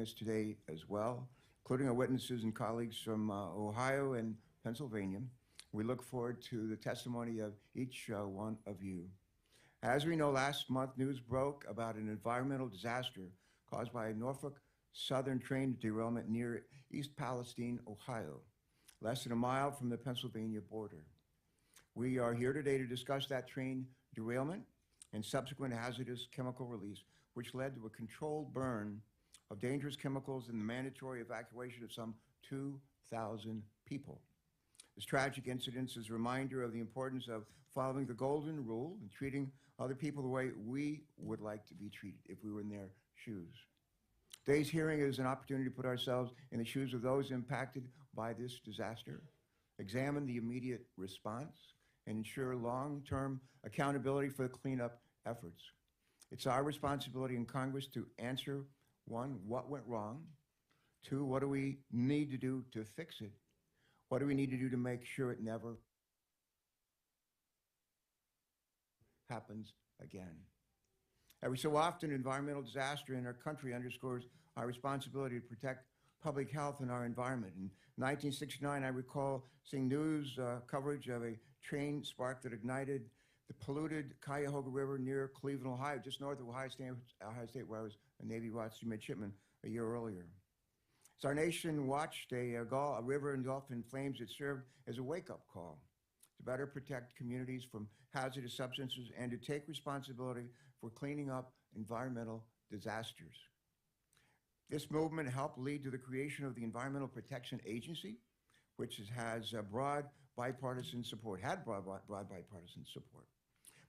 us today as well, including our witnesses and colleagues from Ohio and Pennsylvania. We look forward to the testimony of each one of you. As we know, last month news broke about an environmental disaster caused by a Norfolk Southern train derailment near East Palestine, Ohio, less than a mile from the Pennsylvania border. We are here today to discuss that train derailment and subsequent hazardous chemical release, which led to a controlled burn of dangerous chemicals and the mandatory evacuation of some 2,000 people. This tragic incident is a reminder of the importance of following the golden rule and treating other people the way we would like to be treated if we were in their shoes. Today's hearing is an opportunity to put ourselves in the shoes of those impacted by this disaster, examine the immediate response, and ensure long-term accountability for the cleanup efforts. It's our responsibility in Congress to answer, one, what went wrong? Two, what do we need to do to fix it? What do we need to do to make sure it never happens again? Every so often, environmental disaster in our country underscores our responsibility to protect public health and our environment. In 1969, I recall seeing news coverage of a train spark that ignited the polluted Cuyahoga River near Cleveland, Ohio, just north of Ohio State, where I was a Navy ROTC midshipman a year earlier. As our nation watched a river engulfed in flames, it served as a wake-up call to better protect communities from hazardous substances and to take responsibility for cleaning up environmental disasters. This movement helped lead to the creation of the Environmental Protection Agency, which has broad bipartisan support, had broad bipartisan support.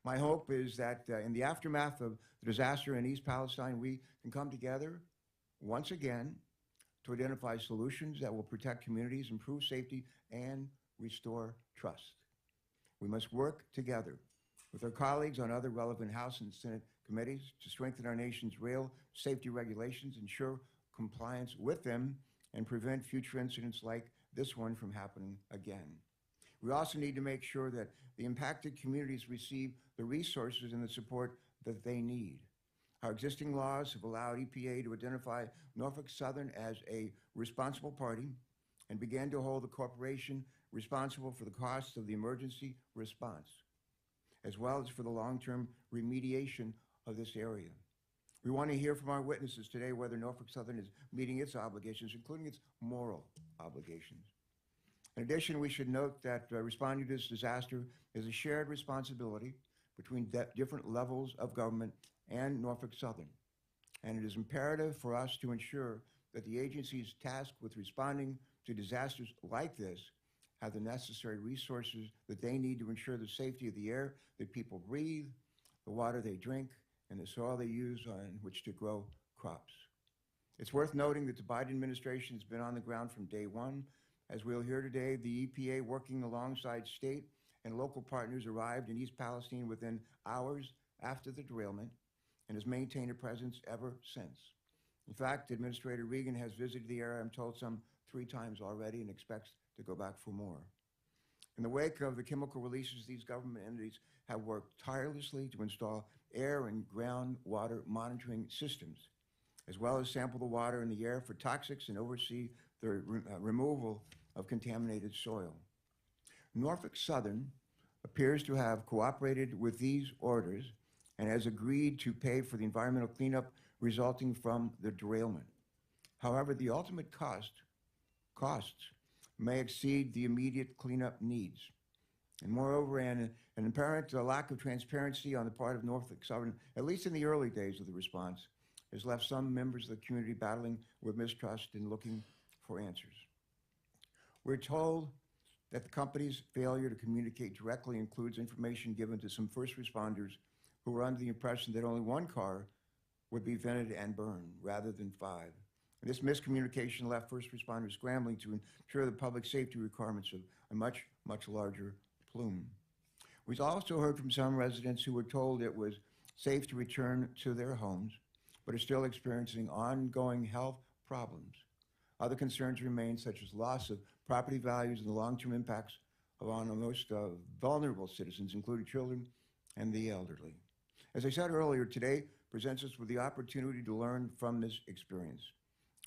My hope is that in the aftermath of the disaster in East Palestine, we can come together once again to identify solutions that will protect communities, improve safety, and restore trust. We must work together with our colleagues on other relevant House and Senate committees to strengthen our nation's rail safety regulations, ensure compliance with them, and prevent future incidents like this one from happening again. We also need to make sure that the impacted communities receive the resources and the support that they need. Our existing laws have allowed EPA to identify Norfolk Southern as a responsible party and began to hold the corporation responsible for the costs of the emergency response, as well as for the long-term remediation of this area. We want to hear from our witnesses today whether Norfolk Southern is meeting its obligations, including its moral obligations. In addition, we should note that responding to this disaster is a shared responsibility between different levels of government and Norfolk Southern. And it is imperative for us to ensure that the agencies tasked with responding to disasters like this have the necessary resources that they need to ensure the safety of the air that people breathe, the water they drink, and the soil they use on which to grow crops. It's worth noting that the Biden administration has been on the ground from day one. As we'll hear today, the EPA, working alongside state and local partners, arrived in East Palestine within hours after the derailment and has maintained a presence ever since. In fact, Administrator Regan has visited the area, I'm told, some 3 times already and expects to go back for more. In the wake of the chemical releases, these government entities have worked tirelessly to install air and groundwater monitoring systems, as well as sample the water in the air for toxics and oversee the removal of contaminated soil. Norfolk Southern appears to have cooperated with these orders and has agreed to pay for the environmental cleanup resulting from the derailment. However, the ultimate costs may exceed the immediate cleanup needs. And moreover, an apparent lack of transparency on the part of Norfolk Southern, at least in the early days of the response, has left some members of the community battling with mistrust and looking for answers. We're told that the company's failure to communicate directly includes information given to some first responders who were under the impression that only 1 car would be vented and burned rather than 5. And this miscommunication left first responders scrambling to ensure the public safety requirements of a much, much larger plume. We've also heard from some residents who were told it was safe to return to their homes, but are still experiencing ongoing health problems. Other concerns remain, such as loss of property values and the long-term impacts on the most vulnerable citizens, including children and the elderly. As I said earlier, today presents us with the opportunity to learn from this experience.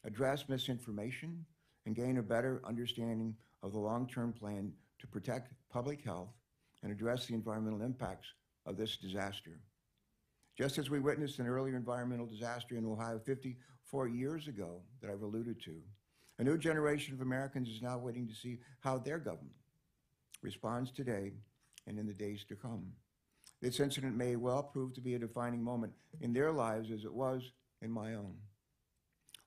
address misinformation, and gain a better understanding of the long-term plan to protect public health and address the environmental impacts of this disaster. Just as we witnessed an earlier environmental disaster in Ohio 54 years ago that I've alluded to, a new generation of Americans is now waiting to see how their government responds today and in the days to come. This incident may well prove to be a defining moment in their lives as it was in my own.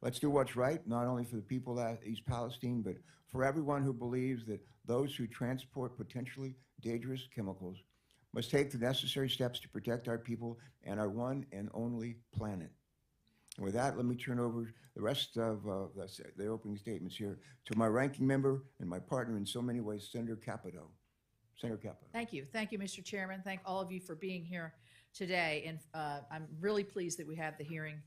Let's do what's right, not only for the people of East Palestine, but for everyone who believes that those who transport potentially dangerous chemicals must take the necessary steps to protect our people and our one and only planet. And with that, let me turn over the rest of the opening statements here to my ranking member and my partner in so many ways, Senator Capito. Senator Capito. Thank you. Thank you, Mr. Chairman. Thank all of you for being here today. And I'm really pleased that we have the hearing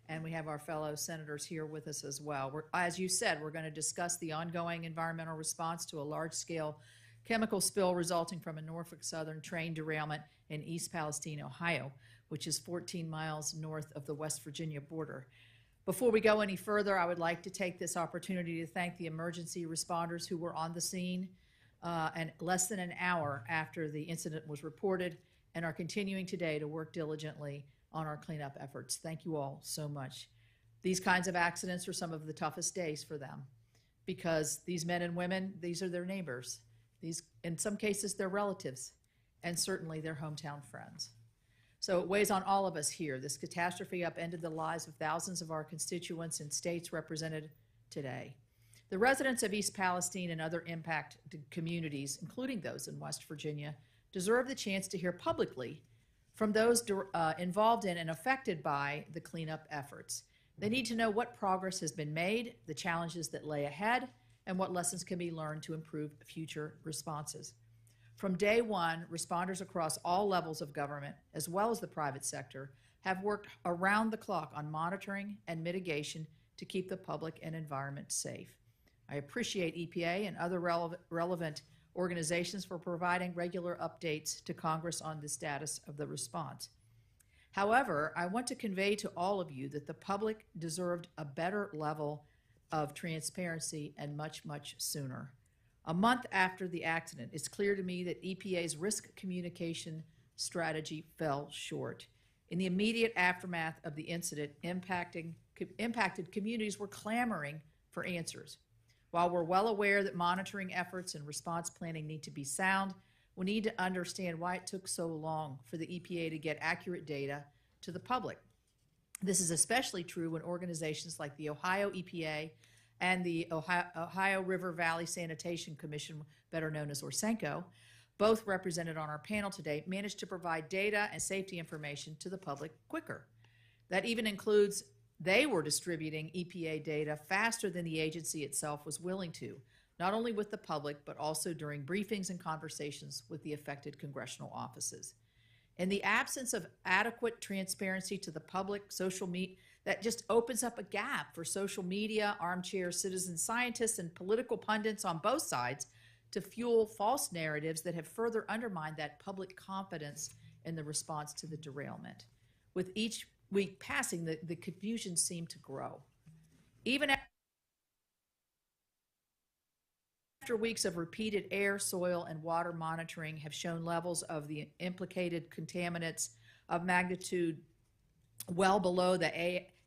and we have our fellow senators here with us as well. As you said, we're going to discuss the ongoing environmental response to a large-scale chemical spill resulting from a Norfolk Southern train derailment in East Palestine, Ohio, which is 14 miles north of the West Virginia border. Before we go any further, I would like to take this opportunity to thank the emergency responders who were on the scene and less than an hour after the incident was reported and are continuing today to work diligently on our cleanup efforts. Thank you all so much. These kinds of accidents are some of the toughest days for them because these men and women, these are their neighbors. These, in some cases, their relatives, and certainly their hometown friends. So it weighs on all of us here. This catastrophe upended the lives of thousands of our constituents in states represented today. The residents of East Palestine and other impacted communities, including those in West Virginia, deserve the chance to hear publicly from those involved in and affected by the cleanup efforts. They need to know what progress has been made, the challenges that lay ahead, and what lessons can be learned to improve future responses. From day one, responders across all levels of government, as well as the private sector, have worked around the clock on monitoring and mitigation to keep the public and environment safe. I appreciate EPA and other relevant organizations for providing regular updates to Congress on the status of the response. However, I want to convey to all of you that the public deserved a better level of transparency and much, much sooner. A month after the accident, it's clear to me that EPA's risk communication strategy fell short. In the immediate aftermath of the incident, impacted communities were clamoring for answers. While we're well aware that monitoring efforts and response planning need to be sound, we need to understand why it took so long for the EPA to get accurate data to the public. This is especially true when organizations like the Ohio EPA and the Ohio River Valley Sanitation Commission, better known as ORSENCO, both represented on our panel today, managed to provide data and safety information to the public quicker. That even includes they were distributing EPA data faster than the agency itself was willing to, not only with the public, but also during briefings and conversations with the affected congressional offices. In the absence of adequate transparency to the public, that just opens up a gap for social media, armchair citizen scientists, and political pundits on both sides to fuel false narratives that have further undermined that public confidence in the response to the derailment. With each week passing, the confusion seemed to grow. Even after weeks of repeated air, soil, and water monitoring have shown levels of the implicated contaminants of magnitude well below the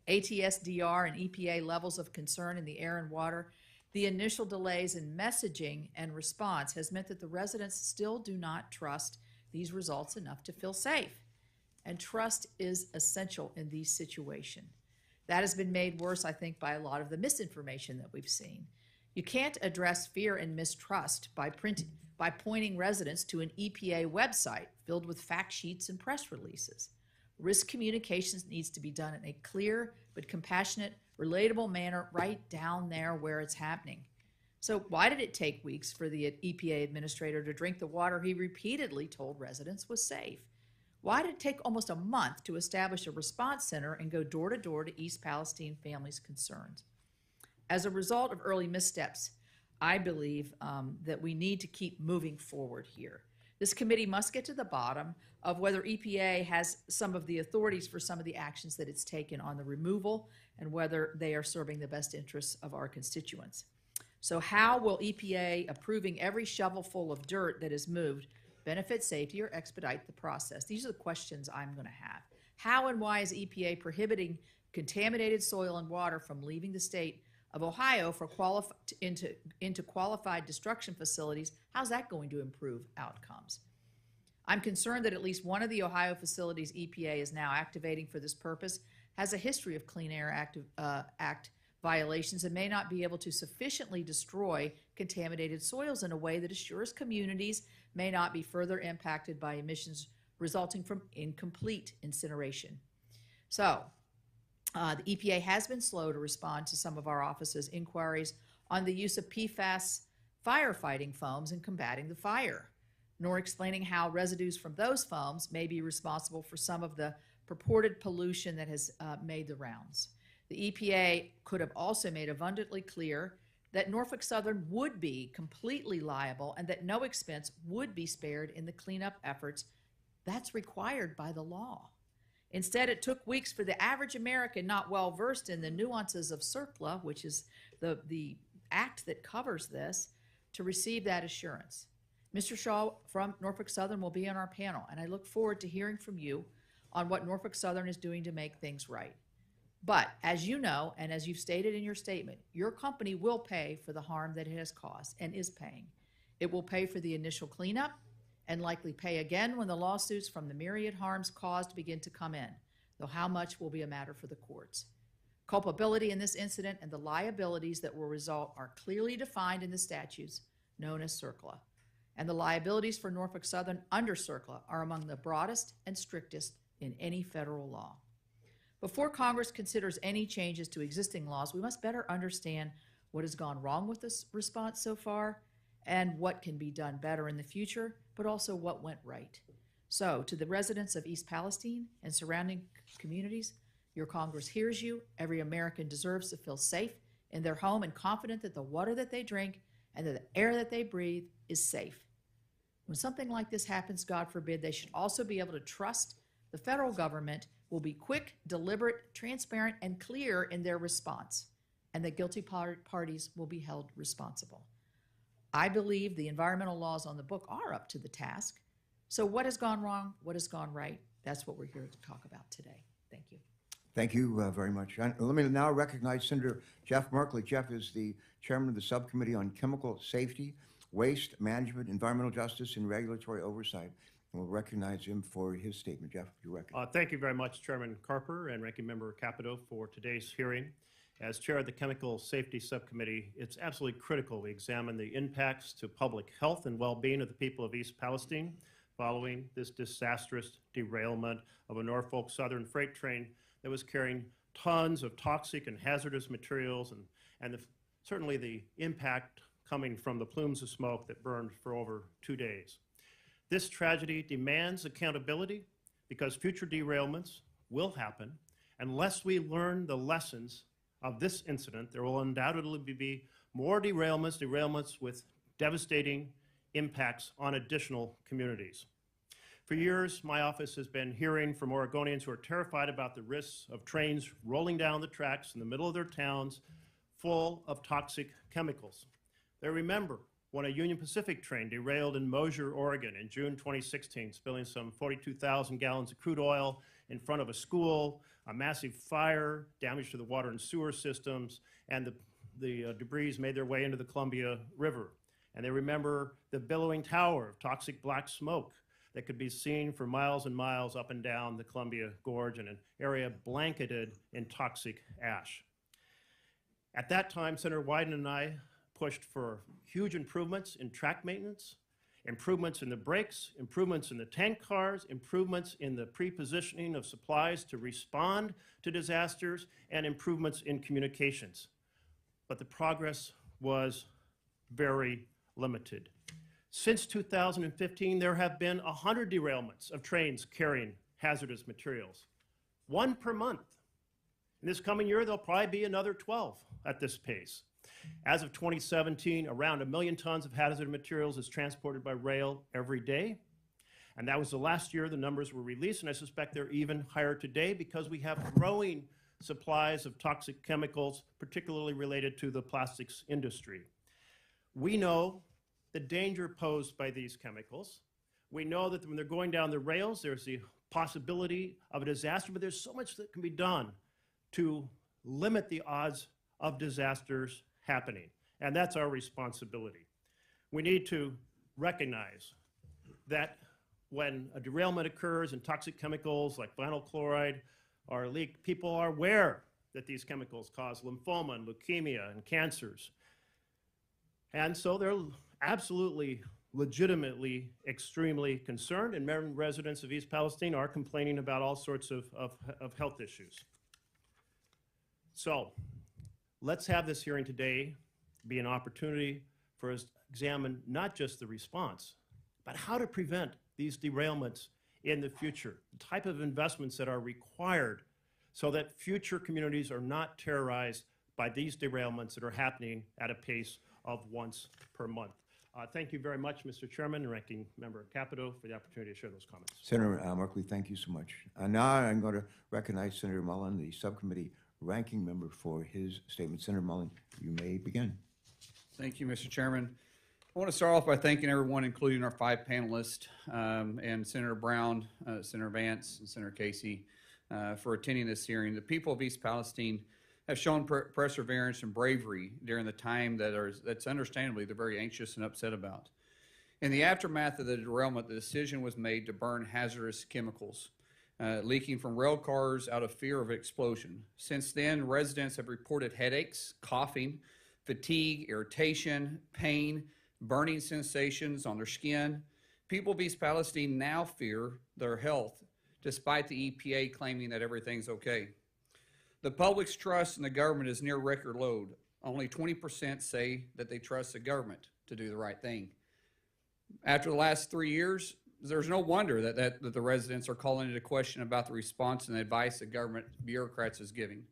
ATSDR and EPA levels of concern in the air and water, the initial delays in messaging and response has meant that the residents still do not trust these results enough to feel safe. And trust is essential in these situations. That has been made worse, I think, by a lot of the misinformation that we've seen. You can't address fear and mistrust by pointing residents to an EPA website filled with fact sheets and press releases. Risk communications needs to be done in a clear but compassionate, relatable manner right down there where it's happening. So why did it take weeks for the EPA administrator to drink the water he repeatedly told residents was safe? Why did it take almost a month to establish a response center and go door to door to East Palestine families' concerns? As a result of early missteps, I believe that we need to keep moving forward here. This committee must get to the bottom of whether EPA has some of the authorities for some of the actions that it's taken on the removal and whether they are serving the best interests of our constituents. So how will EPA approving every shovelful of dirt that is moved benefit safety or expedite the process? These are the questions I'm going to have. How and why is EPA prohibiting contaminated soil and water from leaving the state of Ohio for into qualified destruction facilities? How's that going to improve outcomes? I'm concerned that at least one of the Ohio facilities EPA is now activating for this purpose has a history of Clean Air Act violations and may not be able to sufficiently destroy contaminated soils in a way that assures communities may not be further impacted by emissions resulting from incomplete incineration. So, the EPA has been slow to respond to some of our office's inquiries on the use of PFAS firefighting foams in combating the fire, nor explaining how residues from those foams may be responsible for some of the purported pollution that has made the rounds. The EPA could have also made abundantly clear that Norfolk Southern would be completely liable and that no expense would be spared in the cleanup efforts that's required by the law. Instead, it took weeks for the average American not well versed in the nuances of CERCLA, which is the act that covers this, to receive that assurance. Mr. Shaw from Norfolk Southern will be on our panel, and I look forward to hearing from you on what Norfolk Southern is doing to make things right. But as you know, and as you've stated in your statement, your company will pay for the harm that it has caused and is paying. It will pay for the initial cleanup and likely pay again when the lawsuits from the myriad harms caused begin to come in, though how much will be a matter for the courts. Culpability in this incident and the liabilities that will result are clearly defined in the statutes known as CERCLA, and the liabilities for Norfolk Southern under CERCLA are among the broadest and strictest in any federal law. Before Congress considers any changes to existing laws, we must better understand what has gone wrong with this response so far and what can be done better in the future, but also what went right. So, to the residents of East Palestine and surrounding communities, your Congress hears you. Every American deserves to feel safe in their home and confident that the water that they drink and that the air that they breathe is safe. When something like this happens, God forbid, they should also be able to trust the federal government will be quick, deliberate, transparent, and clear in their response, and that guilty parties will be held responsible. I believe the environmental laws on the book are up to the task. So what has gone wrong? What has gone right? That's what we're here to talk about today. Thank you. Thank you very much. And let me now recognize Senator Jeff Merkley. Jeff is the chairman of the Subcommittee on Chemical Safety, Waste Management, Environmental Justice, and Regulatory Oversight. And we'll recognize him for his statement. Jeff, you're recognized. Thank you very much, Chairman Carper and Ranking Member Capito, for today's hearing. As chair of the Chemical Safety Subcommittee, it's absolutely critical we examine the impacts to public health and well-being of the people of East Palestine following this disastrous derailment of a Norfolk Southern freight train that was carrying tons of toxic and hazardous materials and certainly the impact coming from the plumes of smoke that burned for over 2 days. This tragedy demands accountability because future derailments will happen. Unless we learn the lessons of this incident, there will undoubtedly be more derailments with devastating impacts on additional communities. For years, my office has been hearing from Oregonians who are terrified about the risks of trains rolling down the tracks in the middle of their towns full of toxic chemicals. They remember when a Union Pacific train derailed in Mosier, Oregon in June 2016, spilling some 42,000 gallons of crude oil in front of a school, a massive fire, damage to the water and sewer systems, and the debris made their way into the Columbia River. And they remember the billowing tower of toxic black smoke that could be seen for miles and miles up and down the Columbia Gorge in an area blanketed in toxic ash. At that time, Senator Wyden and I pushed for huge improvements in track maintenance, improvements in the brakes, improvements in the tank cars, improvements in the pre-positioning of supplies to respond to disasters, and improvements in communications. But the progress was very limited. Since 2015, there have been 100 derailments of trains carrying hazardous materials, 1 per month. In this coming year, there'll probably be another 12 at this pace. As of 2017, around 1 million tons of hazardous materials is transported by rail every day. And that was the last year the numbers were released, and I suspect they're even higher today because we have growing supplies of toxic chemicals, particularly related to the plastics industry. We know the danger posed by these chemicals. We know that when they're going down the rails, there's the possibility of a disaster, but there's so much that can be done to limit the odds of disasters happening, and that's our responsibility. We need to recognize that when a derailment occurs and toxic chemicals like vinyl chloride are leaked, people are aware that these chemicals cause lymphoma and leukemia and cancers. And so they're absolutely, legitimately, extremely concerned, and many residents of East Palestine are complaining about all sorts of health issues. So let's have this hearing today be an opportunity for us to examine not just the response, but how to prevent these derailments in the future, the type of investments that are required so that future communities are not terrorized by these derailments that are happening at a pace of once per month. Thank you very much, Mr. Chairman and Ranking Member Capito, for the opportunity to share those comments. Senator Markley, thank you so much. Now I'm going to recognize Senator Mullen, the subcommittee ranking member, for his statement. Senator Mullen, you may begin. Thank you, Mr. Chairman. I want to start off by thanking everyone, including our 5 panelists, and Senator Brown, Senator Vance, and Senator Casey, for attending this hearing. The people of East Palestine have shown perseverance and bravery during the time that's understandably they're very anxious and upset about. In the aftermath of the derailment, the decision was made to burn hazardous chemicals leaking from rail cars out of fear of explosion. Since then, residents have reported headaches, coughing, fatigue, irritation, pain, burning sensations on their skin. People of East Palestine now fear their health, despite the EPA claiming that everything's okay. The public's trust in the government is near record low. Only 20% say that they trust the government to do the right thing. After the last 3 years, there's no wonder that the residents are calling into question about the response and the advice that government bureaucrats is giving.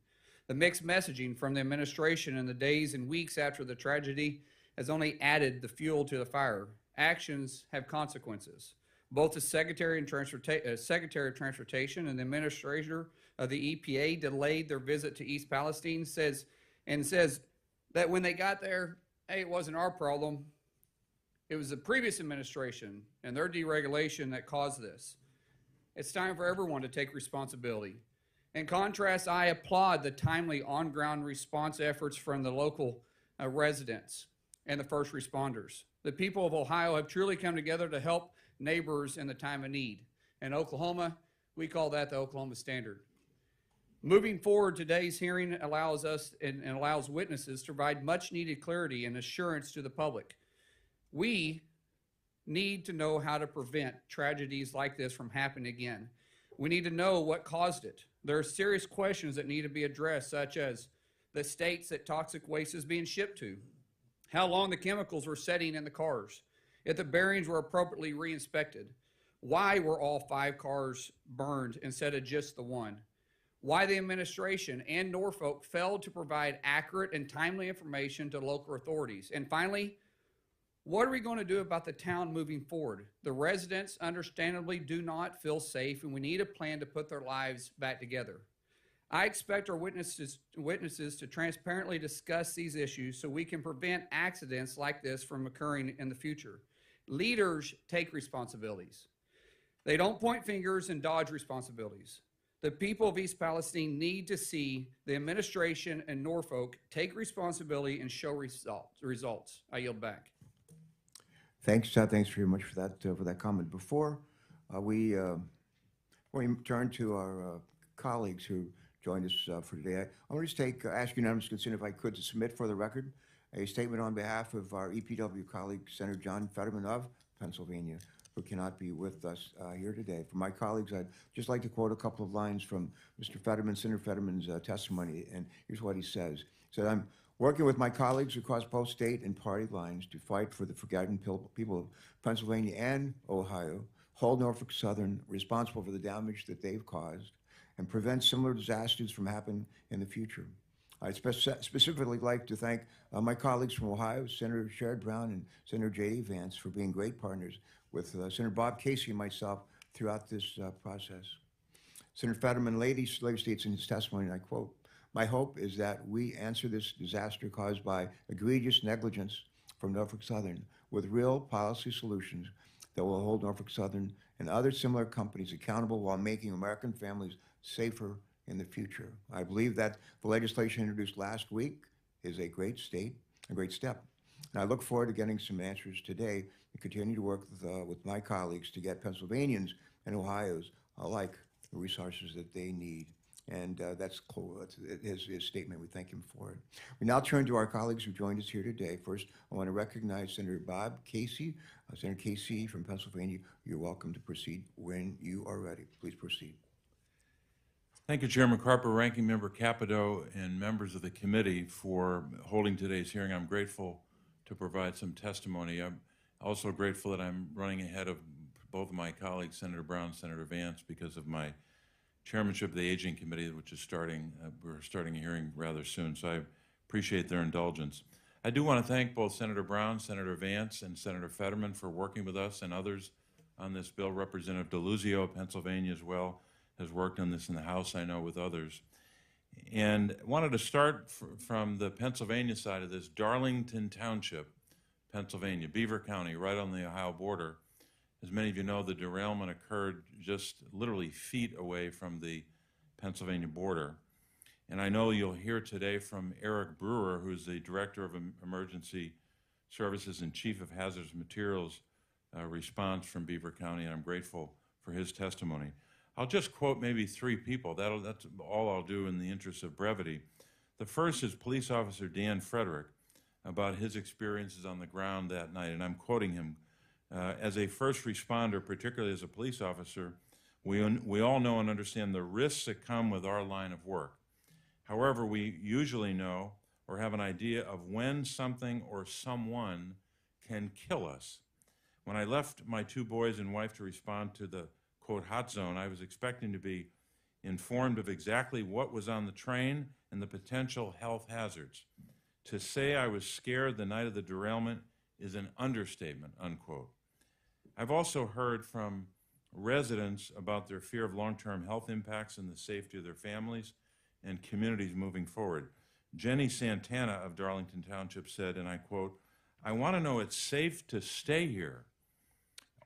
The mixed messaging from the administration in the days and weeks after the tragedy has only added the fuel to the fire. Actions have consequences. Both the Secretary of Transportation and the Administrator of the EPA delayed their visit to East Palestine, says that when they got there, hey, it wasn't our problem. It was the previous administration and their deregulation that caused this. It's time for everyone to take responsibility. In contrast, I applaud the timely on-ground response efforts from the local residents and the first responders. The people of Ohio have truly come together to help neighbors in the time of need. In Oklahoma, we call that the Oklahoma Standard. Moving forward, today's hearing allows us and allows witnesses to provide much needed clarity and assurance to the public. We need to know how to prevent tragedies like this from happening again. We need to know what caused it. There are serious questions that need to be addressed, such as the states that toxic waste is being shipped to, how long the chemicals were setting in the cars, if the bearings were appropriately re-inspected, why were all 5 cars burned instead of just the one, why the administration and Norfolk failed to provide accurate and timely information to local authorities, and finally, what are we going to do about the town moving forward? The residents understandably do not feel safe, and we need a plan to put their lives back together. I expect our witnesses to transparently discuss these issues so we can prevent accidents like this from occurring in the future. Leaders take responsibilities. They don't point fingers and dodge responsibilities. The people of East Palestine need to see the administration and Norfolk take responsibility and show results. I yield back. Thanks very much for that comment. Before we turn to our colleagues who joined us for today, I want to just ask unanimous consent, if I could, to submit for the record a statement on behalf of our EPW colleague, Senator John Fetterman of Pennsylvania, who cannot be with us here today. For my colleagues, I'd just like to quote a couple of lines from Mr. Fetterman, Senator Fetterman's testimony, and here's what he says. He said, "I'm working with my colleagues across both state and party lines to fight for the forgotten people of Pennsylvania and Ohio, hold Norfolk Southern responsible for the damage that they've caused, and prevent similar disasters from happening in the future. I'd specifically like to thank my colleagues from Ohio, Senator Sherrod Brown and Senator J.D. Vance, for being great partners with Senator Bob Casey and myself throughout this process. Senator Fetterman later states in his testimony, and I quote, "My hope is that we answer this disaster caused by egregious negligence from Norfolk Southern with real policy solutions that will hold Norfolk Southern and other similar companies accountable while making American families safer in the future." I believe that the legislation introduced last week is a great step. And I look forward to getting some answers today and continue to work with my colleagues to get Pennsylvanians and Ohio's alike the resources that they need. And that's his statement. We thank him for it. We now turn to our colleagues who joined us here today. First, I want to recognize Senator Bob Casey. Senator Casey from Pennsylvania, you're welcome to proceed when you are ready. Please proceed. Thank you, Chairman Carper, Ranking Member Capito, and members of the committee for holding today's hearing. I'm grateful to provide some testimony. I'm also grateful that I'm running ahead of both of my colleagues, Senator Brown and Senator Vance, because of my chairmanship of the Aging Committee, which is we're starting a hearing rather soon, so I appreciate their indulgence. I do want to thank both Senator Brown, Senator Vance, and Senator Fetterman for working with us and others on this bill. Representative DeLuzio of Pennsylvania as well has worked on this in the House, I know, with others. And wanted to start from the Pennsylvania side of this. Darlington Township, Pennsylvania, Beaver County, right on the Ohio border. As many of you know, the derailment occurred just literally feet away from the Pennsylvania border. And I know you'll hear today from Eric Brewer, who's the Director of Emergency Services and Chief of Hazardous Materials Response from Beaver County, and I'm grateful for his testimony. I'll just quote maybe three people. That's all I'll do in the interest of brevity. The first is Police Officer Dan Frederick about his experiences on the ground that night, and I'm quoting him. As a first responder, particularly as a police officer, we all know and understand the risks that come with our line of work. However, we usually know or have an idea of when something or someone can kill us. When I left my two boys and wife to respond to the, quote, hot zone, I was expecting to be informed of exactly what was on the train and the potential health hazards. To say I was scared the night of the derailment is an understatement, unquote. I've also heard from residents about their fear of long-term health impacts and the safety of their families and communities moving forward. Jenny Santana of Darlington Township said, and I quote, "I want to know it's safe to stay here.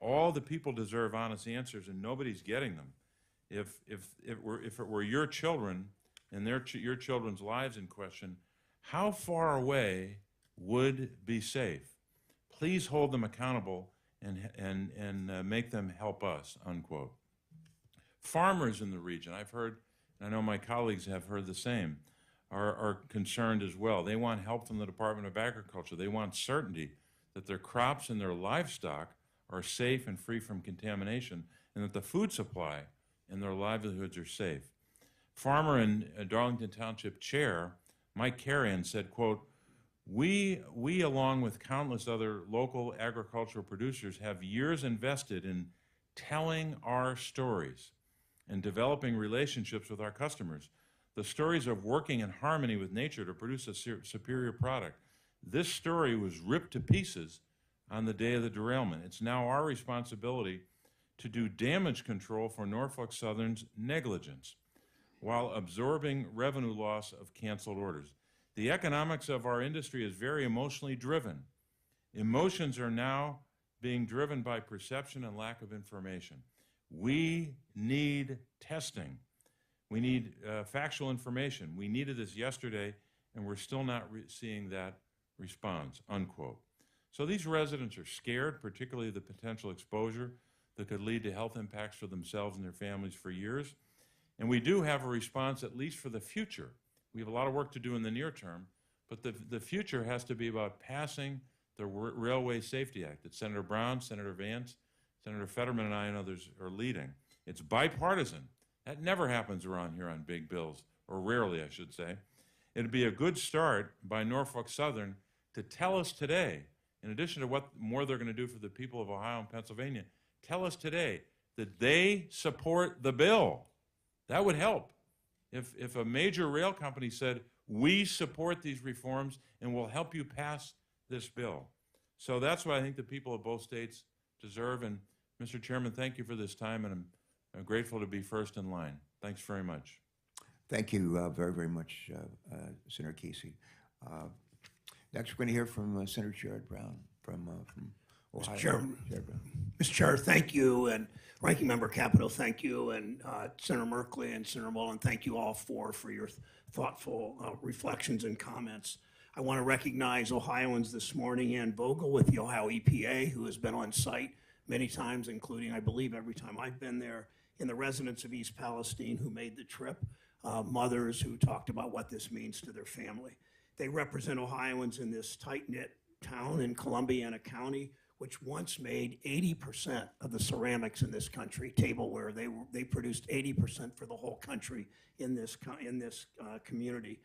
All the people deserve honest answers, and nobody's getting them. If it were your children and your children's lives in question, how far away would be safe? Please hold them accountable and make them help us," unquote. Farmers in the region, I've heard, and I know my colleagues have heard the same, are concerned as well. They want help from the Department of Agriculture. They want certainty that their crops and their livestock are safe and free from contamination, and that the food supply and their livelihoods are safe. Farmer and Darlington Township Chair Mike Carrion said, quote, we along with countless other local agricultural producers have years invested in telling our stories and developing relationships with our customers. The stories of working in harmony with nature to produce a superior product. This story was ripped to pieces on the day of the derailment. It's now our responsibility to do damage control for Norfolk Southern's negligence while absorbing revenue loss of canceled orders. The economics of our industry is very emotionally driven. Emotions are now being driven by perception and lack of information. We need testing. We need factual information. We needed this yesterday, and we're still not seeing that response, unquote. So these residents are scared, particularly the potential exposure that could lead to health impacts for themselves and their families for years. And we do have a response, at least for the future. We have a lot of work to do in the near term, but the future has to be about passing the Railway Safety Act that Senator Brown, Senator Vance, Senator Fetterman, and I and others are leading. It's bipartisan. That never happens around here on big bills, or rarely, I should say. It'd be a good start by Norfolk Southern to tell us today, in addition to what more they're going to do for the people of Ohio and Pennsylvania, tell us today that they support the bill. That would help. If a major rail company said, we support these reforms and will help you pass this bill. So that's why I think the people of both states deserve. And Mr. Chairman, thank you for this time, and I'm grateful to be first in line. Thanks very much. Thank you very, very much, Senator Casey. Next, we're going to hear from Senator Sherrod Brown from Ohio. Chairman. Sherrod Brown. Mr. Chair, thank you, and Ranking Member Capito, thank you, and Senator Merkley and Senator Mullen, thank you all for your thoughtful reflections and comments. I want to recognize Ohioans this morning, Ann Vogel with the Ohio EPA, who has been on site many times, including, I believe, every time I've been there, and the residents of East Palestine who made the trip, mothers who talked about what this means to their family. They represent Ohioans in this tight-knit town in Columbiana County, which once made 80% of the ceramics in this country, tableware. They produced 80% for the whole country in this community.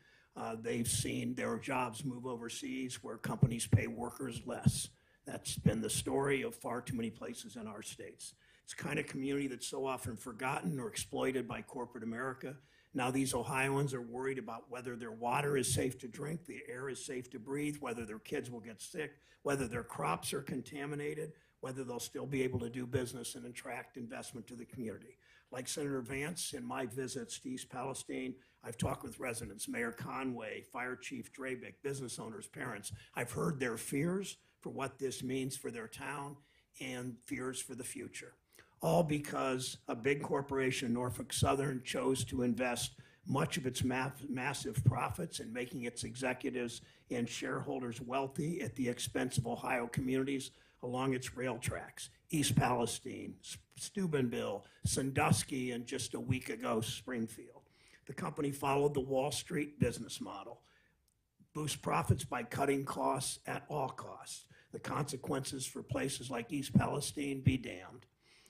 They've seen their jobs move overseas where companies pay workers less. That's been the story of far too many places in our states. It's the kind of community that's so often forgotten or exploited by corporate America. Now these Ohioans are worried about whether their water is safe to drink, the air is safe to breathe, whether their kids will get sick, whether their crops are contaminated, whether they'll still be able to do business and attract investment to the community. Like Senator Vance, in my visits to East Palestine, I've talked with residents, Mayor Conway, Fire Chief Drabick, business owners, parents. I've heard their fears for what this means for their town and fears for the future. All because a big corporation, Norfolk Southern, chose to invest much of its massive profits in making its executives and shareholders wealthy at the expense of Ohio communities along its rail tracks. East Palestine, Steubenville, Sandusky, and just a week ago, Springfield. The company followed the Wall Street business model. Boost profits by cutting costs at all costs. The consequences for places like East Palestine be damned.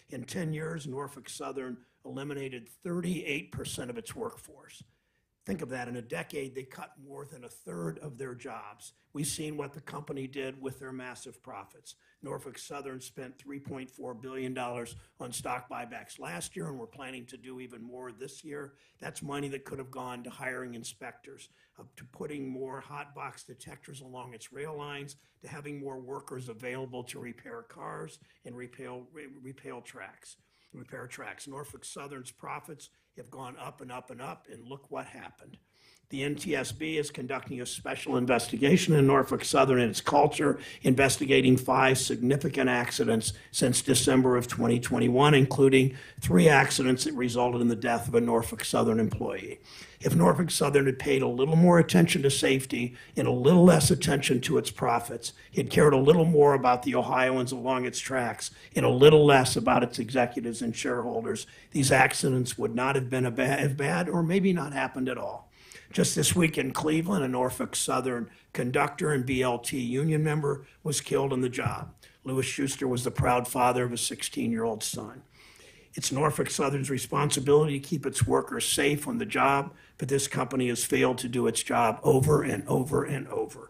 In 10 years, Norfolk Southern eliminated 38% of its workforce. Think of that. In a decade, they cut more than a third of their jobs. We've seen what the company did with their massive profits. Norfolk Southern spent $3.4 billion on stock buybacks last year, and we're planning to do even more this year. That's money that could have gone to hiring inspectors, to putting more hot box detectors along its rail lines, to having more workers available to repair cars and repair tracks. Norfolk Southern's profits have gone up and up and up, and look what happened. The NTSB is conducting a special investigation in Norfolk Southern and its culture, investigating 5 significant accidents since December of 2021, including 3 accidents that resulted in the death of a Norfolk Southern employee. If Norfolk Southern had paid a little more attention to safety and a little less attention to its profits, it cared a little more about the Ohioans along its tracks and a little less about its executives and shareholders, these accidents would not have been as bad or maybe not happened at all. Just this week in Cleveland, a Norfolk Southern conductor and BLT union member was killed on the job. Lewis Schuster was the proud father of a 16-year-old son. It's Norfolk Southern's responsibility to keep its workers safe on the job, but this company has failed to do its job over and over and over.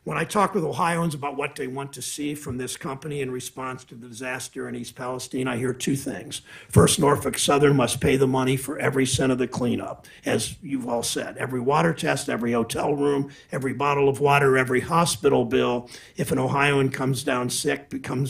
When I talk with Ohioans about what they want to see from this company in response to the disaster in East Palestine, I hear 2 things. First, Norfolk Southern must pay the money for every cent of the cleanup. As you've all said, every water test, every hotel room, every bottle of water, every hospital bill. If an Ohioan comes down sick, Ohioan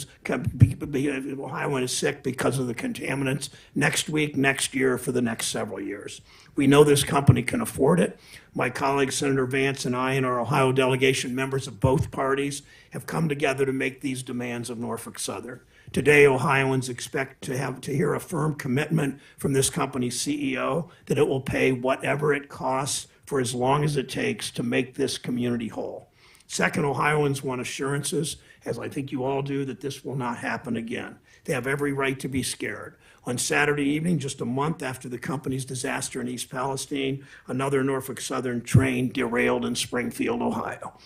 is sick because of the contaminants, next week, next year, for the next several years. We know this company can afford it. My colleague, Senator Vance, and I, and our Ohio delegation members of both parties have come together to make these demands of Norfolk Southern. Today, Ohioans expect to hear a firm commitment from this company's CEO that it will pay whatever it costs for as long as it takes to make this community whole. Second, Ohioans want assurances, as I think you all do, that this will not happen again. They have every right to be scared. On Saturday evening, just a month after the company's disaster in East Palestine, another Norfolk Southern train derailed in Springfield, Ohio.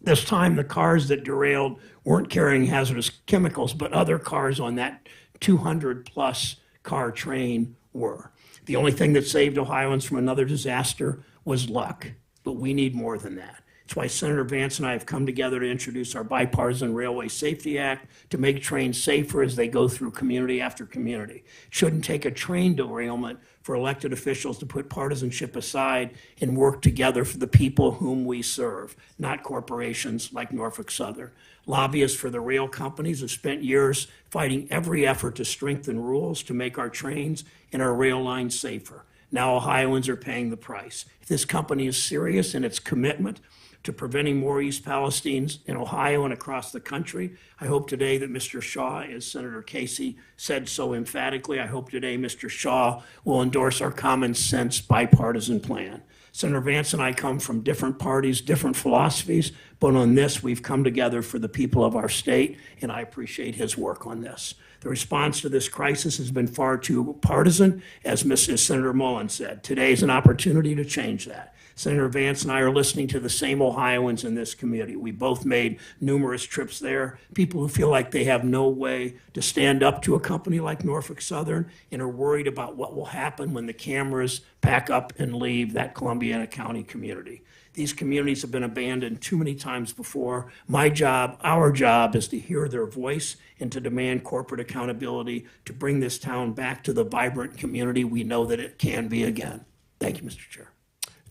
This time, the cars that derailed weren't carrying hazardous chemicals, but other cars on that 200-plus car train were. The only thing that saved Ohioans from another disaster was luck, but we need more than that. It's why Senator Vance and I have come together to introduce our bipartisan Railway Safety Act to make trains safer as they go through community after community. It shouldn't take a train derailment for elected officials to put partisanship aside and work together for the people whom we serve, not corporations like Norfolk Southern. Lobbyists for the rail companies have spent years fighting every effort to strengthen rules to make our trains and our rail lines safer. Now Ohioans are paying the price. If this company is serious in its commitment to preventing more East Palestines in Ohio and across the country, I hope today that Mr. Shaw, as Senator Casey said so emphatically, I hope today Mr. Shaw will endorse our common sense bipartisan plan. Senator Vance and I come from different parties, different philosophies, but on this, we've come together for the people of our state, and I appreciate his work on this. The response to this crisis has been far too partisan, as Senator Mullen said. Today is an opportunity to change that. Senator Vance and I are listening to the same Ohioans in this community. We both made numerous trips there. People who feel like they have no way to stand up to a company like Norfolk Southern and are worried about what will happen when the cameras pack up and leave that Columbiana County community. These communities have been abandoned too many times before. My job, our job, is to hear their voice and to demand corporate accountability to bring this town back to the vibrant community we know that it can be again. Thank you, Mr. Chair.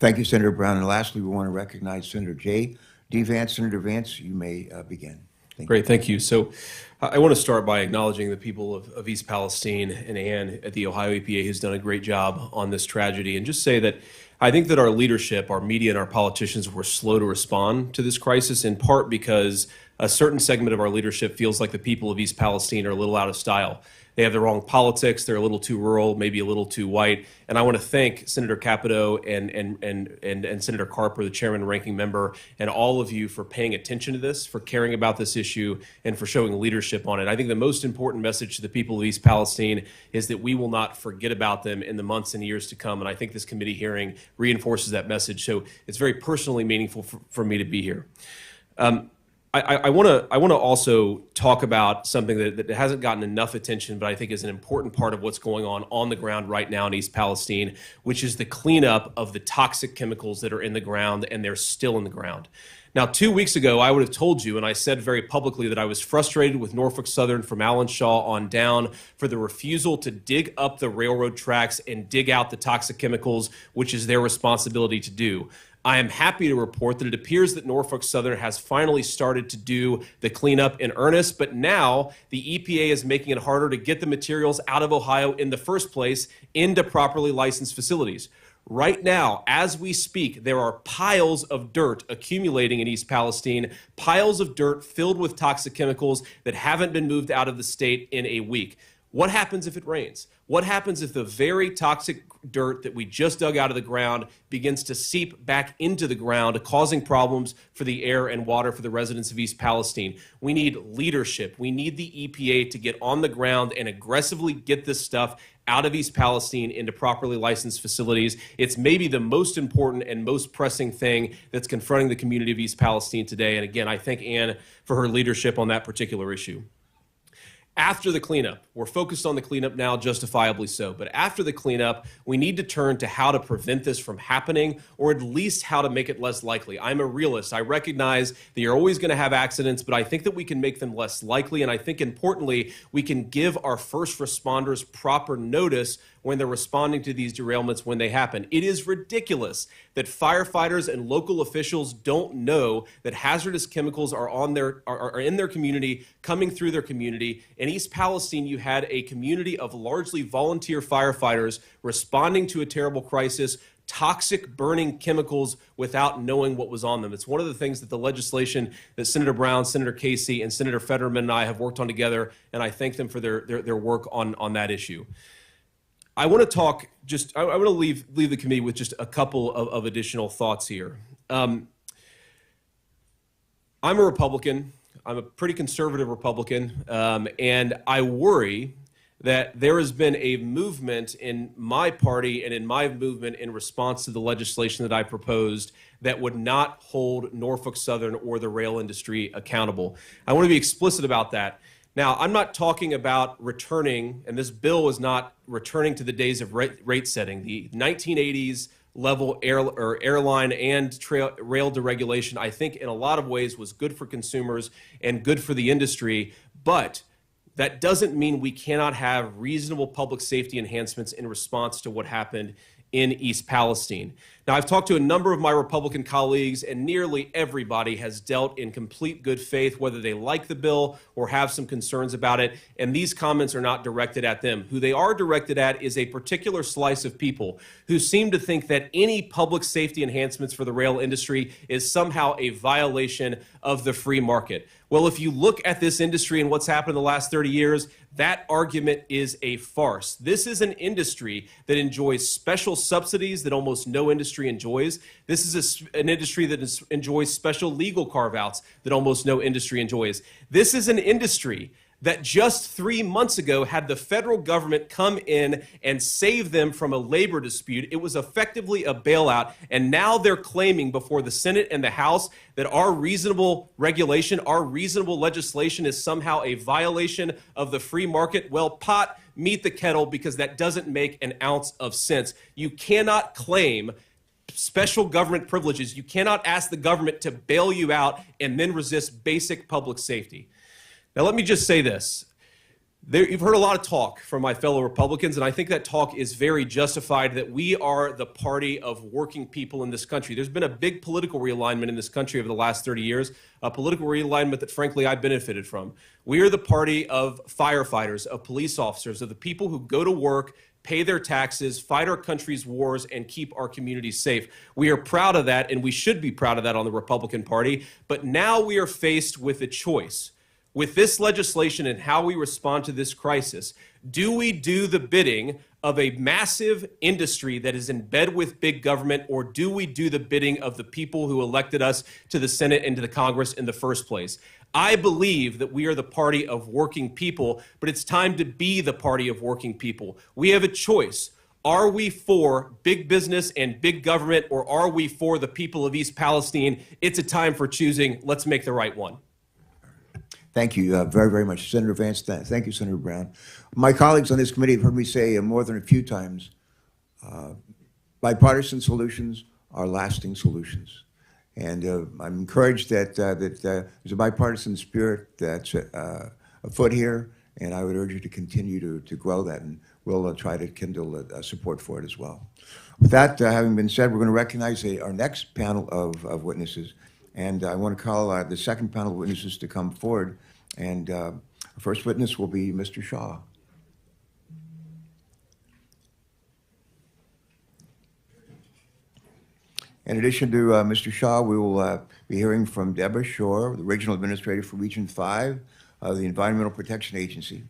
Thank you, Senator Brown. And lastly, we want to recognize Senator J. D. Vance. Senator Vance, you may begin. Great, thank you. So I want to start by acknowledging the people of East Palestine and Ann at the Ohio EPA who's done a great job on this tragedy, and just say that I think that our leadership, our media, and our politicians were slow to respond to this crisis, in part because a certain segment of our leadership feels like the people of East Palestine are a little out of style. They have the wrong politics. They're a little too rural, maybe a little too white. And I want to thank Senator Capito and Senator Carper, the chairman and ranking member, and all of you for paying attention to this, for caring about this issue, and for showing leadership on it. I think the most important message to the people of East Palestine is that we will not forget about them in the months and years to come. And I think this committee hearing reinforces that message. So it's very personally meaningful for me to be here. I want to also talk about something that hasn't gotten enough attention, but I think is an important part of what's going on the ground right now in East Palestine, which is the cleanup of the toxic chemicals that are in the ground, and they're still in the ground. Now, 2 weeks ago, I would have told you, and I said very publicly, that I was frustrated with Norfolk Southern from Allen Shaw on down for the refusal to dig up the railroad tracks and dig out the toxic chemicals, which is their responsibility to do. I am happy to report that it appears that Norfolk Southern has finally started to do the cleanup in earnest, but now the EPA is making it harder to get the materials out of Ohio in the first place into properly licensed facilities. Right now, as we speak, there are piles of dirt accumulating in East Palestine, piles of dirt filled with toxic chemicals that haven't been moved out of the state in a week. What happens if it rains? What happens if the very toxic dirt that we just dug out of the ground begins to seep back into the ground, causing problems for the air and water for the residents of East Palestine? We need leadership. We need the EPA to get on the ground and aggressively get this stuff out of East Palestine into properly licensed facilities. It's maybe the most important and most pressing thing that's confronting the community of East Palestine today. And again, I thank Ann for her leadership on that particular issue. After the cleanup, we're focused on the cleanup now, justifiably so, but after the cleanup, we need to turn to how to prevent this from happening, or at least how to make it less likely. I'm a realist. I recognize that you're always going to have accidents, but I think that we can make them less likely, and I think importantly, we can give our first responders proper notice when they're responding to these derailments when they happen. It is ridiculous that firefighters and local officials don't know that hazardous chemicals are in their community, coming through their community. In East Palestine, you had a community of largely volunteer firefighters responding to a terrible crisis, toxic burning chemicals without knowing what was on them. It's one of the things that the legislation that Senator Brown, Senator Casey, and Senator Fetterman and I have worked on together, and I thank them for their work on that issue. I want to talk I want to leave the committee with just a couple of additional thoughts here. I'm a Republican. I'm a pretty conservative Republican, and I worry that there has been a movement in my party and in my movement in response to the legislation that I proposed that would not hold Norfolk Southern or the rail industry accountable. I want to be explicit about that. Now, I'm not talking about returning, and this bill is not returning to the days of rate setting. The 1980s level airline and rail deregulation, I think in a lot of ways was good for consumers and good for the industry. But that doesn't mean we cannot have reasonable public safety enhancements in response to what happened in East Palestine. Now, I've talked to a number of my Republican colleagues, and nearly everybody has dealt in complete good faith, whether they like the bill or have some concerns about it. And these comments are not directed at them. Who they are directed at is a particular slice of people who seem to think that any public safety enhancements for the rail industry is somehow a violation of the free market. Well, if you look at this industry and what's happened in the last 30 years, that argument is a farce. This is an industry that enjoys special subsidies that almost no industry enjoys. This is an industry that enjoys special legal carve-outs that almost no industry enjoys. This is an industry that just 3 months ago had the federal government come in and save them from a labor dispute. It was effectively a bailout, and now they're claiming before the Senate and the House that our reasonable regulation, our reasonable legislation is somehow a violation of the free market. Well, pot, meet the kettle, because that doesn't make an ounce of sense. You cannot claim special government privileges. You cannot ask the government to bail you out and then resist basic public safety. Now, let me just say this. You've heard a lot of talk from my fellow Republicans, and I think that talk is very justified, that we are the party of working people in this country. There's been a big political realignment in this country over the last 30 years, a political realignment that, frankly, I benefited from. We are the party of firefighters, of police officers, of the people who go to work, pay their taxes, fight our country's wars, and keep our communities safe. We are proud of that, and we should be proud of that on the Republican Party. But now we are faced with a choice. With this legislation and how we respond to this crisis, do we do the bidding of a massive industry that is in bed with big government, or do we do the bidding of the people who elected us to the Senate and to the Congress in the first place? I believe that we are the party of working people, but it's time to be the party of working people. We have a choice. Are we for big business and big government, or are we for the people of East Palestine? It's a time for choosing. Let's make the right one. Thank you very, very much, Senator Vance. Thank you, Senator Brown. My colleagues on this committee have heard me say more than a few times, bipartisan solutions are lasting solutions. And I'm encouraged that there's a bipartisan spirit that's afoot here, and I would urge you to continue to grow that, and we'll try to kindle support for it as well. With that having been said, we're going to recognize our next panel of witnesses. And I want to call the second panel of witnesses to come forward. And our first witness will be Mr. Shaw. In addition to Mr. Shaw, we will be hearing from Deborah Shore, the Regional Administrator for Region 5 of the Environmental Protection Agency.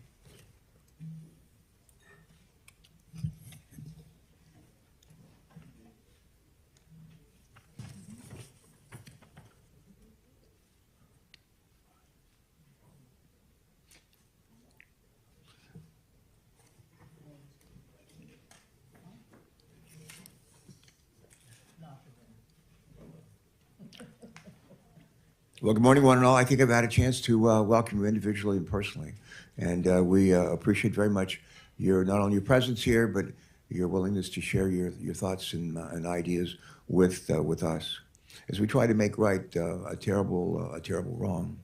Well, good morning, one and all. I think I've had a chance to welcome you individually and personally. And we appreciate very much not only your presence here, but your willingness to share your thoughts and ideas with us as we try to make right a terrible wrong.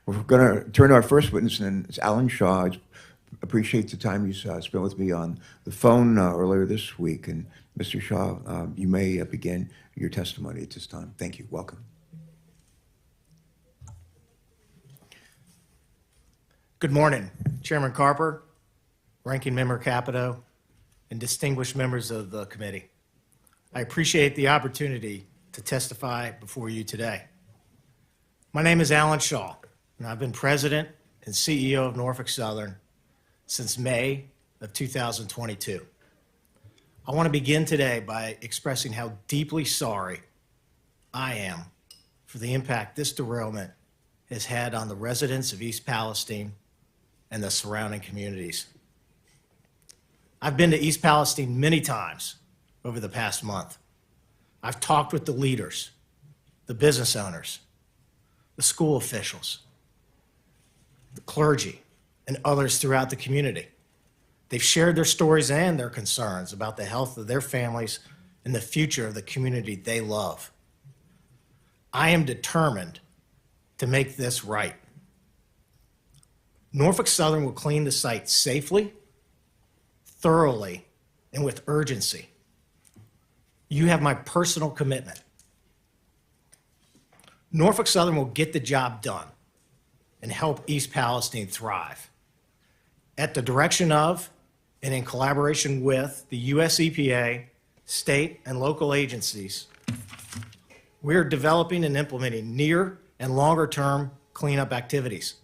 We're going to turn to our first witness, and it's Alan Shaw. I appreciate the time you spent with me on the phone earlier this week. And Mr. Shaw, you may begin your testimony at this time. Thank you. Welcome. Good morning, Chairman Carper, Ranking Member Capito, and distinguished members of the committee. I appreciate the opportunity to testify before you today. My name is Alan Shaw, and I've been President and CEO of Norfolk Southern since May of 2022. I want to begin today by expressing how deeply sorry I am for the impact this derailment has had on the residents of East Palestine and the surrounding communities. I've been to East Palestine many times over the past month. I've talked with the leaders, the business owners, the school officials, the clergy, and others throughout the community. They've shared their stories and their concerns about the health of their families and the future of the community they love. I am determined to make this right. Norfolk Southern will clean the site safely, thoroughly, and with urgency. You have my personal commitment. Norfolk Southern will get the job done and help East Palestine thrive. At the direction of and in collaboration with the U.S. EPA, state and local agencies, we are developing and implementing near and longer-term cleanup activities.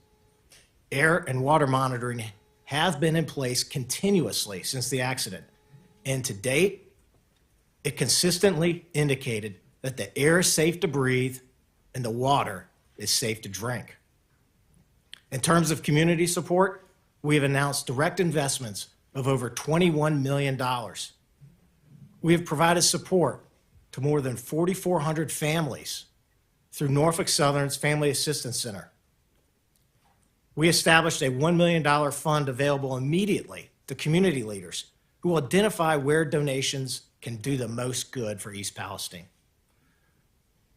Air and water monitoring have been in place continuously since the accident, and to date, it consistently indicated that the air is safe to breathe and the water is safe to drink. In terms of community support, we have announced direct investments of over $21 million. We have provided support to more than 4,400 families through Norfolk Southern's Family Assistance Center. We established a $1 million fund available immediately to community leaders who will identify where donations can do the most good for East Palestine.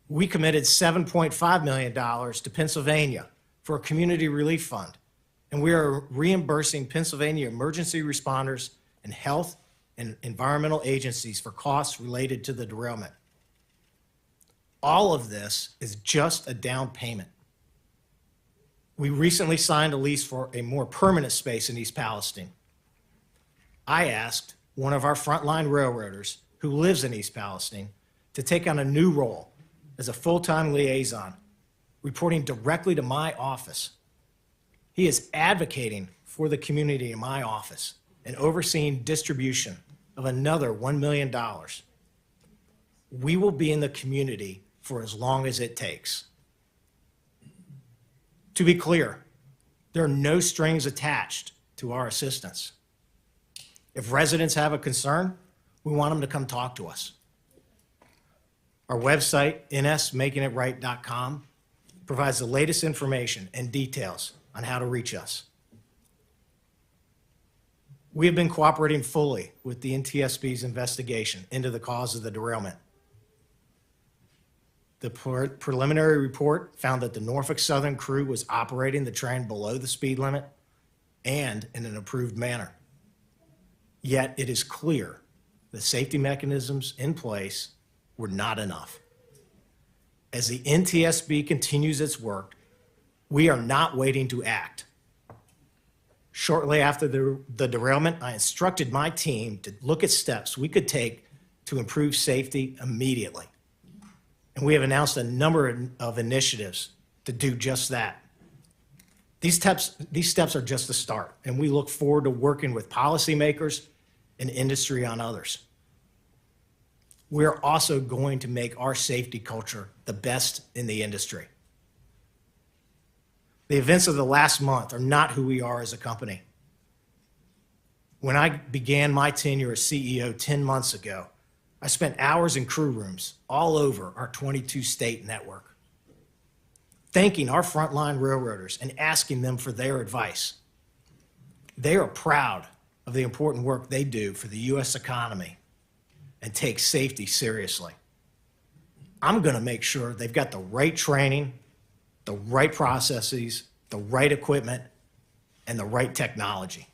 We committed $7.5 million to Pennsylvania for a community relief fund, and we are reimbursing Pennsylvania emergency responders and health and environmental agencies for costs related to the derailment. All of this is just a down payment. We recently signed a lease for a more permanent space in East Palestine. I asked one of our frontline railroaders who lives in East Palestine to take on a new role as a full-time liaison, reporting directly to my office. He is advocating for the community in my office and overseeing distribution of another $1 million. We will be in the community for as long as it takes. To be clear, there are no strings attached to our assistance. If residents have a concern, we want them to come talk to us. Our website, nsmakingitright.com, provides the latest information and details on how to reach us. We have been cooperating fully with the NTSB's investigation into the cause of the derailment. The preliminary report found that the Norfolk Southern crew was operating the train below the speed limit and in an approved manner. Yet it is clear the safety mechanisms in place were not enough. As the NTSB continues its work, we are not waiting to act. Shortly after the derailment, I instructed my team to look at steps we could take to improve safety immediately. And we have announced a number of initiatives to do just that. These steps are just the start, and we look forward to working with policymakers and industry on others. We are also going to make our safety culture the best in the industry. The events of the last month are not who we are as a company. When I began my tenure as CEO 10 months ago, I spent hours in crew rooms all over our 22-state network, thanking our frontline railroaders and asking them for their advice. They are proud of the important work they do for the U.S. economy and take safety seriously. I'm going to make sure they've got the right training, the right processes, the right equipment, and the right technology.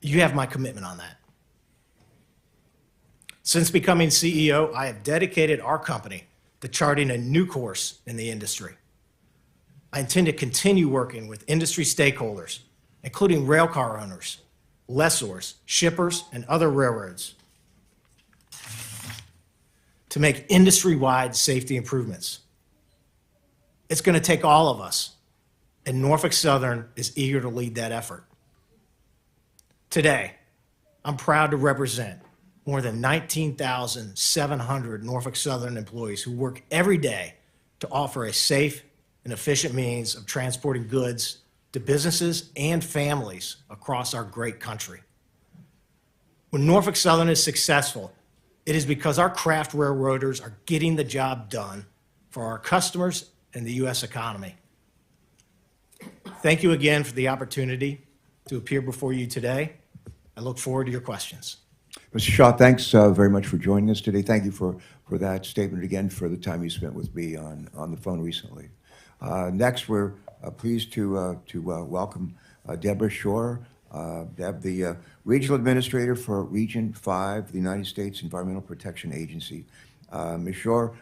You have my commitment on that. Since becoming CEO, I have dedicated our company to charting a new course in the industry. I intend to continue working with industry stakeholders, including railcar owners, lessors, shippers, and other railroads, to make industry-wide safety improvements. It's going to take all of us, and Norfolk Southern is eager to lead that effort. Today, I'm proud to represent more than 19,700 Norfolk Southern employees who work every day to offer a safe and efficient means of transporting goods to businesses and families across our great country. When Norfolk Southern is successful, it is because our craft railroaders are getting the job done for our customers and the U.S. economy. Thank you again for the opportunity to appear before you today. I look forward to your questions. Mr. Shaw, thanks very much for joining us today. Thank you for that statement again, for the time you spent with me on the phone recently. Next, we're pleased to welcome Deborah Shore, Deb, the Regional Administrator for Region 5, the United States Environmental Protection Agency. Ms. Shore,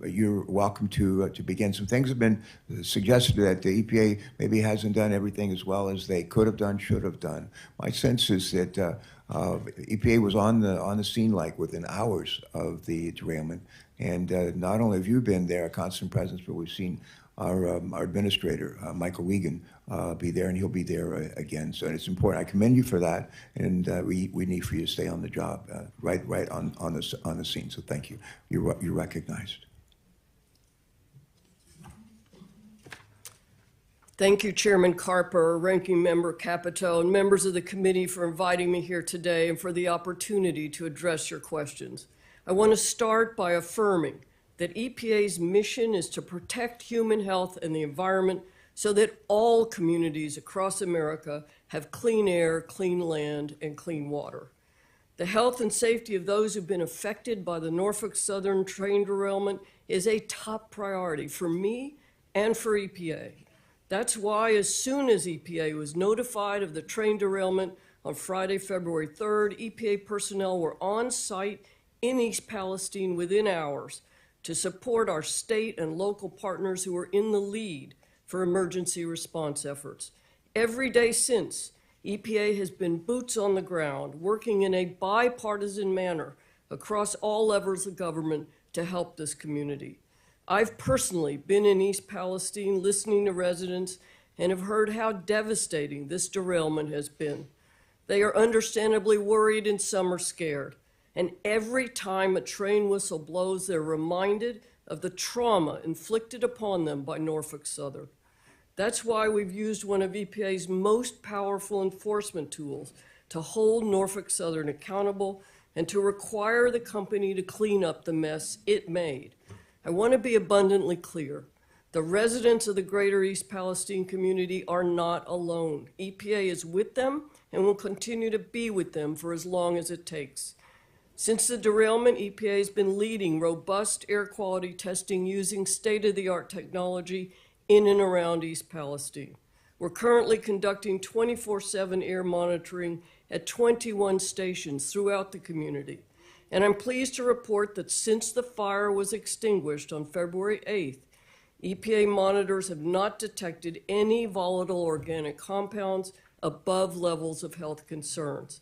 you're welcome to begin. Some things have been suggested that the EPA maybe hasn't done everything as well as they could have done, should have done. My sense is that EPA was on the scene like within hours of the derailment, and not only have you been there, a constant presence, but we've seen our administrator, Michael Wiegand, be there, and he'll be there again. So it's important. I commend you for that, and we need for you to stay on the job, right on the scene. So thank you. You're recognized. Thank you, Chairman Carper, Ranking Member Capito, and members of the committee for inviting me here today and for the opportunity to address your questions. I want to start by affirming that EPA's mission is to protect human health and the environment so that all communities across America have clean air, clean land, and clean water. The health and safety of those who've been affected by the Norfolk Southern train derailment is a top priority for me and for EPA. That's why as soon as EPA was notified of the train derailment on Friday, February 3rd, EPA personnel were on site in East Palestine within hours to support our state and local partners who are in the lead for emergency response efforts. Every day since, EPA has been boots on the ground, working in a bipartisan manner across all levels of government to help this community. I've personally been in East Palestine listening to residents and have heard how devastating this derailment has been. They are understandably worried and some are scared. And every time a train whistle blows, they're reminded of the trauma inflicted upon them by Norfolk Southern. That's why we've used one of EPA's most powerful enforcement tools to hold Norfolk Southern accountable and to require the company to clean up the mess it made. I want to be abundantly clear. The residents of the greater East Palestine community are not alone. EPA is with them and will continue to be with them for as long as it takes. Since the derailment, EPA has been leading robust air quality testing using state-of-the-art technology in and around East Palestine. We're currently conducting 24/7 air monitoring at 21 stations throughout the community. And I'm pleased to report that since the fire was extinguished on February 8th, EPA monitors have not detected any volatile organic compounds above levels of health concerns.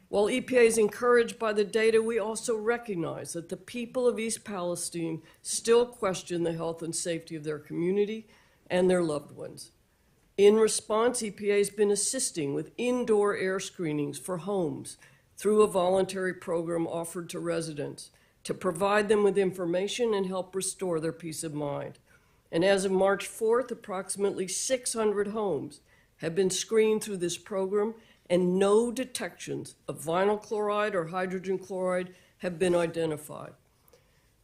While EPA is encouraged by the data, we also recognize that the people of East Palestine still question the health and safety of their community and their loved ones. In response, EPA has been assisting with indoor air screenings for homes through a voluntary program offered to residents to provide them with information and help restore their peace of mind. And as of March 4th, approximately 600 homes have been screened through this program, and no detections of vinyl chloride or hydrogen chloride have been identified.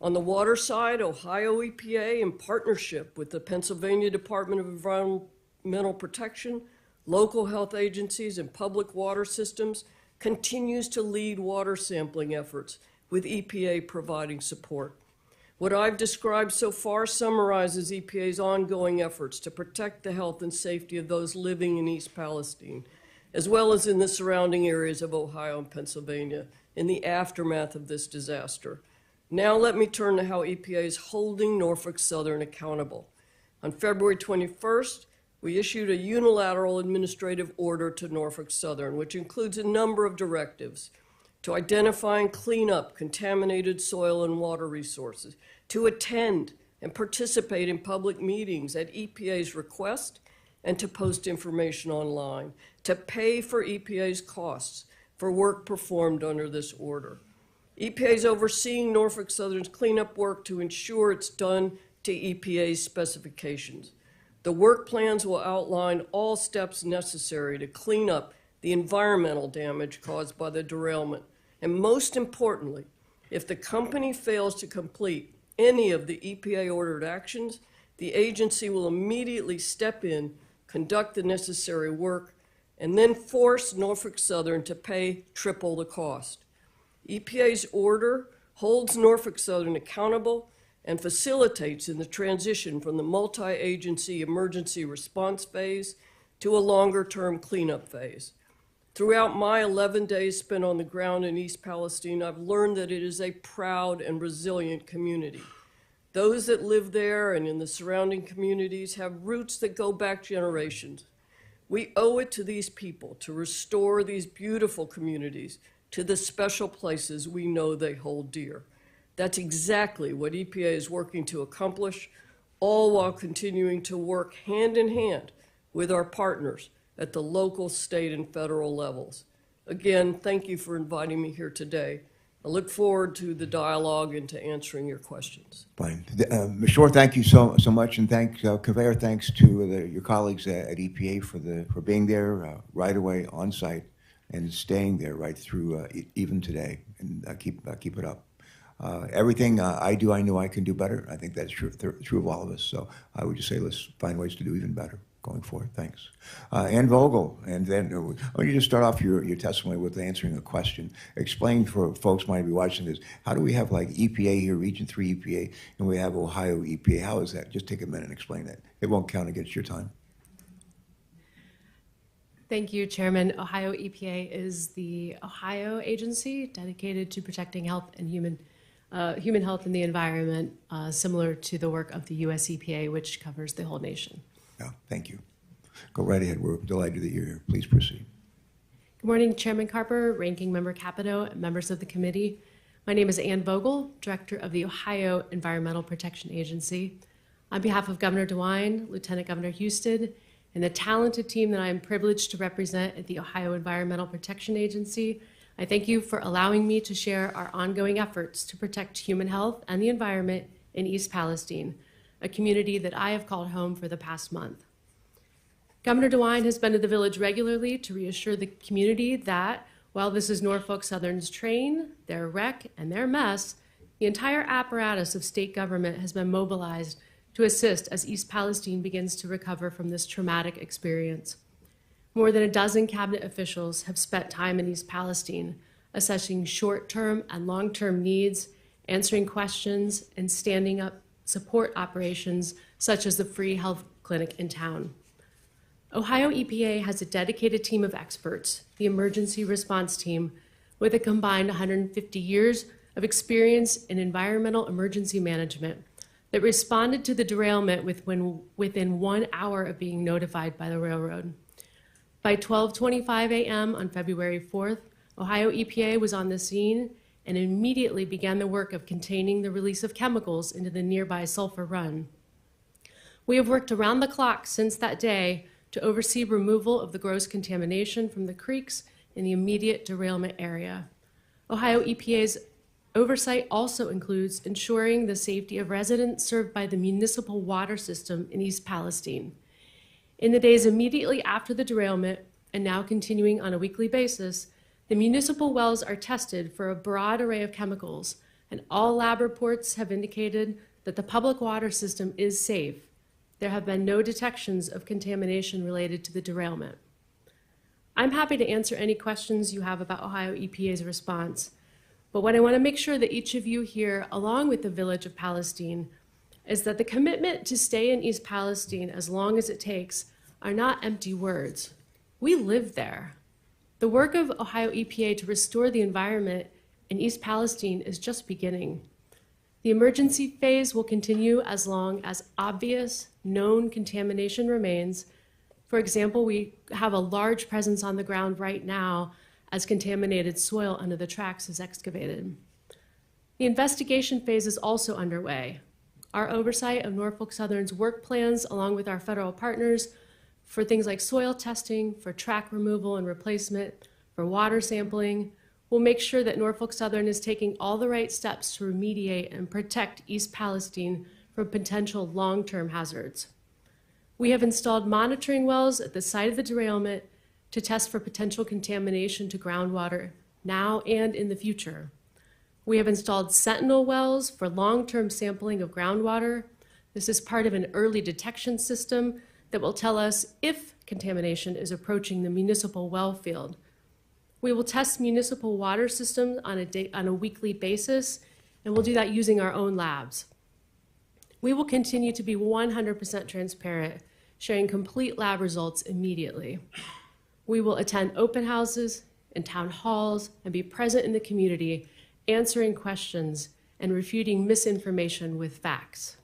On the water side, Ohio EPA, in partnership with the Pennsylvania Department of Environmental Protection, local health agencies, and public water systems, continues to lead water sampling efforts, with EPA providing support. What I've described so far summarizes EPA's ongoing efforts to protect the health and safety of those living in East Palestine, as well as in the surrounding areas of Ohio and Pennsylvania in the aftermath of this disaster. Now let me turn to how EPA is holding Norfolk Southern accountable. On February 21st, we issued a unilateral administrative order to Norfolk Southern, which includes a number of directives to identify and clean up contaminated soil and water resources, to attend and participate in public meetings at EPA's request, and to post information online, to pay for EPA's costs for work performed under this order. EPA is overseeing Norfolk Southern's cleanup work to ensure it's done to EPA's specifications. The work plans will outline all steps necessary to clean up the environmental damage caused by the derailment. And most importantly, if the company fails to complete any of the EPA-ordered actions, the agency will immediately step in, conduct the necessary work, and then force Norfolk Southern to pay triple the cost. EPA's order holds Norfolk Southern accountable and facilitates in the transition from the multi-agency emergency response phase to a longer-term cleanup phase. Throughout my 11 days spent on the ground in East Palestine, I've learned that it is a proud and resilient community. Those that live there and in the surrounding communities have roots that go back generations. We owe it to these people to restore these beautiful communities to the special places we know they hold dear. That's exactly what EPA is working to accomplish, all while continuing to work hand in hand with our partners at the local, state, and federal levels. Again, thank you for inviting me here today. I look forward to the dialogue and to answering your questions. Fine. Ms. Shore, thank you so much, and convey our thanks to your colleagues at EPA for being there right away on site and staying there right through even today, and keep it up. Everything I do, I know I can do better. I think that's true of all of us. So I would just say let's find ways to do even better going forward. Thanks. Ann Vogel, and then I want you to start off your testimony with answering a question. Explain for folks who might be watching this, how do we have like EPA here, Region 3 EPA, and we have Ohio EPA? How is that? Just take a minute and explain that. It won't count against your time. Thank you, Chairman. Ohio EPA is the Ohio agency dedicated to protecting health and human health and the environment, similar to the work of the U.S. EPA, which covers the whole nation. Yeah, thank you. Go right ahead. We're delighted that you're here. Please proceed. Good morning, Chairman Carper, Ranking Member Capito, and members of the committee. My name is Ann Vogel, Director of the Ohio Environmental Protection Agency. On behalf of Governor DeWine, Lieutenant Governor Houston, and the talented team that I am privileged to represent at the Ohio Environmental Protection Agency, I thank you for allowing me to share our ongoing efforts to protect human health and the environment in East Palestine, a community that I have called home for the past month. Governor DeWine has been to the village regularly to reassure the community that while this is Norfolk Southern's train, their wreck, and their mess, the entire apparatus of state government has been mobilized to assist as East Palestine begins to recover from this traumatic experience. More than a dozen cabinet officials have spent time in East Palestine assessing short-term and long-term needs, answering questions, and standing up support operations such as the free health clinic in town. Ohio EPA has a dedicated team of experts, the Emergency Response Team, with a combined 150 years of experience in environmental emergency management that responded to the derailment within 1 hour of being notified by the railroad. By 12:25 a.m. on February 4th, Ohio EPA was on the scene and immediately began the work of containing the release of chemicals into the nearby Sulphur Run. We have worked around the clock since that day to oversee removal of the gross contamination from the creeks in the immediate derailment area. Ohio EPA's oversight also includes ensuring the safety of residents served by the municipal water system in East Palestine. In the days immediately after the derailment, and now continuing on a weekly basis, the municipal wells are tested for a broad array of chemicals, and all lab reports have indicated that the public water system is safe. There have been no detections of contamination related to the derailment. I'm happy to answer any questions you have about Ohio EPA's response, but what I want to make sure that each of you here, along with the village of Palestine, is that the commitment to stay in East Palestine as long as it takes are not empty words. We live there. The work of Ohio EPA to restore the environment in East Palestine is just beginning. The emergency phase will continue as long as obvious, known contamination remains. For example, we have a large presence on the ground right now as contaminated soil under the tracks is excavated. The investigation phase is also underway. Our oversight of Norfolk Southern's work plans, along with our federal partners, for things like soil testing, for track removal and replacement, for water sampling, will make sure that Norfolk Southern is taking all the right steps to remediate and protect East Palestine from potential long-term hazards. We have installed monitoring wells at the site of the derailment to test for potential contamination to groundwater now and in the future. We have installed sentinel wells for long-term sampling of groundwater. This is part of an early detection system that will tell us if contamination is approaching the municipal well field. We will test municipal water systems on a weekly basis, and we'll do that using our own labs. We will continue to be 100% transparent, sharing complete lab results immediately. We will attend open houses and town halls and be present in the community, answering questions and refuting misinformation with facts.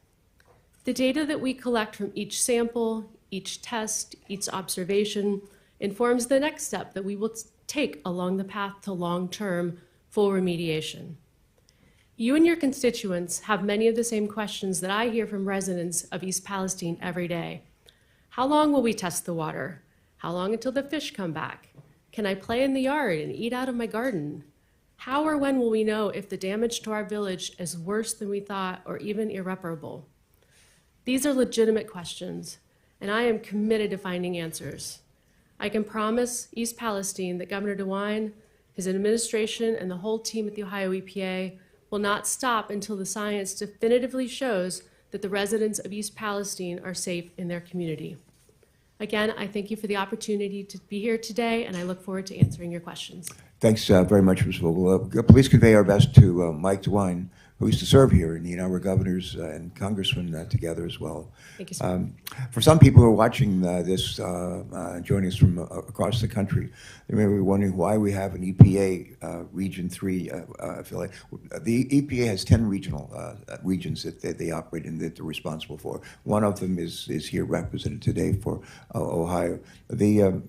The data that we collect from each sample, each test, each observation informs the next step that we will take along the path to long-term full remediation. You and your constituents have many of the same questions that I hear from residents of East Palestine every day. How long will we test the water? How long until the fish come back? Can I play in the yard and eat out of my garden? How or when will we know if the damage to our village is worse than we thought or even irreparable? These are legitimate questions, and I am committed to finding answers. I can promise East Palestine that Governor DeWine, his administration, and the whole team at the Ohio EPA will not stop until the science definitively shows that the residents of East Palestine are safe in their community. Again, I thank you for the opportunity to be here today, and I look forward to answering your questions. Thanks very much, Ms. Vogel. Please convey our best to Mike DeWine, who used to serve here, and we're governors and congressmen together as well. Thank you, sir. For some people who are watching this, joining us from across the country, they may be wondering why we have an EPA Region 3 affiliate. The EPA has 10 regional regions that they operate in that they're responsible for. One of them is here represented today for Ohio. The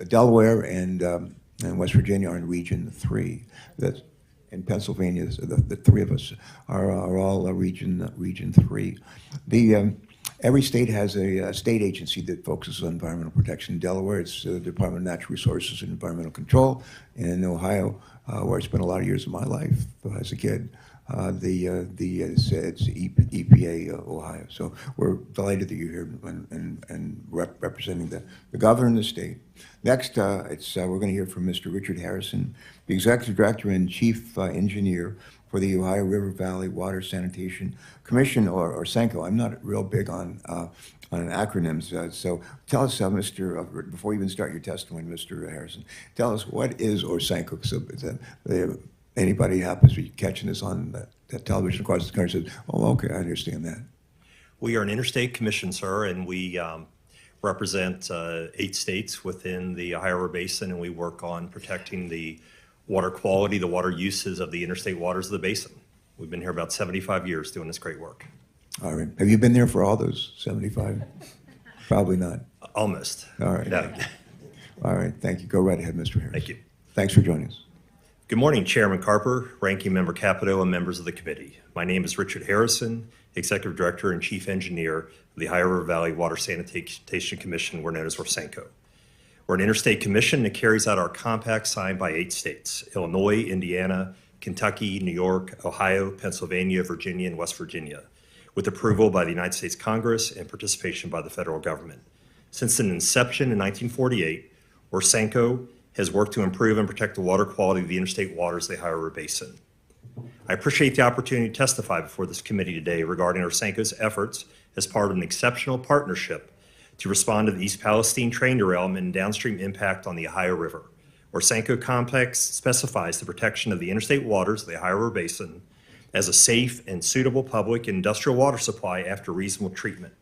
Delaware and West Virginia are in Region 3. That's in Pennsylvania. So the three of us are all Region 3. Every state has a state agency that focuses on environmental protection. In Delaware, it's the Department of Natural Resources and Environmental Control. And in Ohio, where I spent a lot of years of my life as a kid, it's EPA Ohio. So we're delighted that you're here and representing the governor and the state. Next, we're going to hear from Mr. Richard Harrison, the Executive Director and Chief Engineer for the Ohio River Valley Water Sanitation Commission, or SENCO. I'm not real big on acronyms, so tell us, before you even start your testimony, Mr. Harrison, tell us what is SENCO, so that anybody happens to be catching this on the television across the country says, oh, okay, I understand that. We are an interstate commission, sir, and we represent 8 states within the Ohio River Basin, and we work on protecting the water quality, the water uses of the interstate waters of the basin. We've been here about 75 years doing this great work. All right. Have you been there for all those 75? Probably not. Almost. All right. No. All right. Thank you. Go right ahead, Mr. Harris. Thank you. Thanks for joining us. Good morning, Chairman Carper, Ranking Member Capito, and members of the committee. My name is Richard Harrison, Executive Director and Chief Engineer of the Ohio River Valley Water Sanitation Commission, we're known as SENCO. We're an interstate commission that carries out our compact signed by 8 states: Illinois, Indiana, Kentucky, New York, Ohio, Pennsylvania, Virginia, and West Virginia, with approval by the United States Congress and participation by the federal government. Since its inception in 1948, SENCO has worked to improve and protect the water quality of the interstate waters of the Ohio River Basin. I appreciate the opportunity to testify before this committee today regarding SENCO's efforts as part of an exceptional partnership to respond to the East Palestine train derailment and downstream impact on the Ohio River. SENCO complex specifies the protection of the interstate waters of the Ohio River Basin as a safe and suitable public and industrial water supply after reasonable treatment.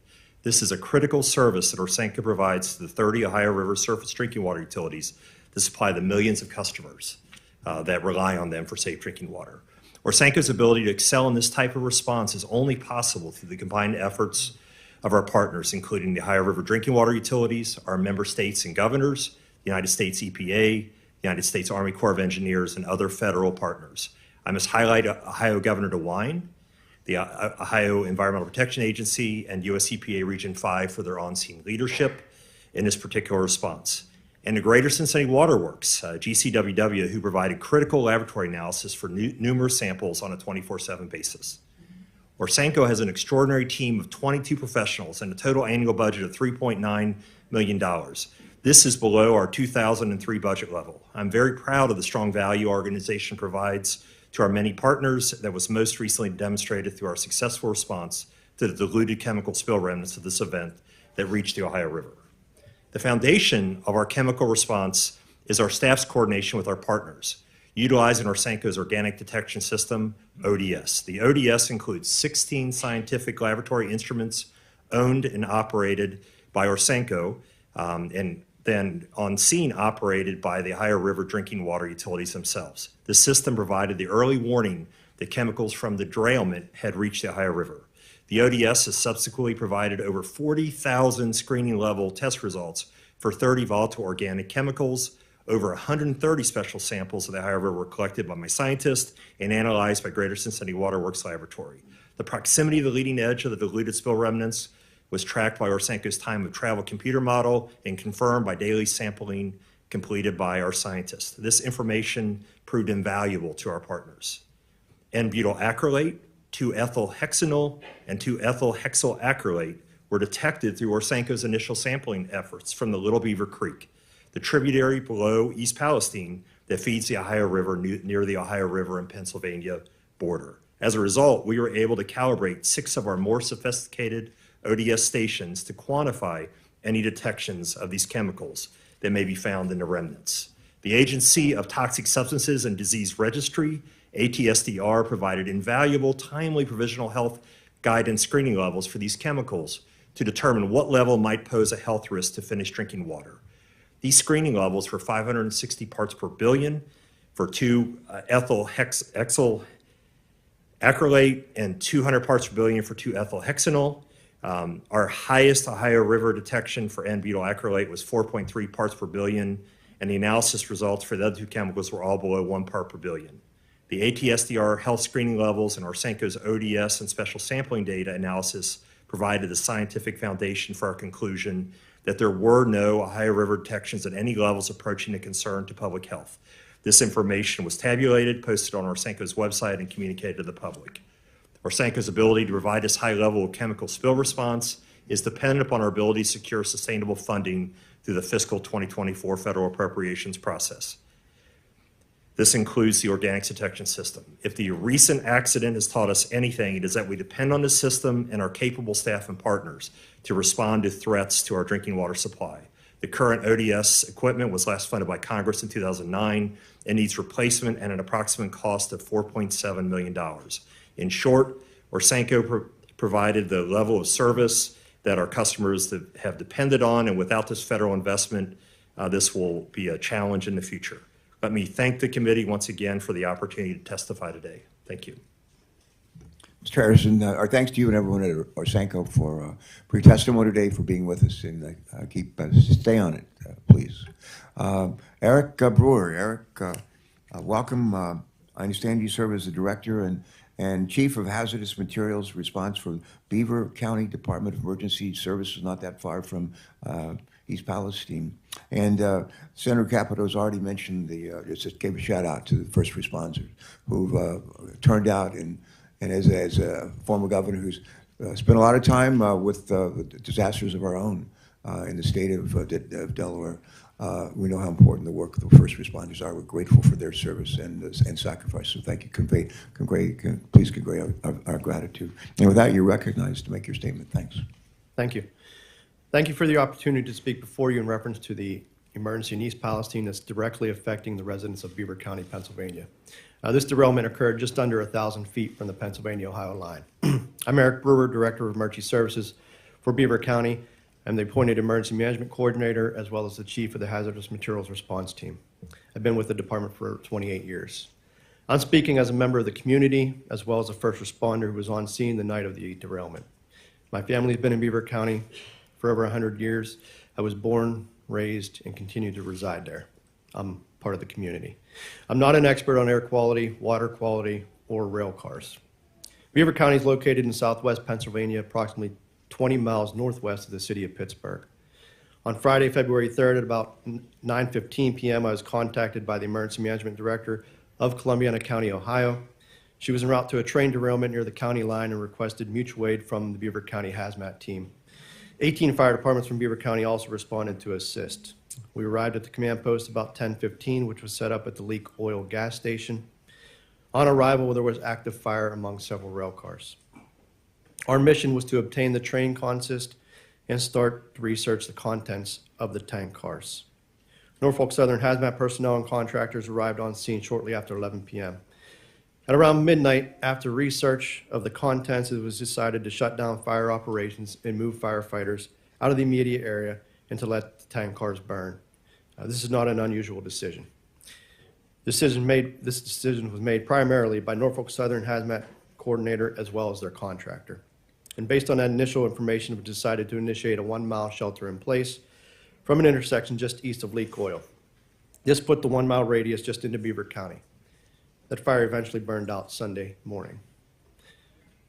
This is a critical service that SENCO provides to the 30 Ohio River surface drinking water utilities to supply the millions of customers that rely on them for safe drinking water. SENCO's ability to excel in this type of response is only possible through the combined efforts of our partners, including the Ohio River drinking water utilities, our member states and governors, the United States EPA, United States Army Corps of Engineers, and other federal partners. I must highlight Ohio Governor DeWine, the Ohio Environmental Protection Agency, and US EPA Region 5 for their on-scene leadership in this particular response. And the Greater Cincinnati Water Works, GCWW, who provided critical laboratory analysis for numerous samples on a 24/7 basis. SENCO has an extraordinary team of 22 professionals and a total annual budget of $3.9 million. This is below our 2003 budget level. I'm very proud of the strong value our organization provides to our many partners that was most recently demonstrated through our successful response to the diluted chemical spill remnants of this event that reached the Ohio River. The foundation of our chemical response is our staff's coordination with our partners, utilizing Orsenco's organic detection system, ODS. The ODS includes 16 scientific laboratory instruments owned and operated by Orsenco, and then on scene operated by the Ohio River drinking water utilities themselves. The system provided the early warning that chemicals from the derailment had reached the Ohio River. The ODS has subsequently provided over 40,000 screening level test results for 30 volatile organic chemicals. Over 130 special samples of the Ohio River were collected by my scientists and analyzed by Greater Cincinnati Water Works Laboratory. The proximity of the leading edge of the diluted spill remnants was tracked by Orsenco's time of travel computer model and confirmed by daily sampling completed by our scientists. This information proved invaluable to our partners. N-butyl acrylate, 2-ethylhexanol, and 2-ethylhexyl acrylate were detected through Orsenco's initial sampling efforts from the Little Beaver Creek, the tributary below East Palestine that feeds the Ohio River near the Ohio River and Pennsylvania border. As a result, we were able to calibrate 6 of our more sophisticated ODS stations to quantify any detections of these chemicals that may be found in the remnants. The Agency of Toxic Substances and Disease Registry, ATSDR, provided invaluable, timely provisional health guidance screening levels for these chemicals to determine what level might pose a health risk to finished drinking water. These screening levels were 560 parts per billion for 2-ethylhexyl acrylate and 200 parts per billion for 2-ethylhexanol. Our highest Ohio River detection for N-butyl acrylate was 4.3 parts per billion, and the analysis results for the other 2 chemicals were all below 1 part per billion. The ATSDR health screening levels and Orsenco's ODS and special sampling data analysis provided the scientific foundation for our conclusion that there were no Ohio River detections at any levels approaching a concern to public health. This information was tabulated, posted on Orsenco's website, and communicated to the public. Orsenco's ability to provide this high level of chemical spill response is dependent upon our ability to secure sustainable funding through the fiscal 2024 federal appropriations process. This includes the organics detection system. If the recent accident has taught us anything, it is that we depend on this system and our capable staff and partners to respond to threats to our drinking water supply. The current ODS equipment was last funded by Congress in 2009 and needs replacement at an approximate cost of $4.7 million. In short, Orsenco provided the level of service that our customers have depended on, and without this federal investment, this will be a challenge in the future. Let me thank the committee once again for the opportunity to testify today. Thank you. Mr. Harrison, our thanks to you and everyone at Orsenco for your testimony today, for being with us, and stay on it, please. Eric Brewer. Eric, welcome. I understand you serve as the Director and Chief of Hazardous Materials Response for Beaver County Department of Emergency Services, not that far from East Palestine. And Senator Capito's already mentioned just gave a shout out to the first responders who've turned out, and as a former governor who's spent a lot of time with the disasters of our own in the state of Delaware, we know how important the work of the first responders are. We're grateful for their service and sacrifice. So thank you. Please convey our gratitude. And with that, you're recognized to make your statement. Thanks. Thank you. Thank you for the opportunity to speak before you in reference to the emergency in East Palestine that's directly affecting the residents of Beaver County, Pennsylvania. This derailment occurred just under 1,000 feet from the Pennsylvania-Ohio line. I'm Eric Brewer, Director of Emergency Services for Beaver County. I'm the appointed Emergency Management Coordinator, as well as the Chief of the Hazardous Materials Response Team. I've been with the department for 28 years. I'm speaking as a member of the community, as well as a first responder who was on scene the night of the derailment. My family's been in Beaver County for over 100 years. I was born, raised, and continue to reside there. I'm part of the community. I'm not an expert on air quality, water quality, or rail cars. Beaver County is located in southwest Pennsylvania, approximately 20 miles northwest of the city of Pittsburgh. On Friday, February 3rd, at about 9:15 p.m., I was contacted by the Emergency Management Director of Columbiana County, Ohio. She was en route to a train derailment near the county line and requested mutual aid from the Beaver County Hazmat team. 18 fire departments from Beaver County also responded to assist. We arrived at the command post about 10:15, which was set up at the Leak Oil gas station. On arrival, there was active fire among several rail cars. Our mission was to obtain the train consist and start to research the contents of the tank cars. Norfolk Southern hazmat personnel and contractors arrived on scene shortly after 11 p.m. At around midnight, after research of the contents, it was decided to shut down fire operations and move firefighters out of the immediate area and to let the tank cars burn. This is not an unusual decision. This decision was made primarily by Norfolk Southern hazmat coordinator as well as their contractor. And based on that initial information, we decided to initiate a 1-mile shelter in place from an intersection just east of Leak Oil. This put the 1-mile radius just into Beaver County. That fire eventually burned out Sunday morning.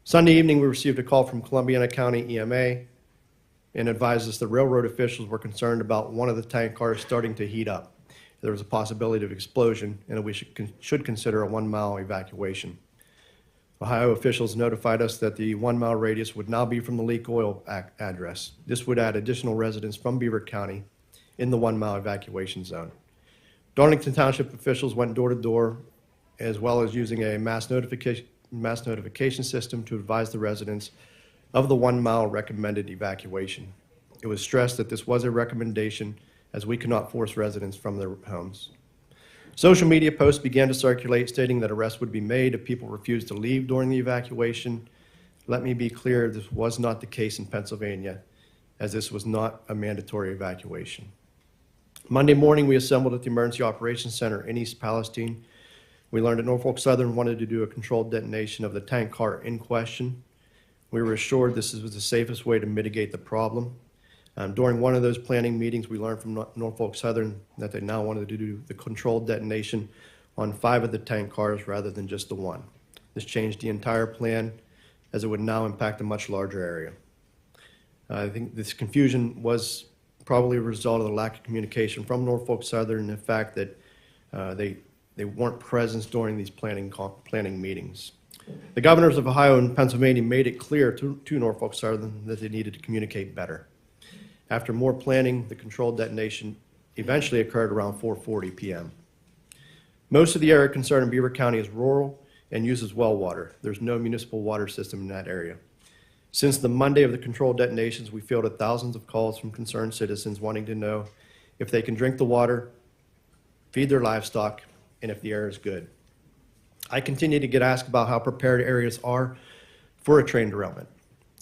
Sunday evening, we received a call from Columbiana County EMA and advised us the railroad officials were concerned about one of the tank cars starting to heat up. There was a possibility of explosion, and we should consider a 1-mile evacuation. Ohio officials notified us that the 1-mile radius would now be from the Leak Oil address. This would add additional residents from Beaver County in the 1-mile evacuation zone. Darlington Township officials went door to door, as well as using a mass notification system to advise the residents of the 1-mile recommended evacuation. It was stressed that this was a recommendation as we cannot force residents from their homes. Social media posts began to circulate stating that arrests would be made if people refused to leave during the evacuation. Let me be clear, this was not the case in Pennsylvania, as this was not a mandatory evacuation. Monday morning, we assembled at the Emergency Operations Center in East Palestine. We learned that Norfolk Southern wanted to do a controlled detonation of the tank car in question. We were assured this was the safest way to mitigate the problem. During one of those planning meetings, we learned from Norfolk Southern that they now wanted to do the controlled detonation on 5 of the tank cars rather than just the 1. This changed the entire plan as it would now impact a much larger area. I think this confusion was probably a result of the lack of communication from Norfolk Southern and the fact that they weren't present during these planning meetings. The governors of Ohio and Pennsylvania made it clear to Norfolk Southern that they needed to communicate better. After more planning, the controlled detonation eventually occurred around 4:40 p.m. Most of the area concerned in Beaver County is rural and uses well water. There's no municipal water system in that area. Since the Monday of the controlled detonations, we fielded thousands of calls from concerned citizens wanting to know if they can drink the water, feed their livestock, and if the air is good. I continue to get asked about how prepared areas are for a train derailment.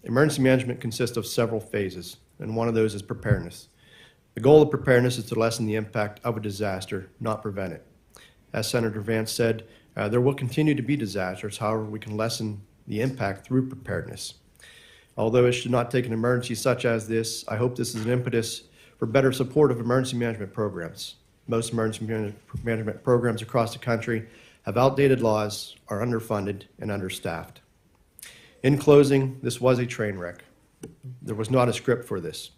Emergency management consists of several phases, and one of those is preparedness. The goal of preparedness is to lessen the impact of a disaster, not prevent it. As Senator Vance said, there will continue to be disasters. However, we can lessen the impact through preparedness. Although it should not take an emergency such as this, I hope this is an impetus for better support of emergency management programs. Most emergency management programs across the country have outdated laws, are underfunded, and understaffed. In closing, this was a train wreck. There was not a script for this.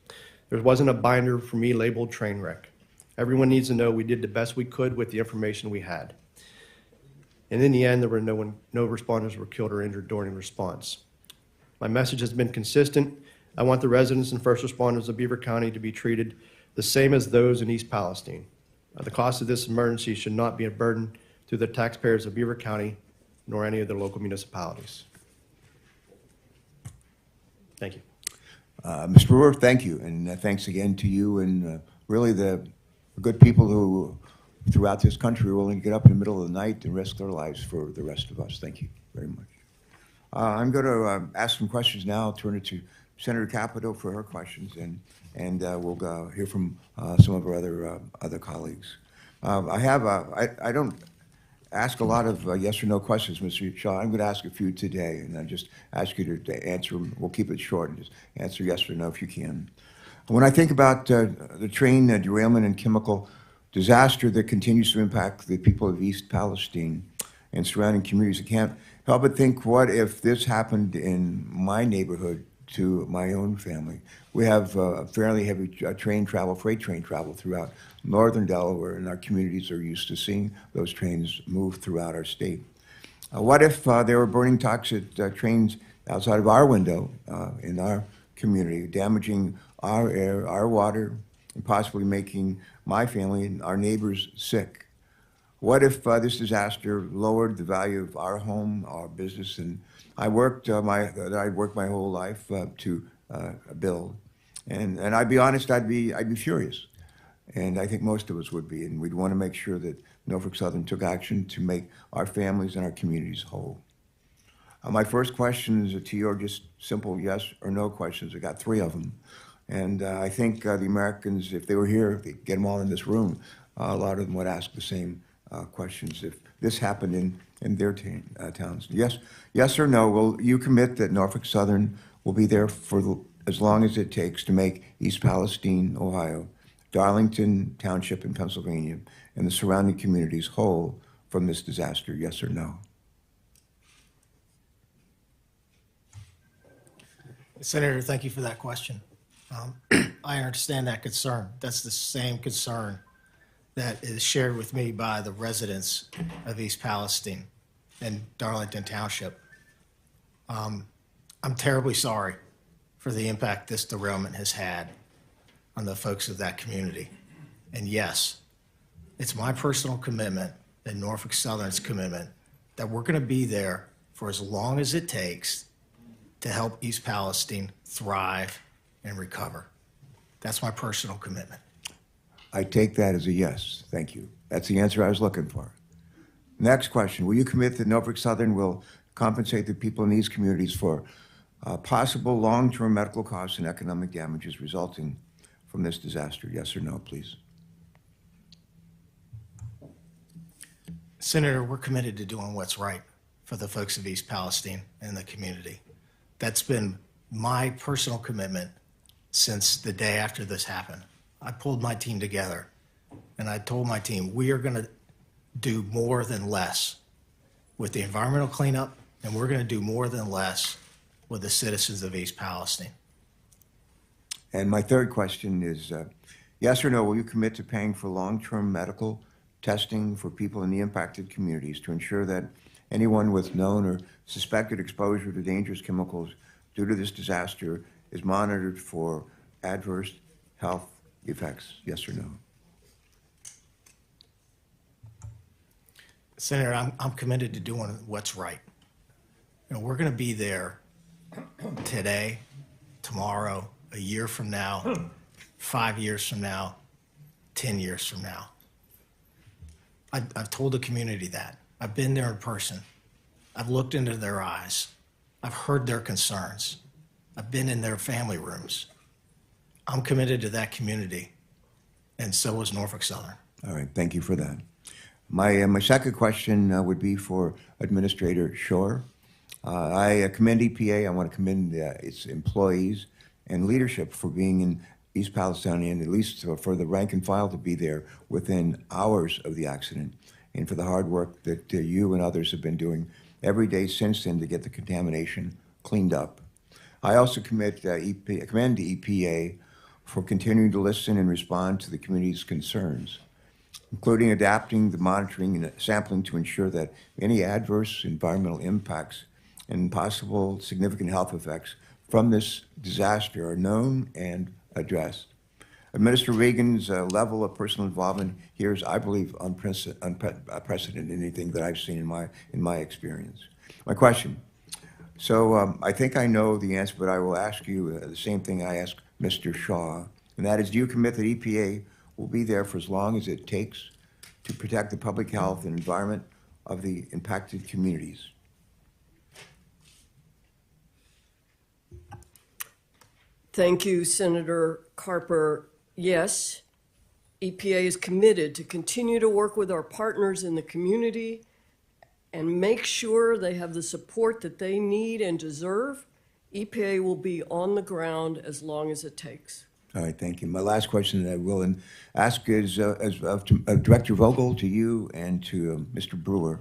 There wasn't a binder for me labeled train wreck. Everyone needs to know we did the best we could with the information we had. And in the end, there were no responders were killed or injured during response. My message has been consistent. I want the residents and first responders of Beaver County to be treated the same as those in East Palestine. The cost of this emergency should not be a burden to the taxpayers of Beaver County nor any of the local municipalities. Thank you. Mr. Brewer, thank you, and thanks again to you and really the good people who throughout this country are willing to get up in the middle of the night and risk their lives for the rest of us. Thank you very much. I'm going to ask some questions now. I'll turn it to Senator Capito for her questions, and we'll hear from some of our other colleagues. I don't ask a lot of yes or no questions, Mr. Shaw. I'm going to ask a few today, and I just ask you to answer them. We'll keep it short and just answer yes or no if you can. When I think about the train derailment and chemical disaster that continues to impact the people of East Palestine and surrounding communities, I can't help but think, what if this happened in my neighborhood to my own family? We have fairly heavy train travel, freight train travel throughout northern Delaware, and our communities are used to seeing those trains move throughout our state. What if they were burning toxic trains outside of our window in our community, damaging our air, our water, and possibly making my family and our neighbors sick? What if this disaster lowered the value of our home, our business? And I worked my whole life to build, and I'd be honest, I'd be furious. and I think most of us would be, and we'd want to make sure that Norfolk Southern took action to make our families and our communities whole. My first question is to you are just simple yes or no questions. I got 3 of them. And I think the Americans, if they were here, if they get them all in this room, a lot of them would ask the same questions if this happened in their towns. Yes or no, will you commit that Norfolk Southern will be there for as long as it takes to make East Palestine, Ohio, Darlington Township in Pennsylvania, and the surrounding communities whole from this disaster? Yes or no? Senator, thank you for that question. I understand that concern. That's the same concern that is shared with me by the residents of East Palestine and Darlington Township. I'm terribly sorry for the impact this derailment has had on the folks of that community. And yes, it's my personal commitment and Norfolk Southern's commitment that we're going to be there for as long as it takes to help East Palestine thrive and recover. That's my personal commitment. I take that as a yes. Thank you. That's the answer I was looking for. Next question. Will you commit that Norfolk Southern will compensate the people in these communities for possible long-term medical costs and economic damages resulting from this disaster? Yes or no, please? Senator, we're committed to doing what's right for the folks of East Palestine and the community. That's been my personal commitment since the day after this happened. I pulled my team together and I told my team, we are going to do more than less with the environmental cleanup, and we're going to do more than less with the citizens of East Palestine. And my third question is, yes or no, will you commit to paying for long-term medical testing for people in the impacted communities to ensure that anyone with known or suspected exposure to dangerous chemicals due to this disaster is monitored for adverse health effects? Yes or no? Senator, I'm committed to doing what's right. You know, we're going to be there today, tomorrow, a year from now, 5 years from now, 10 years from now. I've told the community that. I've been there in person. I've looked into their eyes. I've heard their concerns. I've been in their family rooms. I'm committed to that community, and so is Norfolk Southern. All right, thank you for that. My second question would be for Administrator Shore. I commend EPA. I want to commend its employees and leadership for being in East Palestine, and at least for the rank and file to be there within hours of the accident, and for the hard work that you and others have been doing every day since then to get the contamination cleaned up. I also commend the EPA for continuing to listen and respond to the community's concerns, including adapting the monitoring and sampling to ensure that any adverse environmental impacts and possible significant health effects from this disaster are known and addressed. Administrator Regan's level of personal involvement here is, I believe, unprecedented in anything that I've seen in my experience. My question. So I think I know the answer, but I will ask you the same thing I asked Mr. Shaw, and that is, do you commit that EPA will be there for as long as it takes to protect the public health and environment of the impacted communities? Thank you, Senator Carper. Yes, EPA is committed to continue to work with our partners in the community and make sure they have the support that they need and deserve. EPA will be on the ground as long as it takes. All right, thank you. My last question that I will ask is Director Vogel, to you and to Mr. Brewer.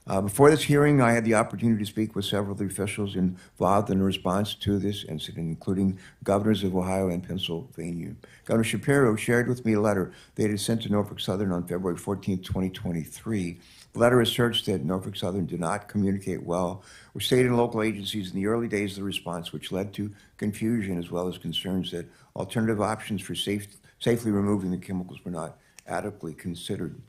Before this hearing, I had the opportunity to speak with several of the officials involved in response to this incident, including governors of Ohio and Pennsylvania. Governor Shapiro shared with me a letter they had sent to Norfolk Southern on February 14, 2023. The letter asserts that Norfolk Southern did not communicate well with state and local agencies in the early days of the response, which led to confusion as well as concerns that alternative options for safely removing the chemicals were not adequately considered.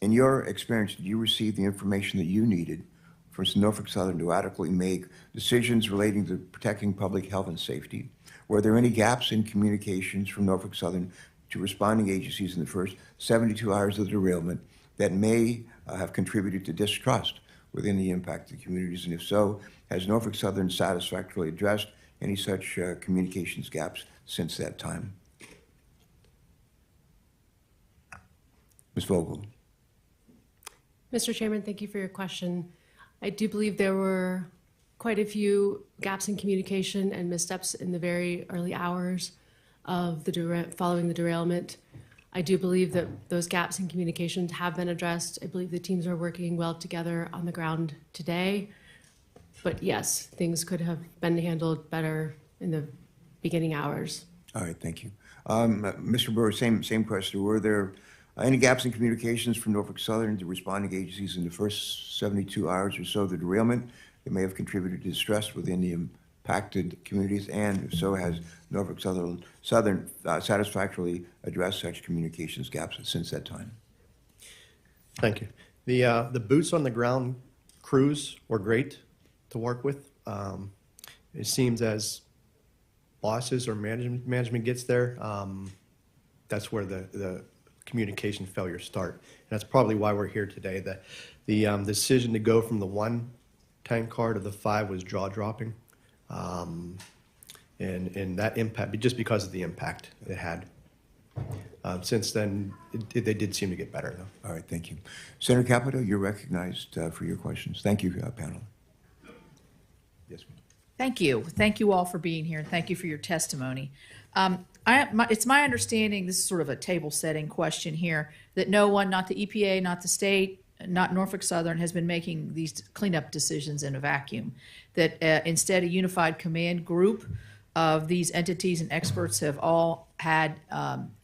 In your experience, did you receive the information that you needed from Norfolk Southern to adequately make decisions relating to protecting public health and safety? Were there any gaps in communications from Norfolk Southern to responding agencies in the first 72 hours of the derailment that may have contributed to distrust within the impacted communities? And if so, has Norfolk Southern satisfactorily addressed any such communications gaps since that time? Ms. Vogel. Mr. Chairman, thank you for your question. I do believe there were quite a few gaps in communication and missteps in the very early hours of following the derailment. I do believe that those gaps in communications have been addressed. I believe the teams are working well together on the ground today. But yes, things could have been handled better in the beginning hours. All right, thank you. Mr. Burr, same question. Were there any gaps in communications from Norfolk Southern to responding agencies in the first 72 hours or so of the derailment that may have contributed to distress within the impacted communities? And if so, has Norfolk Southern satisfactorily addressed such communications gaps since that time? Thank you. The boots on the ground crews were great to work with. It seems as bosses or management gets there, that's where the communication failures start. And that's probably why we're here today. The decision to go from the 1 tank car to the 5 was jaw-dropping. And that impact, just because of the impact it had. Since then, they did seem to get better, though. All right, thank you. Senator Capito, you're recognized for your questions. Thank you, panel. Yes, ma'am. Thank you. Thank you all for being here. Thank you for your testimony. It's my understanding, this is sort of a table-setting question here, that no one, not the EPA, not the state, not Norfolk Southern, has been making these cleanup decisions in a vacuum. That instead, a unified command group of these entities and experts have all had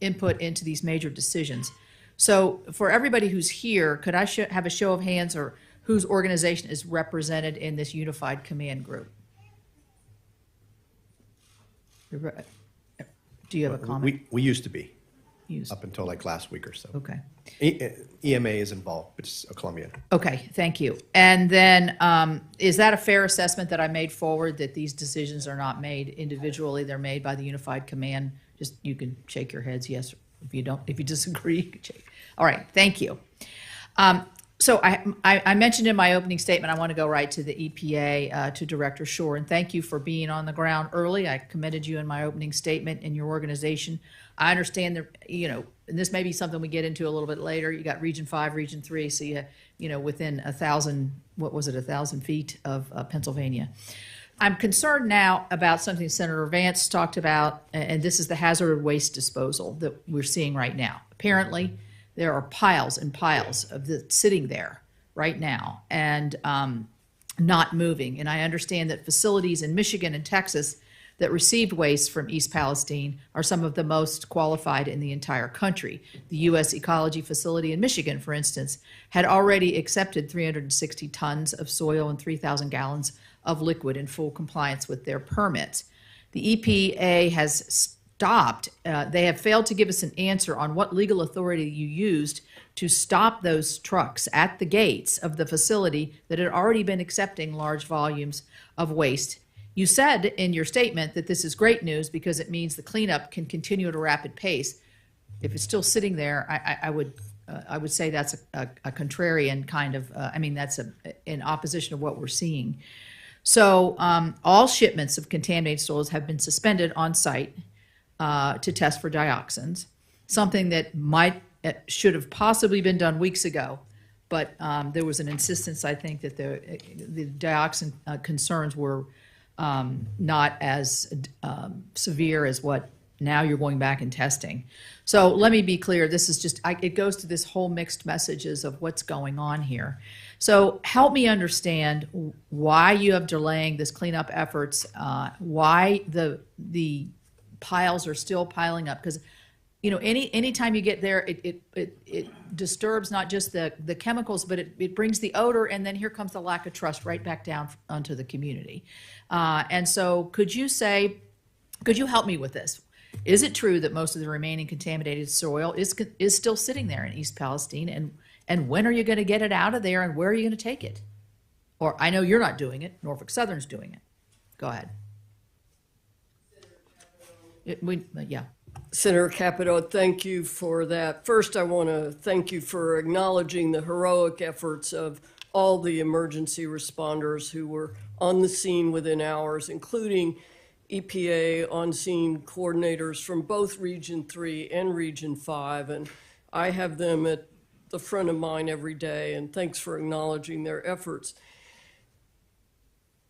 input into these major decisions. So for everybody who's here, could I have a show of hands or whose organization is represented in this unified command group? Do you have a comment? We used to be, Used. up until like last week or so. Okay. EMA is involved, but it's Columbia. Okay, thank you. And then, is that a fair assessment that I made forward, that these decisions are not made individually, they're made by the unified command? Just, you can shake your heads, yes, if you don't, if you disagree, you can shake. All right, thank you. So I mentioned in my opening statement, I want to go right to the EPA, to Director Shore, and thank you for being on the ground early. I commended you in my opening statement and your organization. I understand that, and this may be something we get into a little bit later. You got Region 5, Region 3, so within 1,000 feet of Pennsylvania. I'm concerned now about something Senator Vance talked about, and this is the hazardous waste disposal that we're seeing right now. Apparently, there are piles and piles of it sitting there right now and not moving. And I understand that facilities in Michigan and Texas that received waste from East Palestine are some of the most qualified in the entire country. The U.S. Ecology Facility in Michigan, for instance, had already accepted 360 tons of soil and 3,000 gallons of liquid in full compliance with their permits. The EPA has stopped. They have failed to give us an answer on what legal authority you used to stop those trucks at the gates of the facility that had already been accepting large volumes of waste. You said in your statement that this is great news because it means the cleanup can continue at a rapid pace. If it's still sitting there, I would say that's a contrarian kind of, that's in opposition of what we're seeing. So all shipments of contaminated soils have been suspended on site to test for dioxins, something that should have possibly been done weeks ago, but there was an insistence, I think, that the dioxin concerns were not as severe as what now you're going back and testing. So let me be clear, this is just, it goes to this whole mixed messages of what's going on here. So help me understand why you have delaying this cleanup efforts, why the piles are still piling up, because anytime you get there, it disturbs not just the chemicals, but it brings the odor, and then here comes the lack of trust right back down onto the community. And so could you help me with this? Is it true that most of the remaining contaminated soil is still sitting there in East Palestine? And when are you going to get it out of there, and where are you going to take it? Or I know you're not doing it. Norfolk Southern's doing it. Go ahead. Yeah. Senator Capito, thank you for that. First, I want to thank you for acknowledging the heroic efforts of all the emergency responders who were on the scene within hours, including EPA on-scene coordinators from both Region 3 and Region 5. And I have them at the front of mine every day, and thanks for acknowledging their efforts.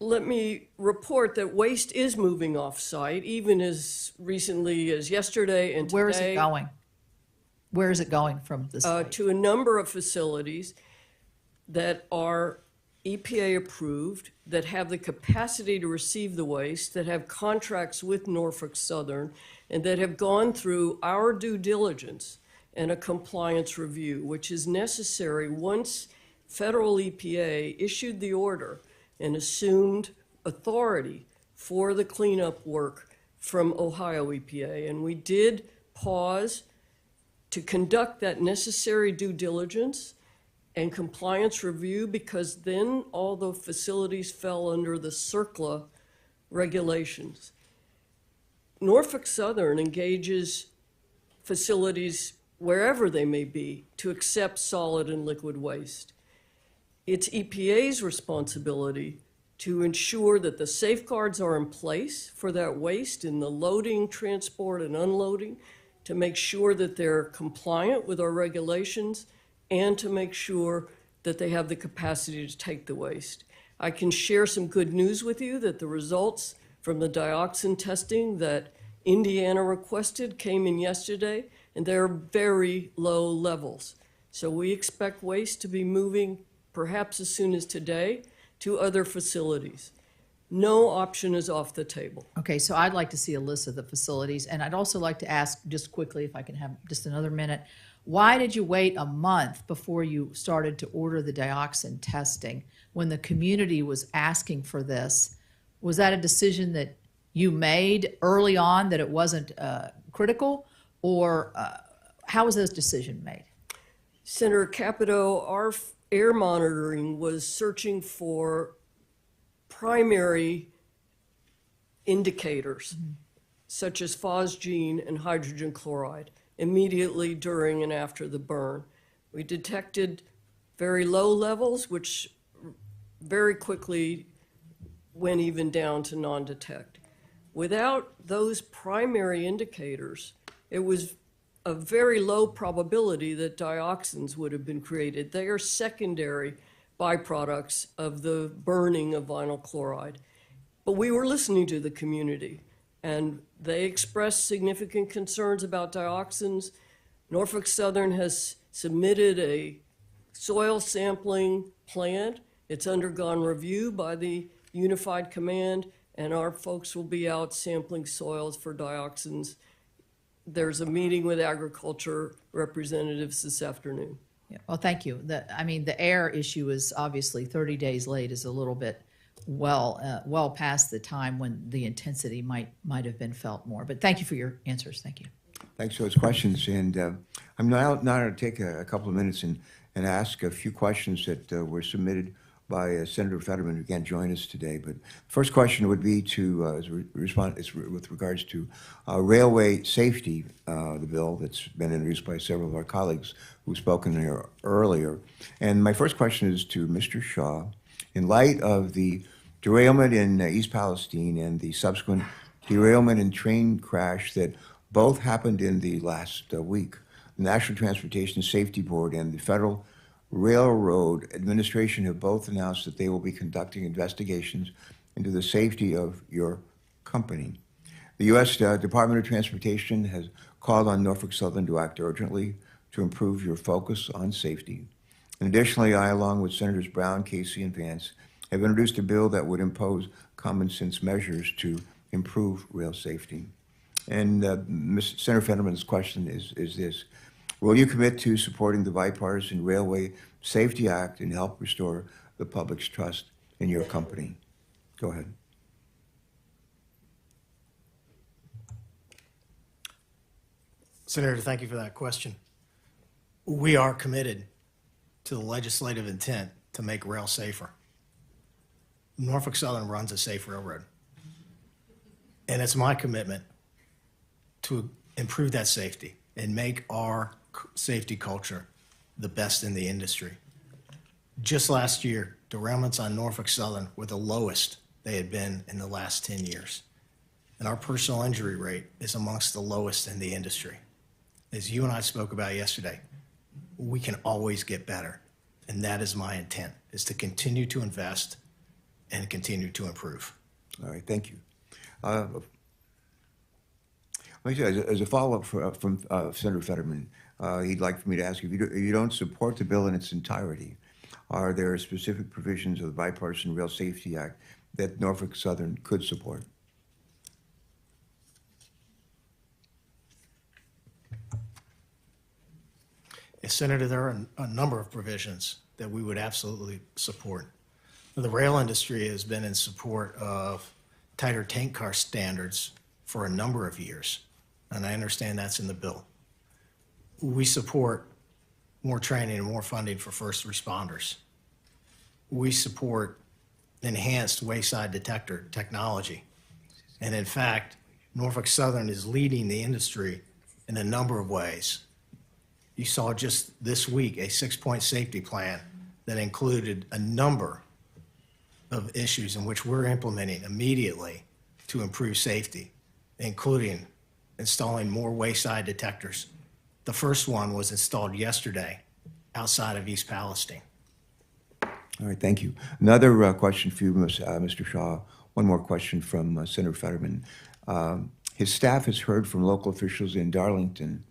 Let me report that waste is moving off-site, even as recently as yesterday and today. Where is it going? Where is it going from this site? To a number of facilities that are EPA approved, that have the capacity to receive the waste, that have contracts with Norfolk Southern, and that have gone through our due diligence and a compliance review, which is necessary once federal EPA issued the order and assumed authority for the cleanup work from Ohio EPA. And we did pause to conduct that necessary due diligence and compliance review, because then all the facilities fell under the CERCLA regulations. Norfolk Southern engages facilities wherever they may be to accept solid and liquid waste. It's EPA's responsibility to ensure that the safeguards are in place for that waste in the loading, transport, and unloading, to make sure that they're compliant with our regulations, and to make sure that they have the capacity to take the waste. I can share some good news with you that the results from the dioxin testing that Indiana requested came in yesterday, and they're very low levels. So we expect waste to be moving perhaps as soon as today to other facilities. No option is off the table. Okay, so I'd like to see a list of the facilities, and I'd also like to ask, just quickly, if I can have just another minute, why did you wait a month before you started to order the dioxin testing when the community was asking for this? Was that a decision that you made early on, that it wasn't critical, or how was this decision made? Senator Capito, our air monitoring was searching for primary indicators, such as phosgene and hydrogen chloride, immediately during and after the burn. We detected very low levels, which very quickly went even down to non-detect. Without those primary indicators, it was a very low probability that dioxins would have been created. They are secondary byproducts of the burning of vinyl chloride. But we were listening to the community, and they expressed significant concerns about dioxins. Norfolk Southern has submitted a soil sampling plan. It's undergone review by the Unified Command, and our folks will be out sampling soils for dioxins. There's a meeting with agriculture representatives this afternoon. Yeah, well, thank you. The air issue is obviously 30 days late, is a little bit well past the time when the intensity might have been felt more. But thank you for your answers. Thank you. Thanks for those questions. And I'm now going to take a couple of minutes and ask a few questions that were submitted by Senator Fetterman, who can't join us today. But first question would be to respond with regards to railway safety, the bill that's been introduced by several of our colleagues who've spoken here earlier. And my first question is to Mr. Shaw. In light of the derailment in East Palestine and the subsequent derailment and train crash that both happened in the last week, the National Transportation Safety Board and the Federal Railroad Administration have both announced that they will be conducting investigations into the safety of your company. The U.S. Department of Transportation has called on Norfolk Southern to act urgently to improve your focus on safety. And additionally, I, along with Senators Brown, Casey, and Vance, have introduced a bill that would impose common sense measures to improve rail safety. And Senator Fetterman's question is this: will you commit to supporting the Bipartisan Railway Safety Act and help restore the public's trust in your company? Go ahead. Senator, thank you for that question. We are committed to the legislative intent to make rail safer. Norfolk Southern runs a safe railroad. And it's my commitment to improve that safety and make our safety culture the best in the industry. Just last year, derailments on Norfolk Southern were the lowest they had been in the last 10 years. And our personal injury rate is amongst the lowest in the industry. As you and I spoke about yesterday, we can always get better. And that is my intent, is to continue to invest and continue to improve. All right, thank you. As a follow-up from Senator Fetterman, he'd like for me to ask you, if you don't support the bill in its entirety, are there specific provisions of the Bipartisan Rail Safety Act that Norfolk Southern could support? Yes, Senator, there are a number of provisions that we would absolutely support. The rail industry has been in support of tighter tank car standards for a number of years, and I understand that's in the bill. We support more training and more funding for first responders. We support enhanced wayside detector technology. And in fact, Norfolk Southern is leading the industry in a number of ways. You saw just this week a 6-point safety plan that included a number of issues in which we're implementing immediately to improve safety, including installing more wayside detectors. The first one was installed yesterday outside of East Palestine. All right, thank you. Another question for you, Mr. Shaw. One more question from Senator Fetterman. His staff has heard from local officials in Darlington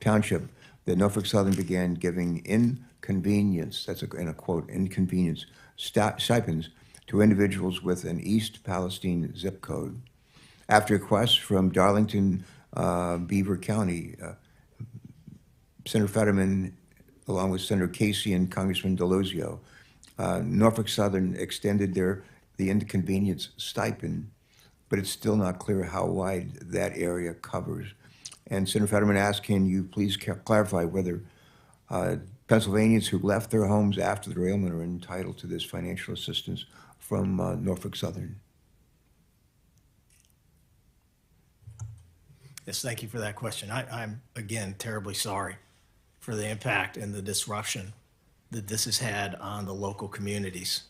Township that Norfolk Southern began giving inconvenience, that's in a quote, inconvenience stipends to individuals with an East Palestine zip code. After requests from Darlington, Beaver County, Senator Fetterman, along with Senator Casey and Congressman Delosio, Norfolk Southern extended the inconvenience stipend, but it's still not clear how wide that area covers. And Senator Fetterman asked, can you please clarify whether Pennsylvanians who left their homes after the derailment are entitled to this financial assistance from Norfolk Southern? Yes, thank you for that question. I'm, again, terribly sorry for the impact and the disruption that this has had on the local communities.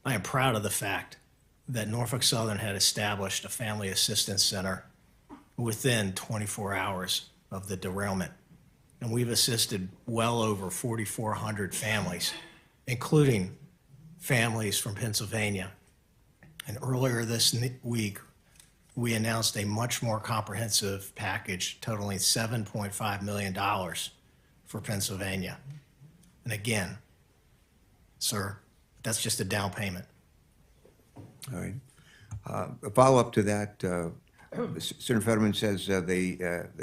I am proud of the fact that Norfolk Southern had established a family assistance center within 24 hours of the derailment. And we've assisted well over 4,400 families, including families from Pennsylvania. And earlier this week, we announced a much more comprehensive package totaling $7.5 million for Pennsylvania. And again, sir, that's just a down payment. All right. A follow-up to that, Senator Fetterman says he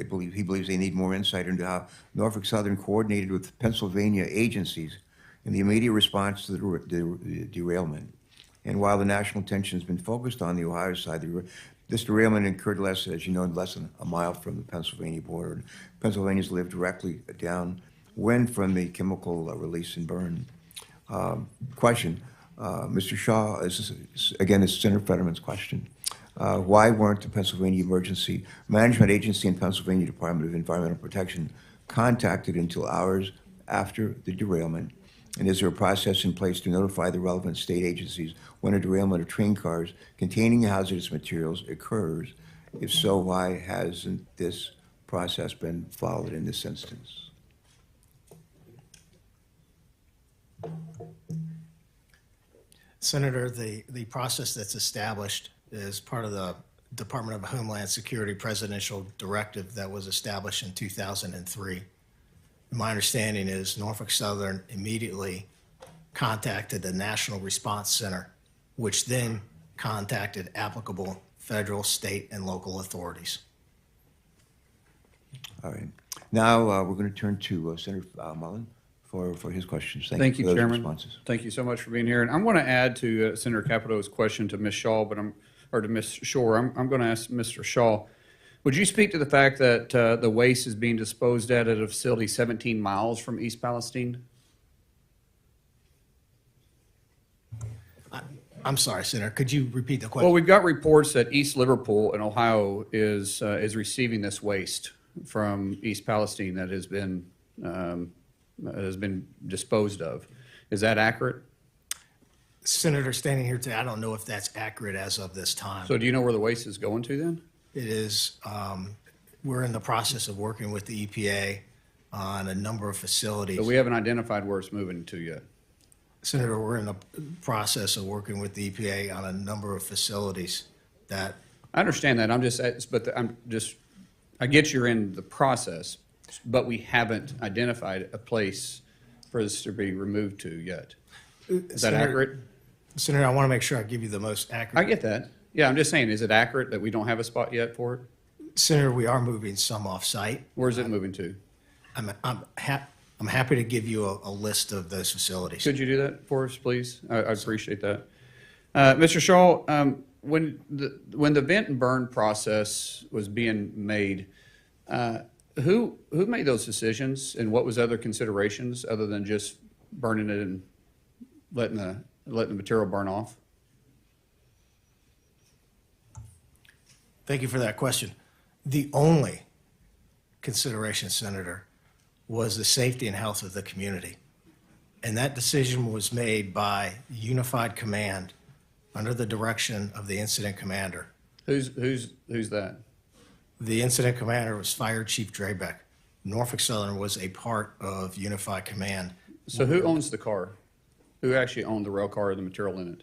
believes they need more insight into how Norfolk Southern coordinated with Pennsylvania agencies in the immediate response to the derailment. And while the national attention has been focused on the Ohio side, this derailment occurred less than a mile from the Pennsylvania border. Pennsylvanians live directly downwind from the chemical release and burn. Question, Mr. Shaw, again, it's Senator Fetterman's question. Why weren't the Pennsylvania Emergency Management Agency and Pennsylvania Department of Environmental Protection contacted until hours after the derailment? And is there a process in place to notify the relevant state agencies when a derailment of train cars containing hazardous materials occurs? If so, why hasn't this process been followed in this instance? Senator, the process that's established is part of the Department of Homeland Security presidential directive that was established in 2003. My understanding is Norfolk Southern immediately contacted the National Response Center, which then contacted applicable federal, state, and local authorities. All right. Now we're going to turn to Senator Mullen for his questions. Thank you, for those Chairman. responses. Thank you so much for being here. And I want to add to Senator Capito's question to Ms. Shaw, to Ms. Shore. I'm going to ask Mr. Shaw, would you speak to the fact that the waste is being disposed at a facility 17 miles from East Palestine? I'm sorry, Senator, could you repeat the Well, question? we've got reports that East Liverpool in Ohio is receiving this waste from East Palestine that has been disposed of. Is that accurate? Senator, standing here today, I don't know if that's accurate as of this time. So do you know where the waste is going to then? It is, we're in the process of working with the EPA on a number of facilities. But we haven't identified where it's moving to yet. Senator, we're in the process of working with the EPA on a number of facilities that, I understand that. I get you're in the process, but we haven't identified a place for this to be removed to yet. Is that Senator- accurate? Senator, I want to make sure I give you the most accurate. I get that. Yeah, I'm just saying, is it accurate that we don't have a spot yet for it? Senator, we are moving some off-site. Where's it moving to? I'm happy to give you a list of those facilities. Could you do that for us, please? I appreciate that. Mr. Shaw, when the vent and burn process was being made, who made those decisions, and what was other considerations other than just burning it and letting the material burn off? Thank you for that question. The only consideration, Senator, was the safety and health of the community. And that decision was made by unified command under the direction of the incident commander. Who's that? The incident commander was Fire Chief Drabeck. Norfolk Southern was a part of unified command. So who owns the car? Who actually owned the rail car or the material in it?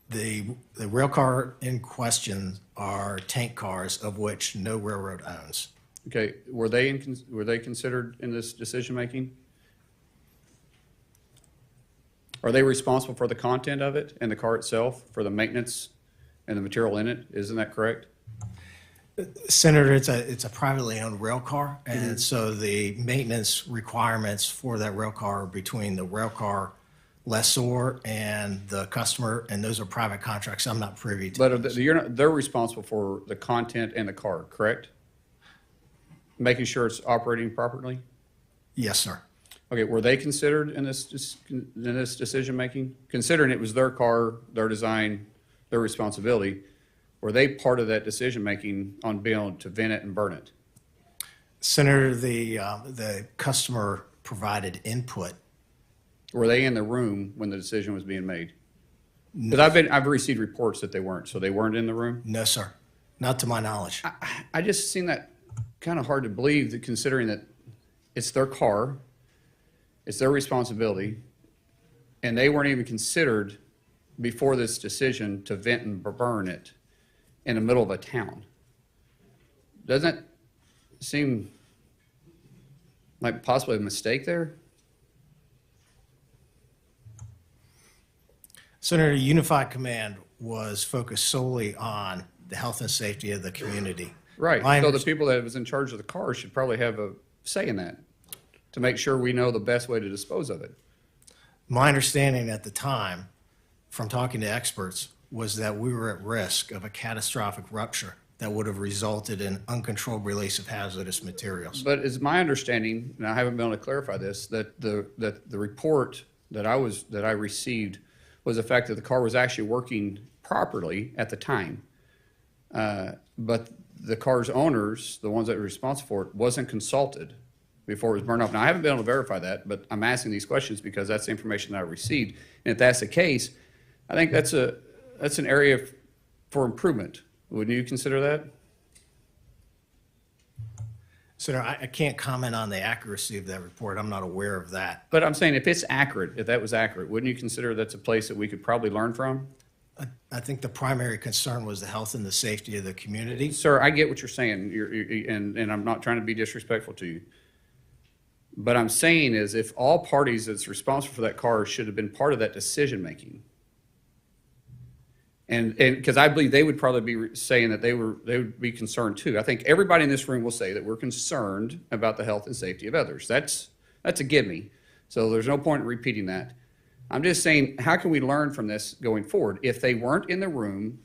The rail car in question are tank cars, of which no railroad owns. Okay, were they considered in this decision making? Are they responsible for the content of it and the car itself, for the maintenance and the material in it? Isn't that correct? Senator, it's a privately owned rail car, and so the maintenance requirements for that rail car are between the rail car lessor and the customer, and those are private contracts. I'm not privy to. But they're responsible for the content and the car, correct? Making sure it's operating properly? Yes, sir. Okay, were they considered in this decision making? Considering it was their car, their design, their responsibility, were they part of that decision making on being able to vent it and burn it? Senator, the customer provided input. Were they in the room when the decision was being made? Because I've received reports that they weren't, so they weren't in the room? No, sir. Not to my knowledge. I just seen that kind of hard to believe, that considering that it's their car, it's their responsibility, and they weren't even considered before this decision to vent and burn it in the middle of a town. Doesn't that seem like possibly a mistake there? Senator, Unified Command was focused solely on the health and safety of the community. Right. So the people that was in charge of the car should probably have a say in that, to make sure we know the best way to dispose of it. My understanding at the time, from talking to experts, was that we were at risk of a catastrophic rupture that would have resulted in uncontrolled release of hazardous materials. But it's my understanding, and I haven't been able to clarify this, that the report that I received was the fact that the car was actually working properly at the time. But the car's owners, the ones that were responsible for it, wasn't consulted before it was burned off. Now, I haven't been able to verify that, but I'm asking these questions because that's the information that I received. And if that's the case, I think that's an area for improvement. Wouldn't you consider that? Senator, I can't comment on the accuracy of that report. I'm not aware of that. But I'm saying if it's accurate, if that was accurate, wouldn't you consider that's a place that we could probably learn from? I think the primary concern was the health and the safety of the community. Sir, I get what you're saying, and I'm not trying to be disrespectful to you. But I'm saying is if all parties that's responsible for that car should have been part of that decision-making, and because I believe they would probably be saying that they would be concerned too. I think everybody in this room will say that we're concerned about the health and safety of others. That's a gimme. So there's no point in repeating that. I'm just saying, how can we learn from this going forward? If they weren't in the room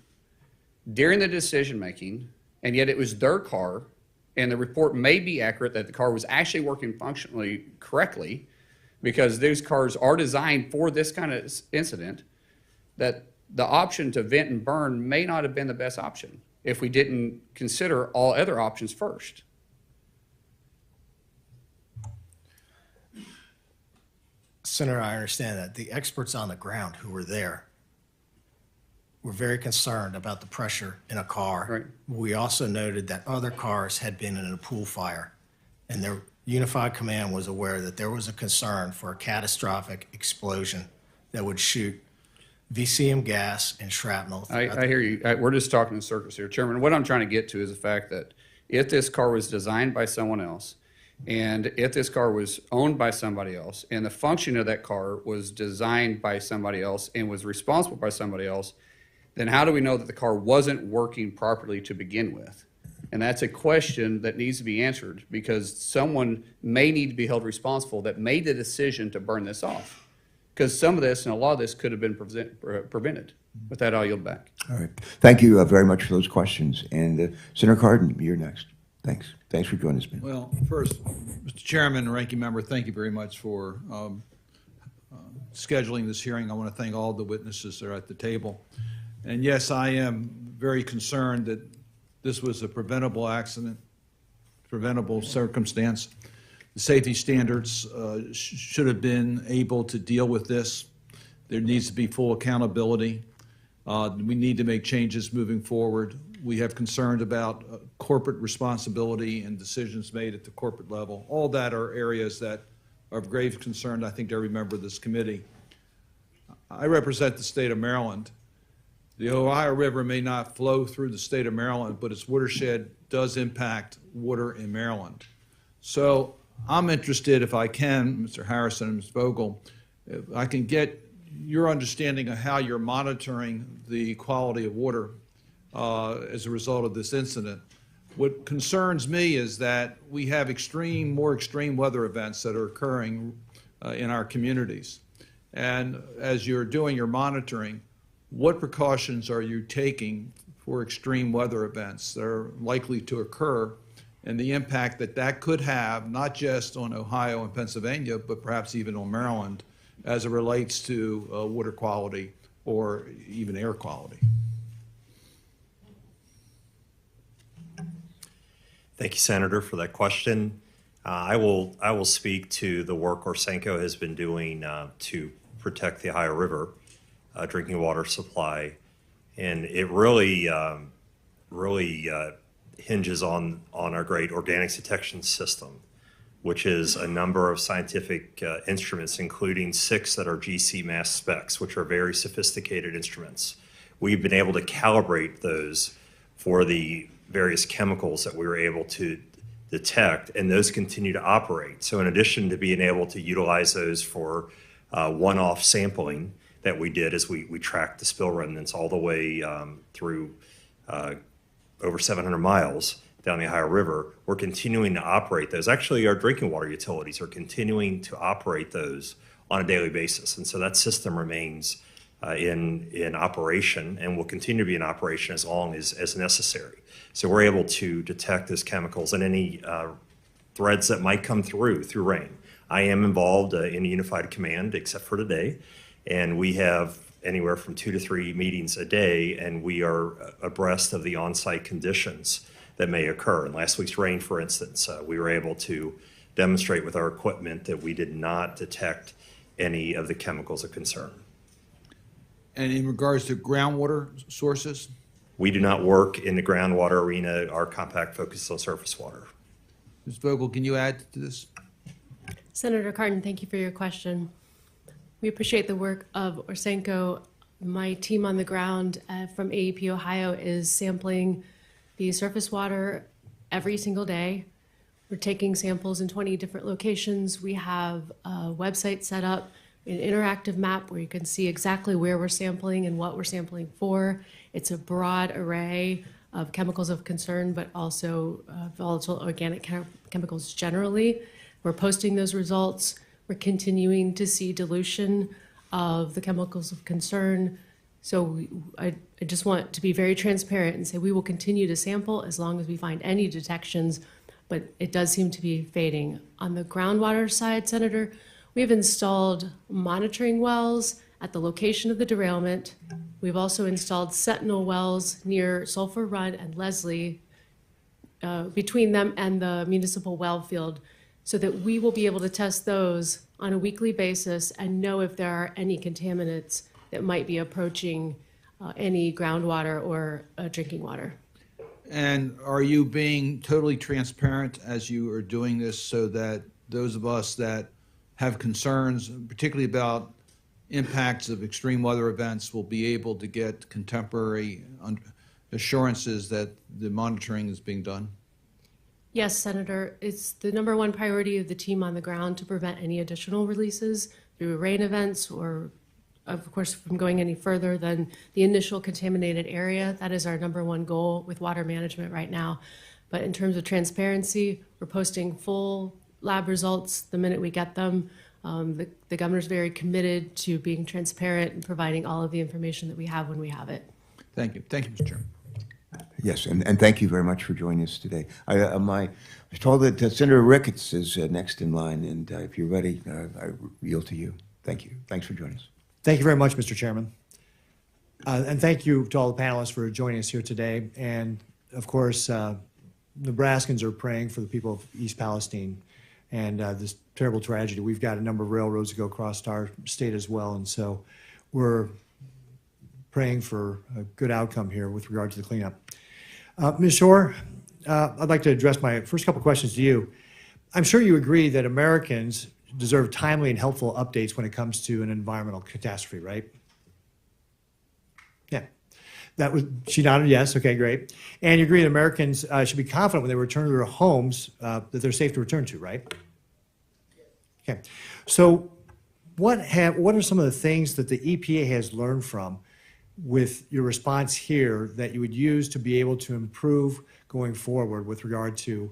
during the decision-making, and yet it was their car, and the report may be accurate that the car was actually working functionally correctly, because those cars are designed for this kind of incident, that the option to vent and burn may not have been the best option if we didn't consider all other options first. Senator, I understand that. The experts on the ground who were there were very concerned about the pressure in a car. Right. We also noted that other cars had been in a pool fire, and their Unified Command was aware that there was a concern for a catastrophic explosion that would shoot VCM gas and shrapnel. I hear you. We're just talking in circles here. Chairman, what I'm trying to get to is the fact that if this car was designed by someone else, and if this car was owned by somebody else, and the function of that car was designed by somebody else and was responsible by somebody else, then how do we know that the car wasn't working properly to begin with? And that's a question that needs to be answered, because someone may need to be held responsible that made the decision to burn this off. Because some of this and a lot of this could have been prevented. With that, I'll yield back. All right. Thank you very much for those questions. And Senator Cardin, you're next. Thanks. Thanks for joining us, man. Well, first, Mr. Chairman and Ranking Member, thank you very much for scheduling this hearing. I want to thank all the witnesses that are at the table. And yes, I am very concerned that this was a preventable accident, preventable circumstance. The safety standards should have been able to deal with this. There needs to be full accountability. We need to make changes moving forward. We have concerns about corporate responsibility and decisions made at the corporate level. All that are areas that are of grave concern, I think, to every member of this committee. I represent the state of Maryland. The Ohio River may not flow through the state of Maryland, but its watershed does impact water in Maryland. So I'm interested, if I can, Mr. Harrison and Ms. Vogel, if I can get your understanding of how you're monitoring the quality of water as a result of this incident. What concerns me is that we have more extreme weather events that are occurring in our communities. And as you're doing your monitoring, what precautions are you taking for extreme weather events that are likely to occur, and the impact that that could have, not just on Ohio and Pennsylvania, but perhaps even on Maryland, as it relates to water quality or even air quality? Thank you, Senator, for that question. I will speak to the work Orsenco has been doing to protect the Ohio River drinking water supply, and it really hinges on our great organics detection system, which is a number of scientific instruments, including 6 that are GC mass specs, which are very sophisticated instruments. We've been able to calibrate those for the various chemicals that we were able to detect, and those continue to operate. So in addition to being able to utilize those for one-off sampling that we did as we tracked the spill remnants all the way through over 700 miles down the Ohio River, we're continuing to operate those. Actually, our drinking water utilities are continuing to operate those on a daily basis. And so that system remains in operation and will continue to be in operation as long as necessary. So we're able to detect those chemicals and any threads that might come through rain. I am involved in a unified command, except for today, and we have anywhere from 2 to 3 meetings a day, and we are abreast of the on-site conditions that may occur. In last week's rain, for instance, we were able to demonstrate with our equipment that we did not detect any of the chemicals of concern. And in regards to groundwater sources? We do not work in the groundwater arena. Our compact focuses on surface water. Ms. Vogel, can you add to this? Senator Cardin, thank you for your question. We appreciate the work of Orsenco. My team on the ground from AEP Ohio is sampling the surface water every single day. We're taking samples in 20 different locations. We have a website set up, an interactive map where you can see exactly where we're sampling and what we're sampling for. It's a broad array of chemicals of concern, but also volatile organic chemicals generally. We're posting those results. We're continuing to see dilution of the chemicals of concern. So I just want to be very transparent and say we will continue to sample as long as we find any detections, but it does seem to be fading. On the groundwater side, Senator, we have installed monitoring wells at the location of the derailment. We've also installed sentinel wells near Sulphur Run and Leslie, between them and the municipal well field, so that we will be able to test those on a weekly basis and know if there are any contaminants that might be approaching any groundwater or drinking water. And are you being totally transparent as you are doing this so that those of us that have concerns, particularly about impacts of extreme weather events, will be able to get contemporary assurances that the monitoring is being done? Yes, Senator, it's the #1 priority of the team on the ground to prevent any additional releases through rain events or, of course, from going any further than the initial contaminated area. That is our #1 goal with water management right now. But in terms of transparency, we're posting full lab results the minute we get them. The governor's very committed to being transparent and providing all of the information that we have when we have it. Thank you. Thank you, Mr. Chairman. Yes, and thank you very much for joining us today. I was told that Senator Ricketts is next in line, and if you're ready, I yield to you. Thank you. Thanks for joining us. Thank you very much, Mr. Chairman. And thank you to all the panelists for joining us here today. And of course, Nebraskans are praying for the people of East Palestine and this terrible tragedy. We've got a number of railroads that go across our state as well. And so we're praying for a good outcome here with regard to the cleanup. Ms. Shore, I'd like to address my first couple questions to you. I'm sure you agree that Americans deserve timely and helpful updates when it comes to an environmental catastrophe, right? Yeah. She nodded yes. Okay, great. And you agree that Americans should be confident when they return to their homes that they're safe to return to, right? Okay. So what are some of the things that the EPA has learned from with your response here that you would use to be able to improve going forward with regard to,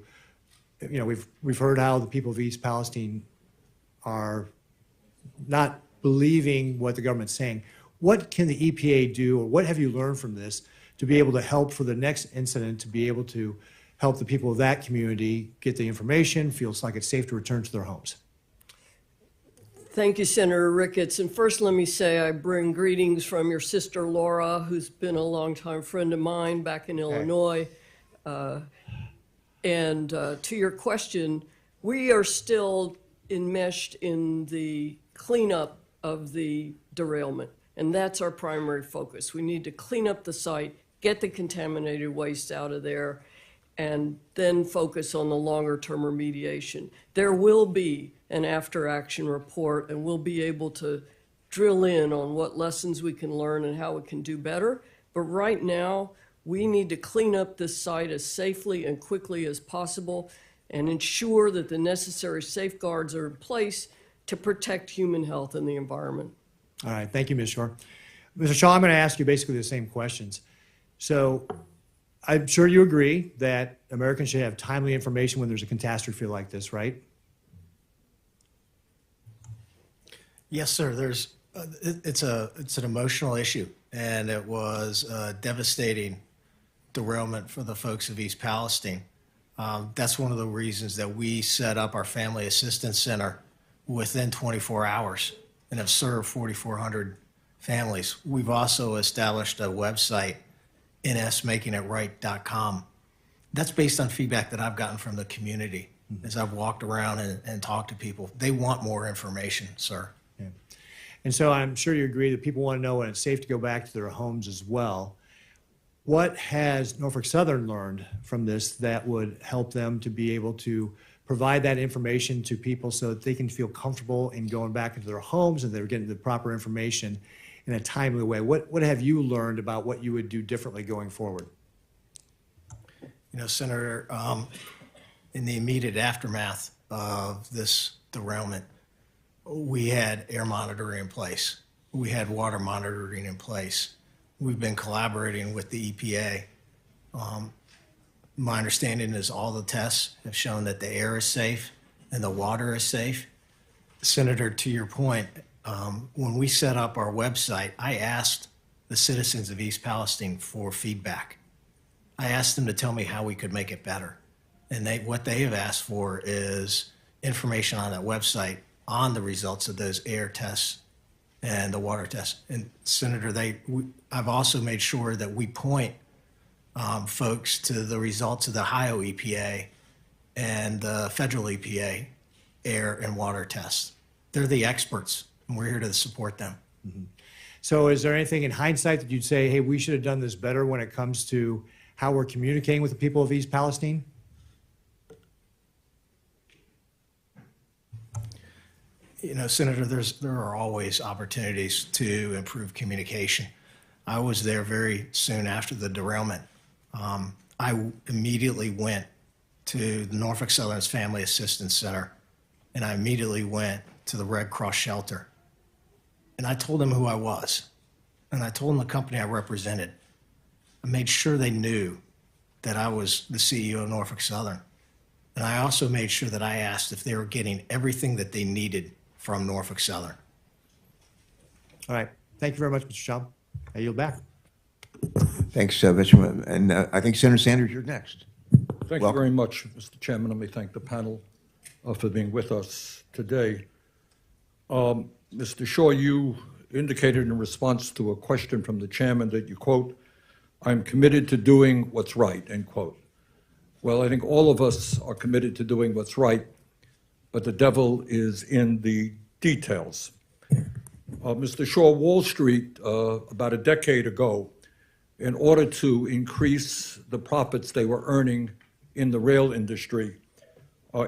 we've heard how the people of East Palestine are not believing what the government's saying. What can the EPA do, or what have you learned from this to be able to help for the next incident, to be able to help the people of that community get the information, feels like it's safe to return to their homes? Thank you, Senator Ricketts. And first, let me say I bring greetings from your sister, Laura, who's been a longtime friend of mine back in Illinois. And to your question, we are still enmeshed in the cleanup of the derailment. And that's our primary focus. We need to clean up the site, get the contaminated waste out of there, and then focus on the longer-term remediation. There will be an after-action report, and we'll be able to drill in on what lessons we can learn and how we can do better. But right now, we need to clean up this site as safely and quickly as possible and ensure that the necessary safeguards are in place to protect human health and the environment. All right, thank you, Ms. Shore. Mr. Shaw, I'm going to ask you basically the same questions. So I'm sure you agree that Americans should have timely information when there's a catastrophe like this, right? Yes, sir. It's an emotional issue, and it was a devastating derailment for the folks of East Palestine. That's one of the reasons that we set up our Family Assistance Center within 24 hours and have served 4,400 families. We've also established a website, nsmakingitright.com. That's based on feedback that I've gotten from the community as I've walked around and talked to people. They want more information, sir. Yeah. And so I'm sure you agree that people want to know when it's safe to go back to their homes as well. What has Norfolk Southern learned from this that would help them to be able to provide that information to people so that they can feel comfortable in going back into their homes and they're getting the proper information in a timely way? What have you learned about what you would do differently going forward? You know, Senator, in the immediate aftermath of this derailment, we had air monitoring in place. We had water monitoring in place. We've been collaborating with the EPA. My understanding is all the tests have shown that the air is safe and the water is safe. Senator, to your point, when we set up our website, I asked the citizens of East Palestine for feedback. I asked them to tell me how we could make it better. And what they have asked for is information on that website on the results of those air tests and the water test. And Senator, I've also made sure that we point folks to the results of the Ohio EPA and the federal EPA air and water tests. They're the experts, and we're here to support them. So is there anything in hindsight that you'd say, hey, we should have done this better when it comes to how we're communicating with the people of East Palestine? You know, Senator, there are always opportunities to improve communication. I was there very soon after the derailment. I immediately went to the Norfolk Southern's Family Assistance Center, and I immediately went to the Red Cross shelter. And I told them who I was, and I told them the company I represented. I made sure they knew that I was the CEO of Norfolk Southern. And I also made sure that I asked if they were getting everything that they needed from Norfolk Southern. All right. Thank you very much, Mr. Schaub. I yield back. Thanks, Mr. And I think Senator Sanders, you're next. Thank you very much, Mr. Chairman. Let me thank the panel for being with us today. Mr. Shaw, you indicated in response to a question from the chairman that you, quote, "I'm committed to doing what's right," end quote. Well, I think all of us are committed to doing what's right, but the devil is in the details. Mr. Shaw, Wall Street, about a decade ago, in order to increase the profits they were earning in the rail industry,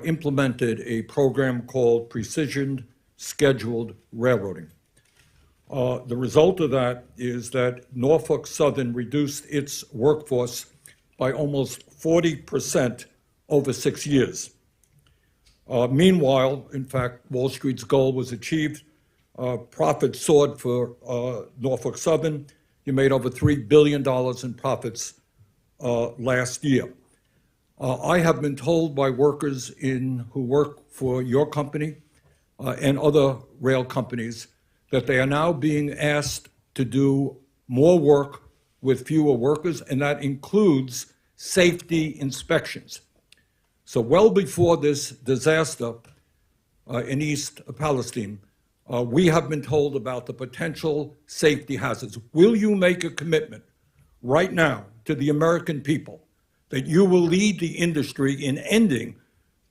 implemented a program called Precision Scheduled Railroading. The result of that is that Norfolk Southern reduced its workforce by almost 40% over 6 years. Meanwhile, in fact, Wall Street's goal was achieved. Profits soared for Norfolk Southern. You made over $3 billion in profits last year. I have been told by workers who work for your company and other rail companies that they are now being asked to do more work with fewer workers, and that includes safety inspections. So well before this disaster in East Palestine, we have been told about the potential safety hazards. Will you make a commitment right now to the American people that you will lead the industry in ending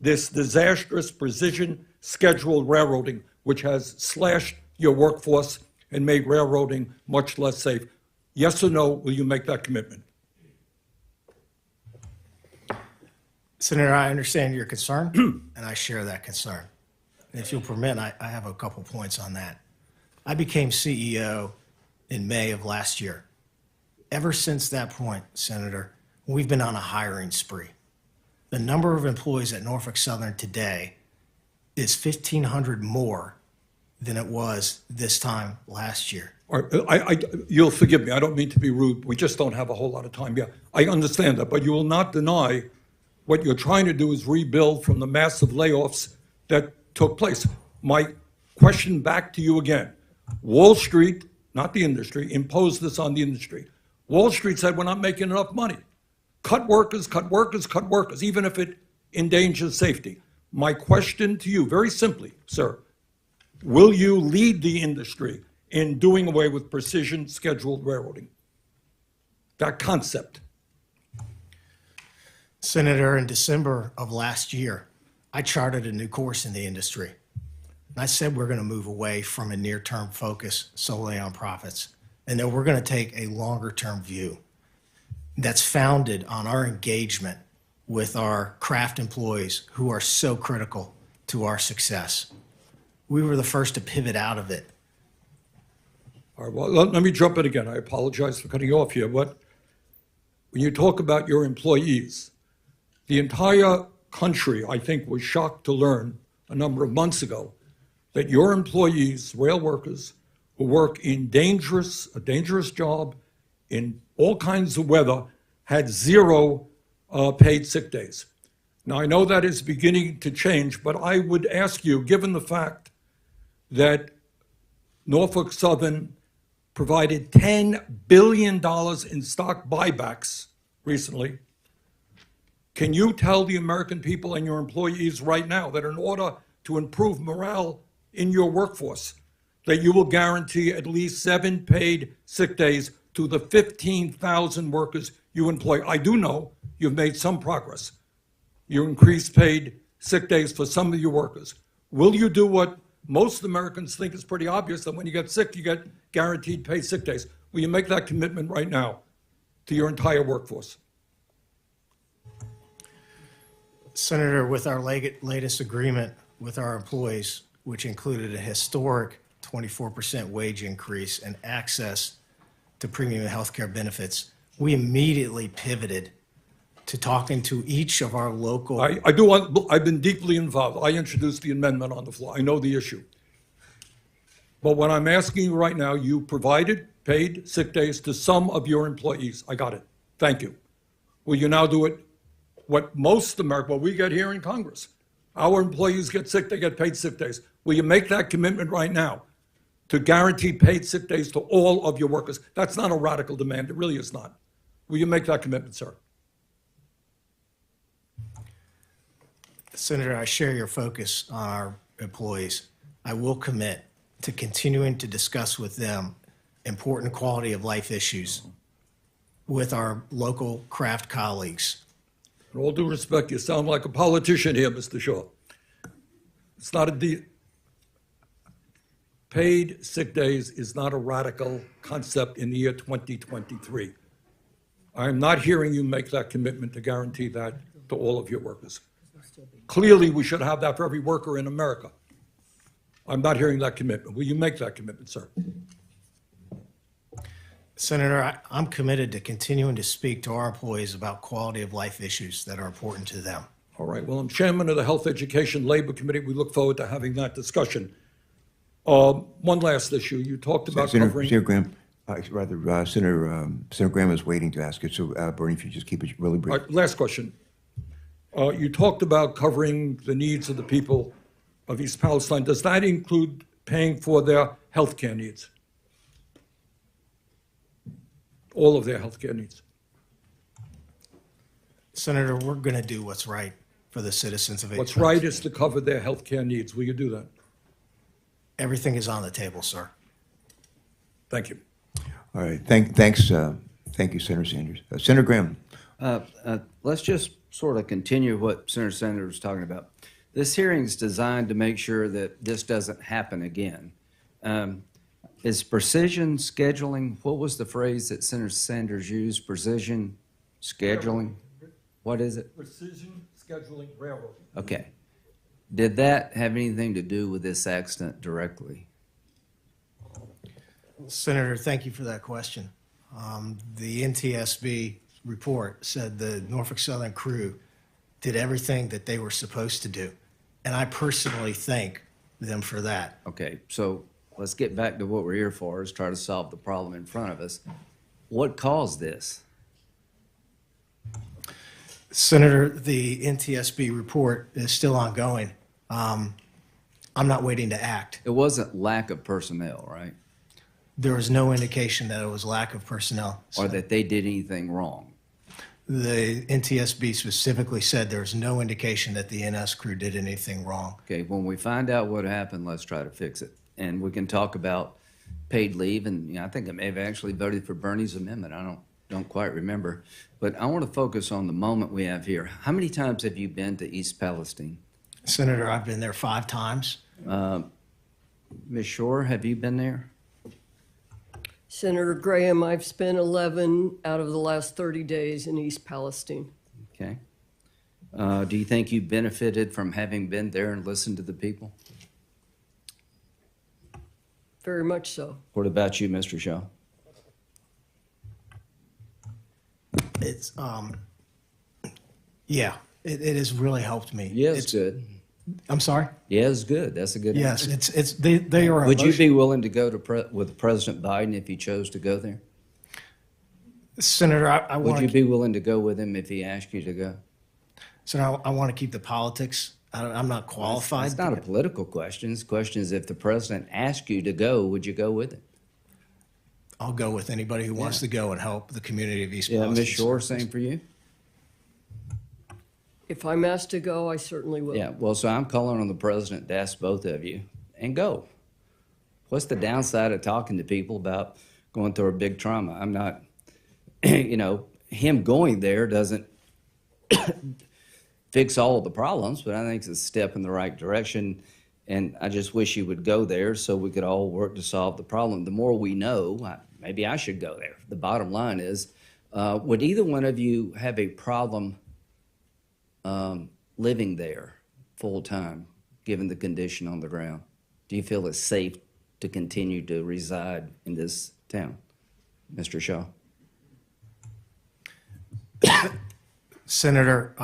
this disastrous precision scheduled railroading, which has slashed your workforce and made railroading much less safe? Yes or no, will you make that commitment? Senator, I understand your concern, and I share that concern. And if you'll permit, I have a couple points on that. I became CEO in May of last year. Ever since that point, Senator, we've been on a hiring spree. The number of employees at Norfolk Southern today is 1,500 more than it was this time last year. You'll forgive me, I don't mean to be rude. We just don't have a whole lot of time. Yeah, I understand that, but you will not deny what you're trying to do is rebuild from the massive layoffs that took place. My question back to you again. Wall Street, not the industry, imposed this on the industry. Wall Street said, we're not making enough money. Cut workers, cut workers, cut workers, even if it endangers safety. My question to you, very simply, sir, will you lead the industry in doing away with precision scheduled railroading? That concept. Senator, in December of last year, I charted a new course in the industry. And I said we're going to move away from a near-term focus solely on profits, and that we're going to take a longer-term view that's founded on our engagement with our craft employees who are so critical to our success. We were the first to pivot out of it. All right, well, let me jump in again. I apologize for cutting you off here, but when you talk about your employees, the entire country, I think, was shocked to learn a number of months ago that your employees, rail workers, who work in a dangerous job in all kinds of weather, had 0 paid sick days. Now, I know that is beginning to change, but I would ask you, given the fact that Norfolk Southern provided $10 billion in stock buybacks recently, can you tell the American people and your employees right now that in order to improve morale in your workforce, that you will guarantee at least 7 paid sick days to the 15,000 workers you employ. I do know you've made some progress. You increased paid sick days for some of your workers. Will you do what most Americans think is pretty obvious, that when you get sick, you get guaranteed paid sick days? Will you make that commitment right now to your entire workforce? Senator, with our latest agreement with our employees, which included a historic 24% wage increase and access to premium health care benefits, we immediately pivoted to talking to each of our local. I've been deeply involved. I introduced the amendment on the floor. I know the issue. But what I'm asking you right now, you provided paid sick days to some of your employees. I got it. Thank you. Will you now do it? What we get here in Congress, our employees get sick, they get paid sick days. Will you make that commitment right now to guarantee paid sick days to all of your workers? That's not a radical demand. It really is not. Will you make that commitment, sir? Senator, I share your focus on our employees. I will commit to continuing to discuss with them important quality of life issues with our local craft colleagues. In all due respect, you sound like a politician here, Mr. Shaw. It's not a deal. Paid sick days is not a radical concept in the year 2023. I'm not hearing you make that commitment to guarantee that to all of your workers. Clearly, we should have that for every worker in America. I'm not hearing that commitment. Will you make that commitment, sir? Senator, I'm committed to continuing to speak to our employees about quality of life issues that are important to them. All right. Well, I'm chairman of the Health Education Labor Committee. We look forward to having that discussion. One last issue. You talked about covering. Senator Graham, Senator Graham is waiting to ask it. So, Bernie, if you just keep it really brief. All right, last question. You talked about covering the needs of the people of East Palestine. Does that include paying for their health care needs? All of their health care needs? Senator, we're going to do what's right for the citizens of East What's Palestine. right is to cover their health care needs. Will you do that? Everything is on the table, sir. Thank you. All right. Thanks. Thank you, Senator Sanders. Senator Graham. Let's just sort of continue what Senator Sanders was talking about. This hearing is designed to make sure that this doesn't happen again. Is precision scheduling, what was the phrase that Senator Sanders used? Precision scheduling? What is it? Precision scheduling railroad. Okay. Did that have anything to do with this accident directly? Senator, thank you for that question. The NTSB report said the Norfolk Southern crew did everything that they were supposed to do, and I personally thank them for that. Okay, so let's get back to what we're here for, is try to solve the problem in front of us. What caused this? Senator, the NTSB report is still ongoing. I'm not waiting to act. It wasn't lack of personnel, right? There was no indication that it was lack of personnel. Or that they did anything wrong? The NTSB specifically said there's no indication that the NS crew did anything wrong. Okay, when we find out what happened, let's try to fix it. And we can talk about paid leave, and I think I may have actually voted for Bernie's amendment. I don't quite remember. But I want to focus on the moment we have here. How many times have you been to East Palestine? Senator, I've been there 5 times. Ms. Shore, have you been there? Senator Graham, I've spent 11 out of the last 30 days in East Palestine. Okay. Do you think you benefited from having been there and listened to the people? Very much so. What about you, Mr. Shaw? It's, yeah, it has really helped me. Yeah, it's good. I'm sorry? Yeah, it's good. That's a good Yes, answer. they are. Would you be willing to go to with President Biden if he chose to go there? Senator, I Would want you be willing to go with him if he asked you to go? Senator, I want to keep the politics. I'm not qualified. It's not a political question. The question is, if the president asked you to go, would you go with him? I'll go with anybody who wants to go and help the community of East Yeah, Palestine. Ms. Shore, same for you? If I'm asked to go, I certainly will. Yeah, well, so I'm calling on the president to ask both of you and go. What's the downside of talking to people about going through a big trauma? I'm not, you know, him going there doesn't fix all of the problems, but I think it's a step in the right direction. And I just wish he would go there so we could all work to solve the problem. The more we know, maybe I should go there. The bottom line is, would either one of you have a problem living there full time, given the condition on the ground? Do you feel it's safe to continue to reside in this town? Mr. Shaw? Senator,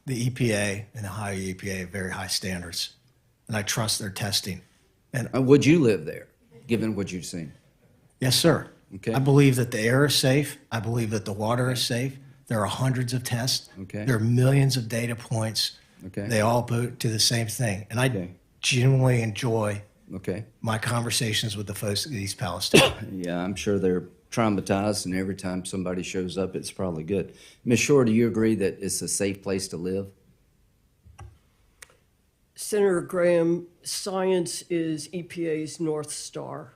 the EPA and the Ohio EPA have very high standards, and I trust their testing. And would you live there, given what you've seen? yes, sir. Okay. I believe that the air is safe. I believe that the water is safe. There are hundreds of tests. Okay. There are millions of data points. Okay. They all boot to the same thing. And I Okay. genuinely enjoy Okay. my conversations with the folks at East Palestine. Yeah, I'm sure they're traumatized, and every time somebody shows up, it's probably good. Ms. Shore, do you agree that it's a safe place to live? Senator Graham, science is EPA's North Star,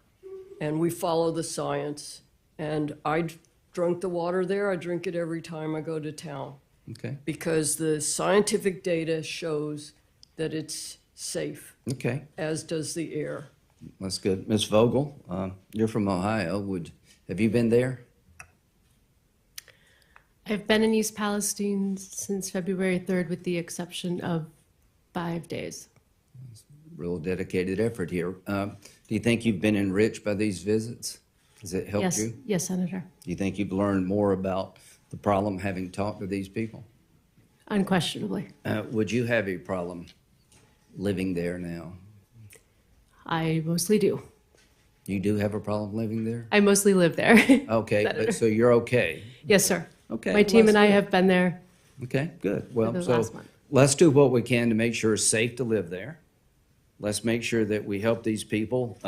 and we follow the science. And I drunk the water there. I drink it every time I go to town Okay. because the scientific data shows that it's safe, Okay. as does the air. That's good. Ms. Vogel, you're from Ohio. Have you been there? I've been in East Palestine since February 3rd, with the exception of 5 days. Real dedicated effort here. Do you think you've been enriched by these visits? Has it helped Yes, you? yes, Senator. Do you think you've learned more about the problem having talked to these people? Unquestionably. Would you have a problem living there now? I mostly do. You do have a problem living there? I mostly live there. Okay, Senator. but so you're okay? Yes, sir. Okay. My team well, and I that's have been there. good. Okay, good. the Well, so last month. let's do what we can to make sure it's safe to live there. Let's make sure that we help these people.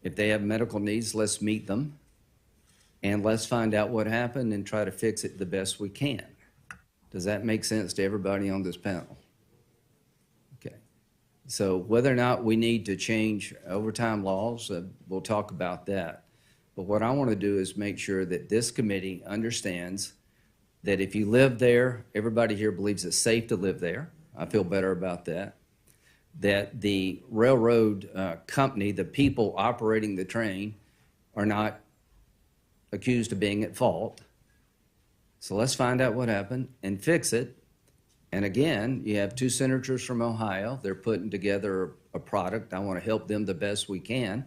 If they have medical needs, let's meet them. And let's find out what happened and try to fix it the best we can. Does that make sense to everybody on this panel? Okay. So whether or not we need to change overtime laws, we'll talk about that. But what I want to do is make sure that this committee understands that if you live there, everybody here believes it's safe to live there. I feel better about that. That the railroad company, the people operating the train, are not accused of being at fault. So let's find out what happened and fix it. And again, you have two senators from Ohio. They're putting together a product. I want to help them the best we can.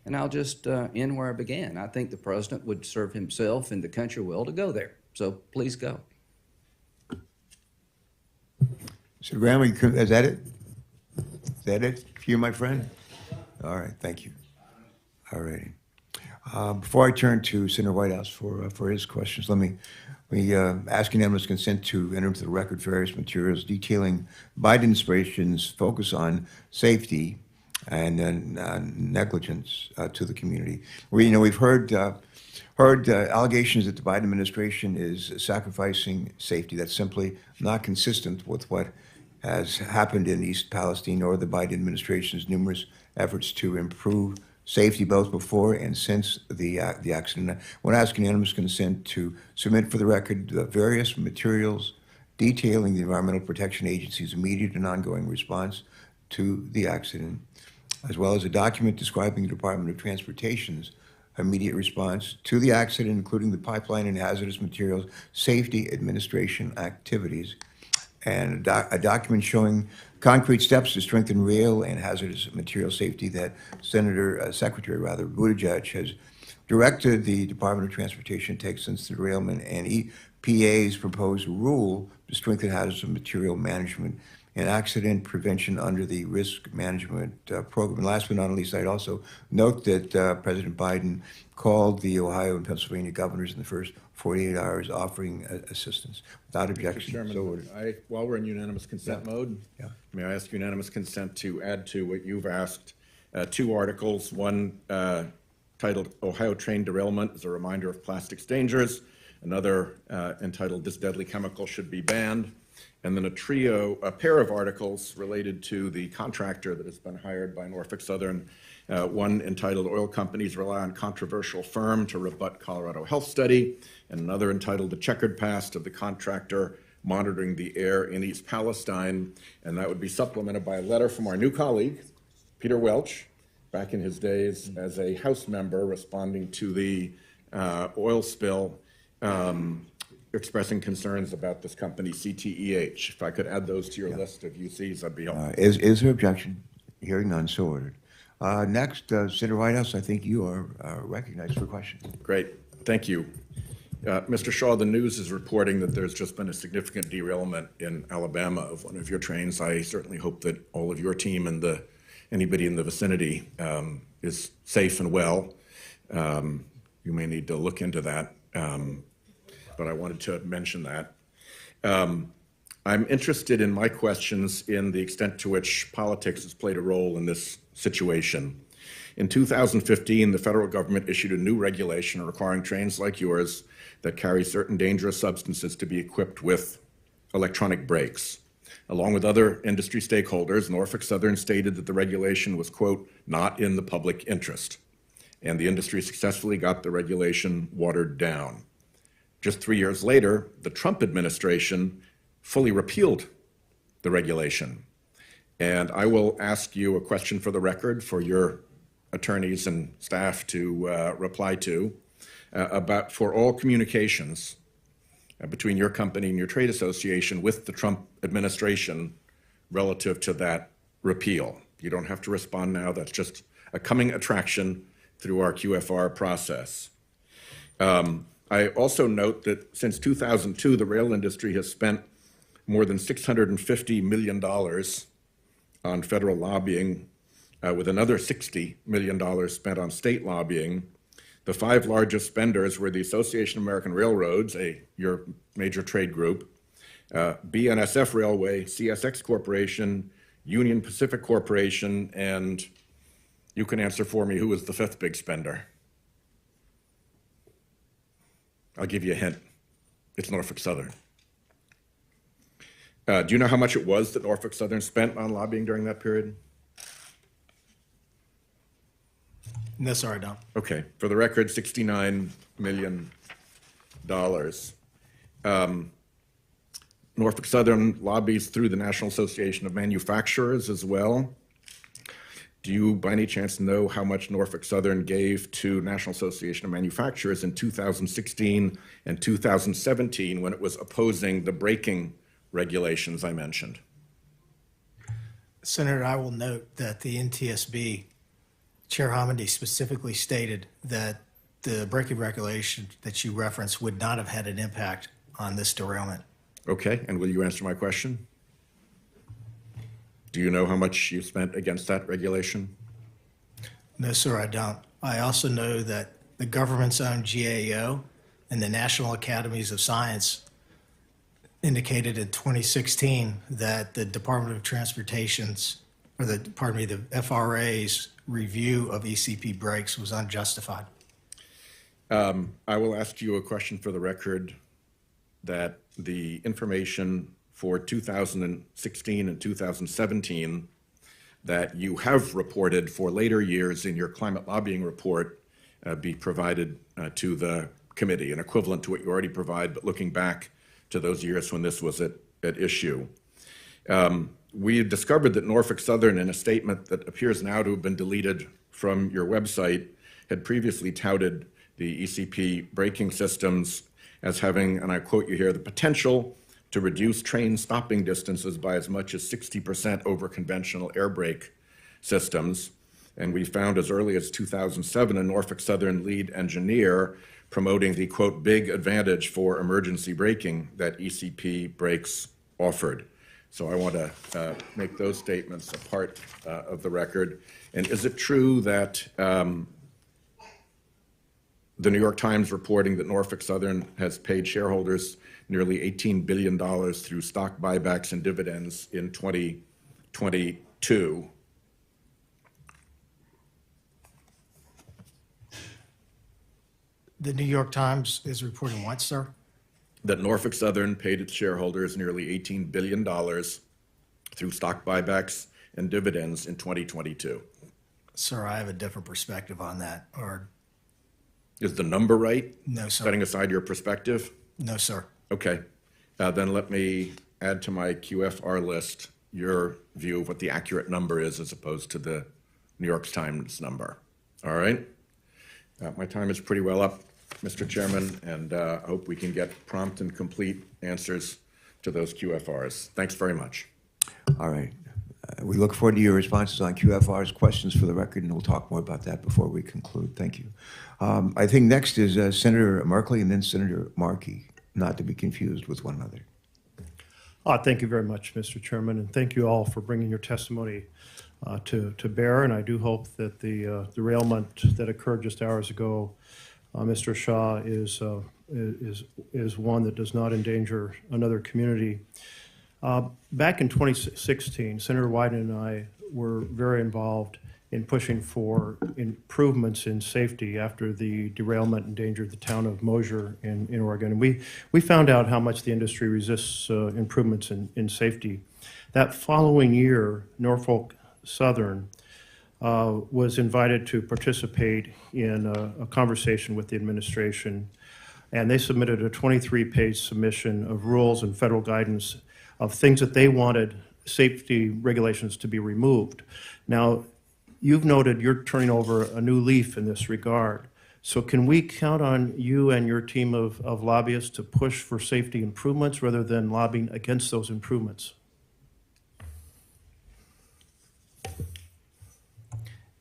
And I'll just end where I began. I think the president would serve himself and the country well to go there. So please go. So Graham, is that it? Is that it for you, my friend? All right, thank you. All righty. Before I turn to Senator Whitehouse for his questions, let me ask unanimous consent to enter into the record various materials detailing Biden administration's focus on safety and negligence to the community. We've heard allegations that the Biden administration is sacrificing safety. That's simply not consistent with what has happened in East Palestine or the Biden administration's numerous efforts to improve safety both before and since the accident. I want to ask unanimous consent to submit for the record various materials detailing the Environmental Protection Agency's immediate and ongoing response to the accident, as well as a document describing the Department of Transportation's immediate response to the accident, including the pipeline and hazardous materials safety administration activities, and a document showing concrete steps to strengthen rail and hazardous material safety that Secretary Buttigieg has directed the Department of Transportation to take since the derailment, and EPA's proposed rule to strengthen hazardous material management and accident prevention under the risk management program. And last but not least, I'd also note that President Biden called the Ohio and Pennsylvania governors in the first 48 hours offering assistance. Without objection, Mr. Chairman, so ordered. while we're in unanimous consent mode, may I ask unanimous consent to add to what you've asked two articles, one titled Ohio Train Derailment as a Reminder of Plastics Dangers, another entitled This Deadly Chemical Should Be Banned, and then a pair of articles related to the contractor that has been hired by Norfolk Southern One entitled Oil Companies Rely on Controversial Firm to Rebut Colorado Health Study, and another entitled The Checkered Past of the Contractor Monitoring the Air in East Palestine. And that would be supplemented by a letter from our new colleague, Peter Welch, back in his days as a House member responding to the oil spill, expressing concerns about this company, CTEH. If I could add those to your list of UCs, that'd be helpful. Is there objection? Hearing none, so ordered. Next, Senator Whitehouse, I think you are recognized for questions. Great, thank you. Mr. Shaw, the news is reporting that there's just been a significant derailment in Alabama of one of your trains. I certainly hope that all of your team and anybody in the vicinity is safe and well. You may need to look into that, but I wanted to mention that. I'm interested in my questions in the extent to which politics has played a role in this situation. In 2015, the federal government issued a new regulation requiring trains like yours that carry certain dangerous substances to be equipped with electronic brakes. Along with other industry stakeholders, Norfolk Southern stated that the regulation was, quote, not in the public interest. And the industry successfully got the regulation watered down. Just 3 years later, the Trump administration fully repealed the regulation. And I will ask you a question for the record for your attorneys and staff to reply to about for all communications between your company and your trade association with the Trump administration relative to that repeal. You don't have to respond now. That's just a coming attraction through our QFR process. I also note that since 2002, the rail industry has spent more than $650 million on federal lobbying, with another $60 million spent on state lobbying. The 5 largest spenders were the Association of American Railroads, your major trade group, BNSF Railway, CSX Corporation, Union Pacific Corporation, and you can answer for me, who was the 5th big spender? I'll give you a hint. It's Norfolk Southern. Do you know how much it was that Norfolk Southern spent on lobbying during that period? No, sir, I don't. Okay, for the record, $69 million. Norfolk Southern lobbies through the National Association of Manufacturers as well. Do you, by any chance, know how much Norfolk Southern gave to National Association of Manufacturers in 2016 and 2017 when it was opposing the braking regulations I mentioned? Senator, I will note that the NTSB Chair Hamady specifically stated that the braking regulation that you referenced would not have had an impact on this derailment. Okay, and will you answer my question? Do you know how much you spent against that regulation? No, sir, I don't. I also know that the government's own GAO and the National Academies of Science indicated in 2016 that the Department of Transportation's, or the FRA's review of ECP brakes was unjustified. I will ask you a question for the record that the information for 2016 and 2017 that you have reported for later years in your climate lobbying report be provided to the committee, an equivalent to what you already provide, but looking back to those years when this was at issue. We discovered that Norfolk Southern, in a statement that appears now to have been deleted from your website, had previously touted the ECP braking systems as having, and I quote you here, the potential to reduce train stopping distances by as much as 60% over conventional air brake systems. And we found as early as 2007 a Norfolk Southern lead engineer promoting the, quote, big advantage for emergency braking that ECP brakes offered. So I want to make those statements a part of the record. And is it true that the New York Times reporting that Norfolk Southern has paid shareholders nearly $18 billion through stock buybacks and dividends in 2022? The New York Times is reporting what, sir? That Norfolk Southern paid its shareholders nearly $18 billion through stock buybacks and dividends in 2022. Sir, I have a different perspective on that. Or, Is the number right? no, sir. Setting aside your perspective? No, sir. Okay. Then let me add to my QFR list your view of what the accurate number is as opposed to the New York Times number. All right? My time is pretty well up, Mr. Chairman, and I hope we can get prompt and complete answers to those QFRs. Thanks very much. All right. We look forward to your responses on QFR's questions for the record, and we'll talk more about that before we conclude. Thank you. I think next is Senator Merkley and then Senator Markey, not to be confused with one another. Thank you very much, Mr. Chairman, and thank you all for bringing your testimony to bear. And I do hope that the derailment that occurred just hours ago, Mr. Shaw, is one that does not endanger another community. Back in 2016, Senator Wyden and I were very involved in pushing for improvements in safety after the derailment endangered the town of Mosier in Oregon. And we found out how much the industry resists improvements in safety. That following year, Norfolk Southern was invited to participate in a conversation with the administration, and they submitted a 23-page submission of rules and federal guidance of things that they wanted safety regulations to be removed. Now, you've noted you're turning over a new leaf in this regard. So can we count on you and your team of lobbyists to push for safety improvements rather than lobbying against those improvements?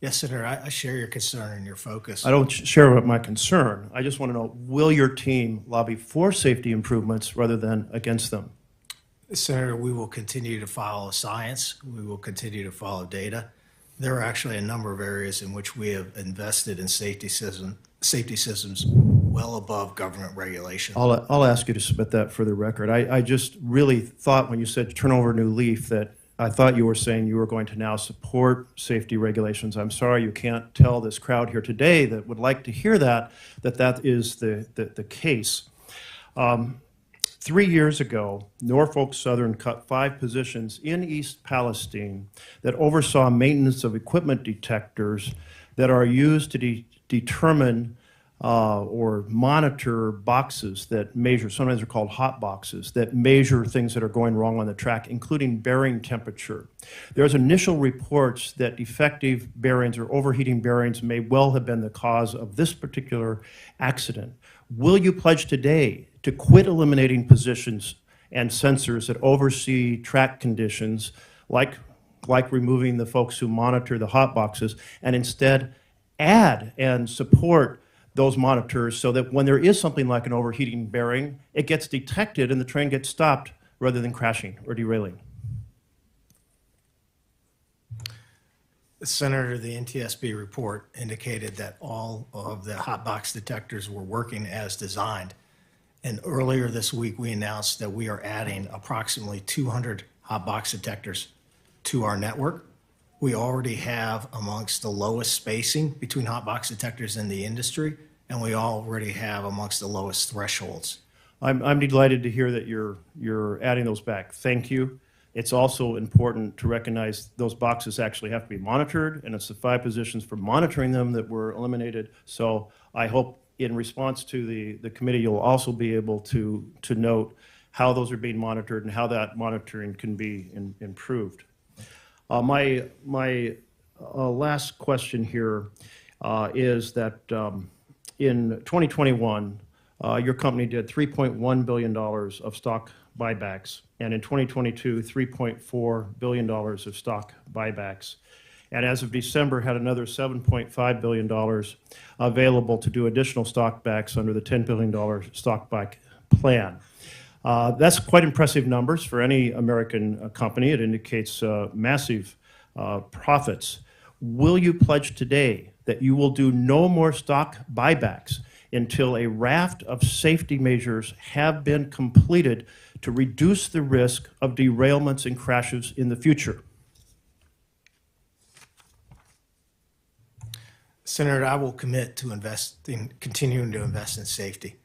Yes, Senator, I share your concern and your focus. I don't share my concern. I just want to know, will your team lobby for safety improvements rather than against them? Senator, we will continue to follow science. We will continue to follow data. There are actually a number of areas in which we have invested in safety systems well above government regulation. I'll ask you to submit that for the record. I just really thought when you said turn over a new leaf that I thought you were saying you were going to now support safety regulations. I'm sorry you can't tell this crowd here today that would like to hear that is the case. 3 years ago, Norfolk Southern cut 5 positions in East Palestine that oversaw maintenance of equipment detectors that are used to determine or monitor boxes that measure, sometimes they're called hot boxes, that measure things that are going wrong on the track, including bearing temperature. There's initial reports that defective bearings or overheating bearings may well have been the cause of this particular accident. Will you pledge today to quit eliminating positions and sensors that oversee track conditions, like removing the folks who monitor the hot boxes, and instead add and support those monitors so that when there is something like an overheating bearing, it gets detected and the train gets stopped rather than crashing or derailing? Senator, the NTSB report indicated that all of the hot box detectors were working as designed. And earlier this week, we announced that we are adding approximately 200 hot box detectors to our network. We already have amongst the lowest spacing between hot box detectors in the industry, and we already have amongst the lowest thresholds. I'm delighted to hear that you're adding those back. Thank you. It's also important to recognize those boxes actually have to be monitored, and it's the 5 positions for monitoring them that were eliminated. So I hope in response to the committee, you'll also be able to note how those are being monitored and how that monitoring can be improved. My last question here is that in 2021, your company did $3.1 billion of stock buybacks, and in 2022, $3.4 billion of stock buybacks. And as of December, had another $7.5 billion available to do additional stock backs under the $10 billion stock buy plan. That's quite impressive numbers for any American company. It indicates massive profits. Will you pledge today that you will do no more stock buybacks until a raft of safety measures have been completed to reduce the risk of derailments and crashes in the future? Senator, I will commit to continuing to invest in safety.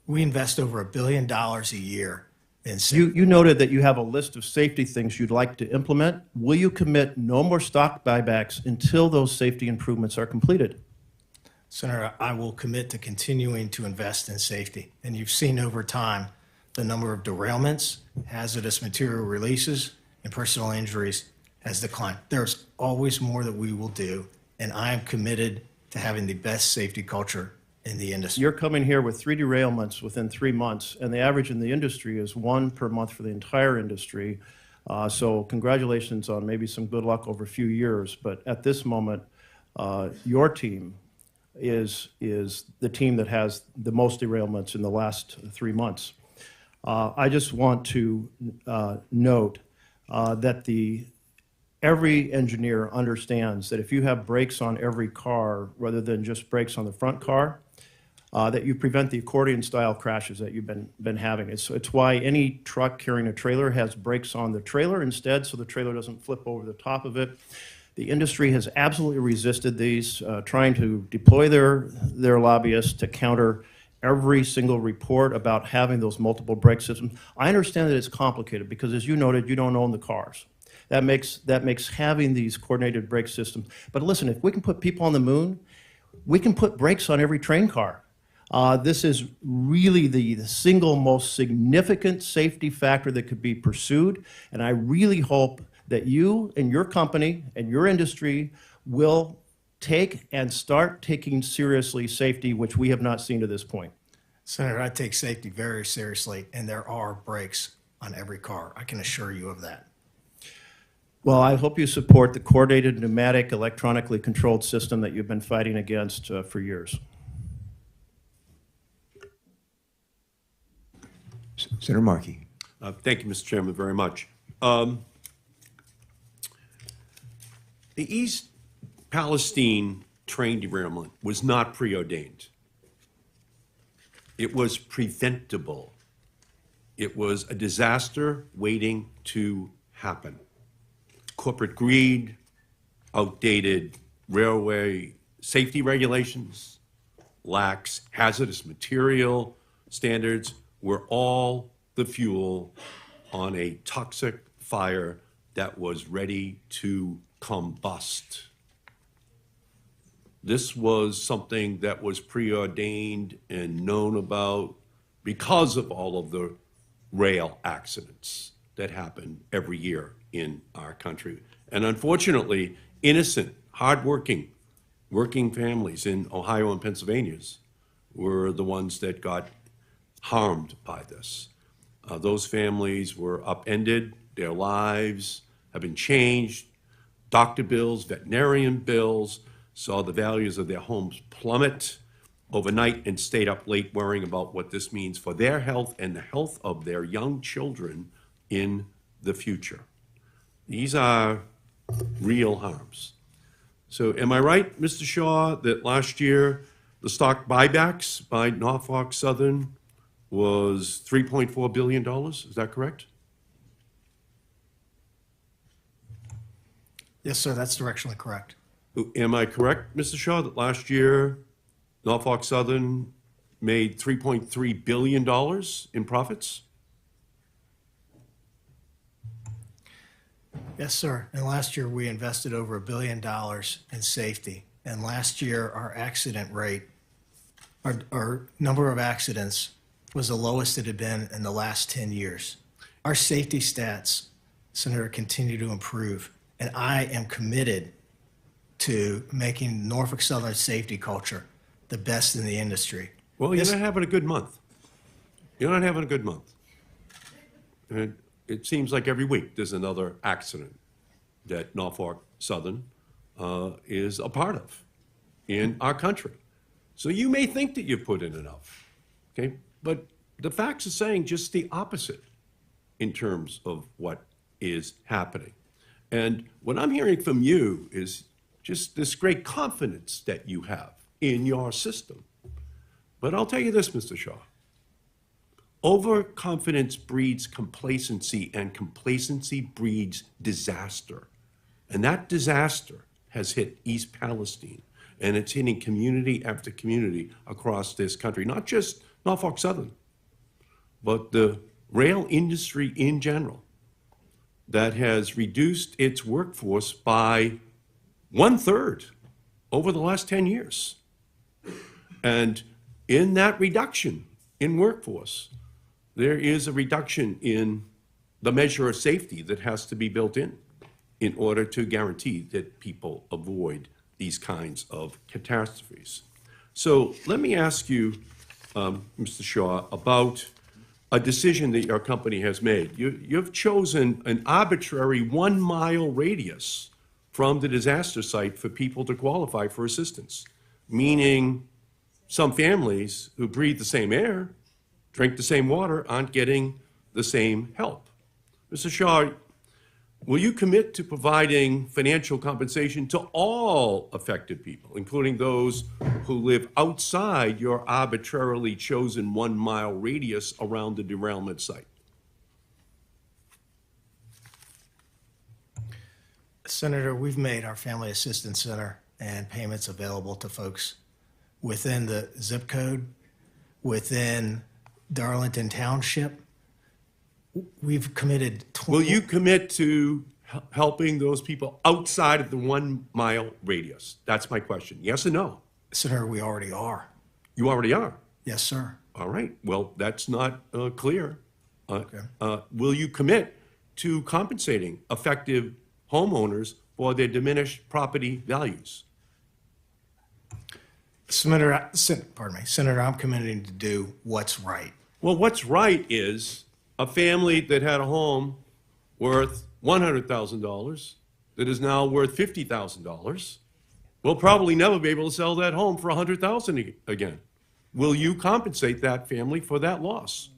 We invest over $1 billion a year in safety. You noted that you have a list of safety things you'd like to implement. Will you commit no more stock buybacks until those safety improvements are completed? Senator, I will commit to continuing to invest in safety. And you've seen over time the number of derailments, hazardous material releases, and personal injuries has declined. There's always more that we will do, and I am committed to having the best safety culture in the industry. You're coming here with 3 derailments within 3 months, and the average in the industry is 1 per month for the entire industry. So congratulations on maybe some good luck over a few years. But at this moment, your team is the team that has the most derailments in the last 3 months. I just want to note that every engineer understands that if you have brakes on every car rather than just brakes on the front car, that you prevent the accordion-style crashes that you've been having. It's why any truck carrying a trailer has brakes on the trailer instead, so the trailer doesn't flip over the top of it. The industry has absolutely resisted these, trying to deploy their lobbyists to counter every single report about having those multiple brake systems. I understand that it's complicated because, as you noted, you don't own the cars. That makes having these coordinated brake systems. But listen, if we can put people on the moon, we can put brakes on every train car. This is really the single most significant safety factor that could be pursued, and I really hope that you and your company and your industry will take and start taking seriously safety, which we have not seen to this point. Senator, I take safety very seriously, and there are brakes on every car. I can assure you of that. Well, I hope you support the coordinated pneumatic electronically controlled system that you've been fighting against for years. Senator Markey. Thank you, Mr. Chairman, very much. The East Palestine train derailment was not preordained. It was preventable. It was a disaster waiting to happen. Corporate greed, outdated railway safety regulations, lax hazardous material standards were all the fuel on a toxic fire that was ready to combust. This was something that was preordained and known about because of all of the rail accidents that happen every year in our country. And unfortunately, innocent, hardworking, working families in Ohio and Pennsylvania were the ones that got harmed by this. Those families were upended, their lives have been changed, doctor bills, veterinarian bills, saw the values of their homes plummet overnight and stayed up late worrying about what this means for their health and the health of their young children in the future. These are real harms. So am I right, Mr. Shaw, that last year the stock buybacks by Norfolk Southern was $3.4 billion? Is that correct? Yes, sir, that's directionally correct. Am I correct, Mr. Shaw, that last year Norfolk Southern made $3.3 billion in profits? Yes, sir. And last year we invested over $1 billion in safety. And last year our accident rate, our number of accidents was the lowest it had been in the last 10 years. Our safety stats, Senator, continue to improve. And I am committed to making Norfolk Southern safety culture the best in the industry. Well, you're not having a good month. You're not having a good month. And it seems like every week there's another accident that Norfolk Southern is a part of in our country. So you may think that you've put in enough, okay? But the facts are saying just the opposite in terms of what is happening. And what I'm hearing from you is just this great confidence that you have in your system. But I'll tell you this, Mr. Shaw. Overconfidence breeds complacency, and complacency breeds disaster. And that disaster has hit East Palestine, and it's hitting community after community across this country, not just Norfolk Southern, but the rail industry in general that has reduced its workforce by 1/3 over the last 10 years. And in that reduction in workforce, there is a reduction in the measure of safety that has to be built in order to guarantee that people avoid these kinds of catastrophes. So let me ask you, Mr. Shaw, about a decision that your company has made. You've chosen an arbitrary 1-mile radius from the disaster site for people to qualify for assistance, meaning some families who breathe the same air, drink the same water, aren't getting the same help. Mr. Shaw, will you commit to providing financial compensation to all affected people, including those who live outside your arbitrarily chosen 1-mile radius around the derailment site? Senator, we've made our Family Assistance Center and payments available to folks within the zip code, within Darlington Township. We've committed. Will you commit to helping those people outside of the 1-mile radius? That's my question. Yes or no? Senator, we already are. You already are? Yes, sir. All right. Well, that's not clear. Okay. Will you commit to compensating affected homeowners for their diminished property values? Senator, I'm committing to do what's right. Well, what's right is a family that had a home worth $100,000 that is now worth $50,000 will probably never be able to sell that home for $100,000 again. Will you compensate that family for that loss?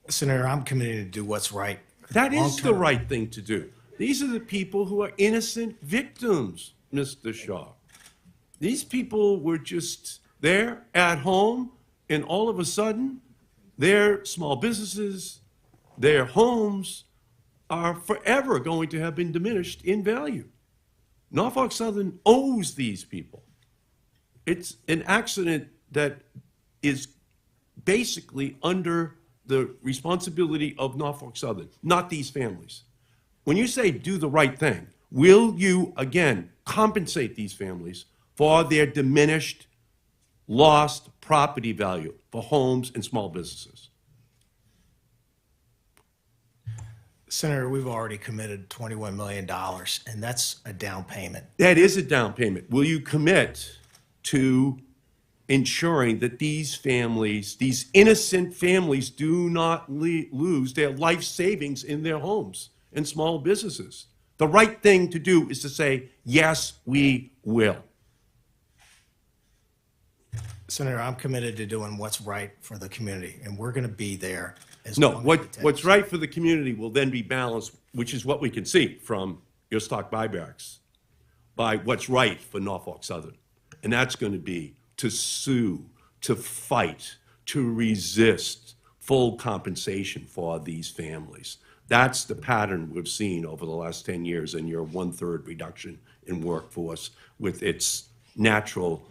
Senator, I'm committed to do what's right. That is the Long-term. right thing to do. These are the people who are innocent victims, Mr. Shaw. These people were just there at home, and all of a sudden, their small businesses, their homes are forever going to have been diminished in value. Norfolk Southern owes these people. It's an accident that is basically under the responsibility of Norfolk Southern, not these families. When you say do the right thing, will you, again, compensate these families for their diminished, lost property value for homes and small businesses? Senator, we've already committed $21 million, and that's a down payment. That is a down payment. Will you commit to ensuring that these families, these innocent families, do not lose their life savings in their homes and small businesses? The right thing to do is to say, yes, we will. Senator, I'm committed to doing what's right for the community, and we're going to be there. No, what's right for the community will then be balanced, which is what we can see from your stock buybacks, by what's right for Norfolk Southern. And that's going to be to sue, to fight, to resist full compensation for these families. That's the pattern we've seen over the last 10 years in your 1/3 reduction in workforce with its natural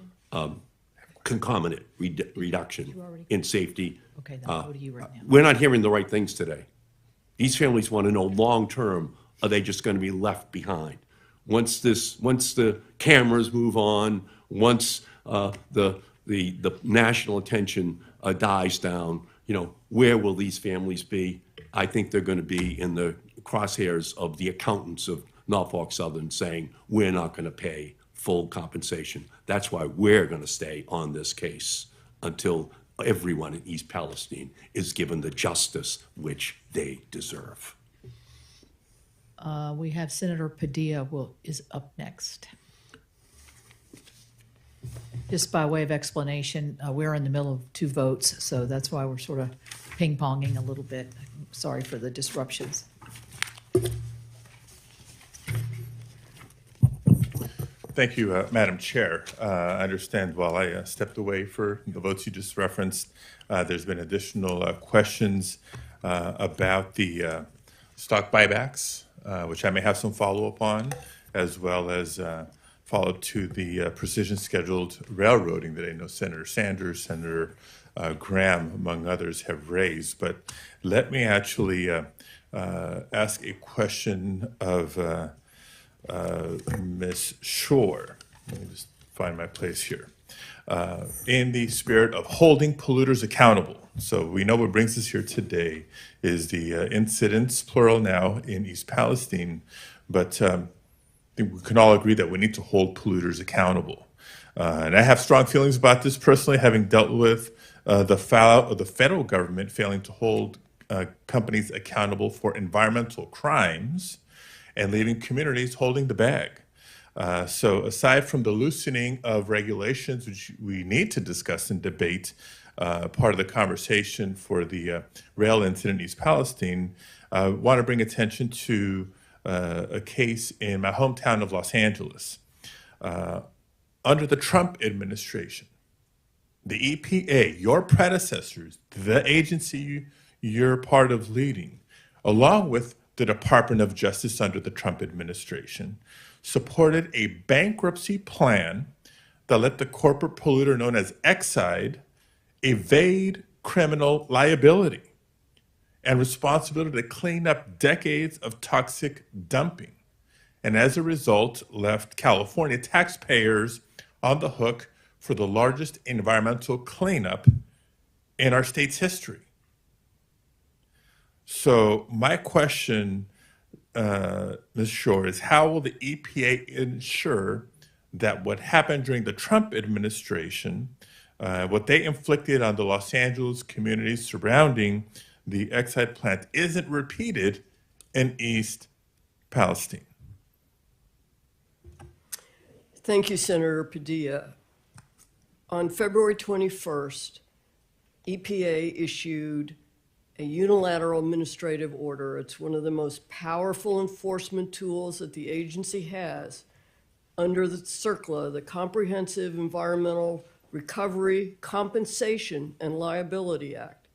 concomitant reduction in safety. Okay, then I'll go to you right now. We're not hearing the right things today. These families want to know long-term, are they just going to be left behind? Once the cameras move on, once the national attention dies down, where will these families be? I think they're going to be in the crosshairs of the accountants of Norfolk Southern saying, we're not going to pay full compensation. That's why we're going to stay on this case until everyone in East Palestine is given the justice which they deserve. We have Senator Padilla is up next. Just by way of explanation, we're in the middle of 2 votes, so that's why we're sort of ping-ponging a little bit. Sorry for the disruptions. Thank you, Madam Chair. I understand while I stepped away for the votes you just referenced, there's been additional questions about the stock buybacks, which I may have some follow-up on, as well as follow-up to the precision scheduled railroading that I know Senator Sanders, Senator Graham, among others, have raised. But let me actually ask a question of Ms. Shore. Let me just find my place here. In the spirit of holding polluters accountable. So we know what brings us here today is the incidents, plural now, in East Palestine, but I think we can all agree that we need to hold polluters accountable. And I have strong feelings about this personally, having dealt with the fallout of the federal government failing to hold companies accountable for environmental crimes and leaving communities holding the bag. So aside from the loosening of regulations, which we need to discuss and debate, part of the conversation for the rail incident in East Palestine, I want to bring attention to a case in my hometown of Los Angeles. Under the Trump administration, the EPA, your predecessors, the agency you're part of leading, along with the Department of Justice under the Trump administration, supported a bankruptcy plan that let the corporate polluter known as Exide evade criminal liability and responsibility to clean up decades of toxic dumping. And as a result, left California taxpayers on the hook for the largest environmental cleanup in our state's history. So my question, Ms. Shore, is how will the EPA ensure that what happened during the Trump administration, what they inflicted on the Los Angeles communities surrounding the Exide plant, isn't repeated in East Palestine? Thank you, Senator Padilla. On February 21st, EPA issued a unilateral administrative order. It's one of the most powerful enforcement tools that the agency has under the CERCLA, the Comprehensive Environmental Recovery, Compensation, and Liability Act,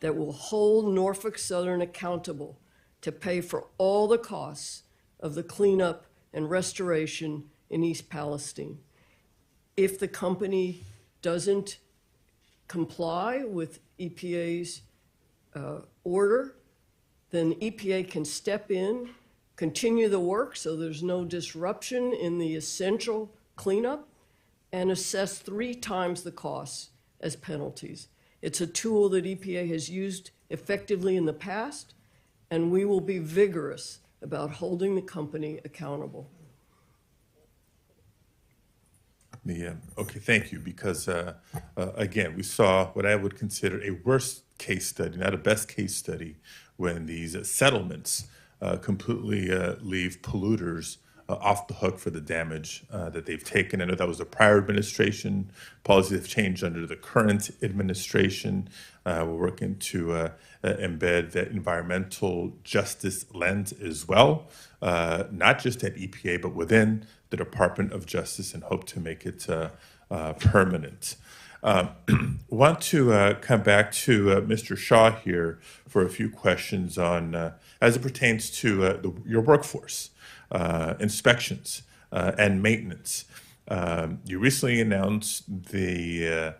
that will hold Norfolk Southern accountable to pay for all the costs of the cleanup and restoration in East Palestine. If the company doesn't comply with EPA's order, then EPA can step in, continue the work so there's no disruption in the essential cleanup, and assess 3 times the costs as penalties. It's a tool that EPA has used effectively in the past, and we will be vigorous about holding the company accountable. Okay, thank you, because again, we saw what I would consider a worst case study, not a best case study, when these settlements completely leave polluters off the hook for the damage that they've taken. I know that was the prior administration. Policies have changed under the current administration. We're working to embed that environmental justice lens as well, not just at EPA, but within the Department of Justice, and hope to make it permanent. Want to come back to Mr. Shaw here for a few questions on, as it pertains to your workforce, inspections, and maintenance. You recently announced that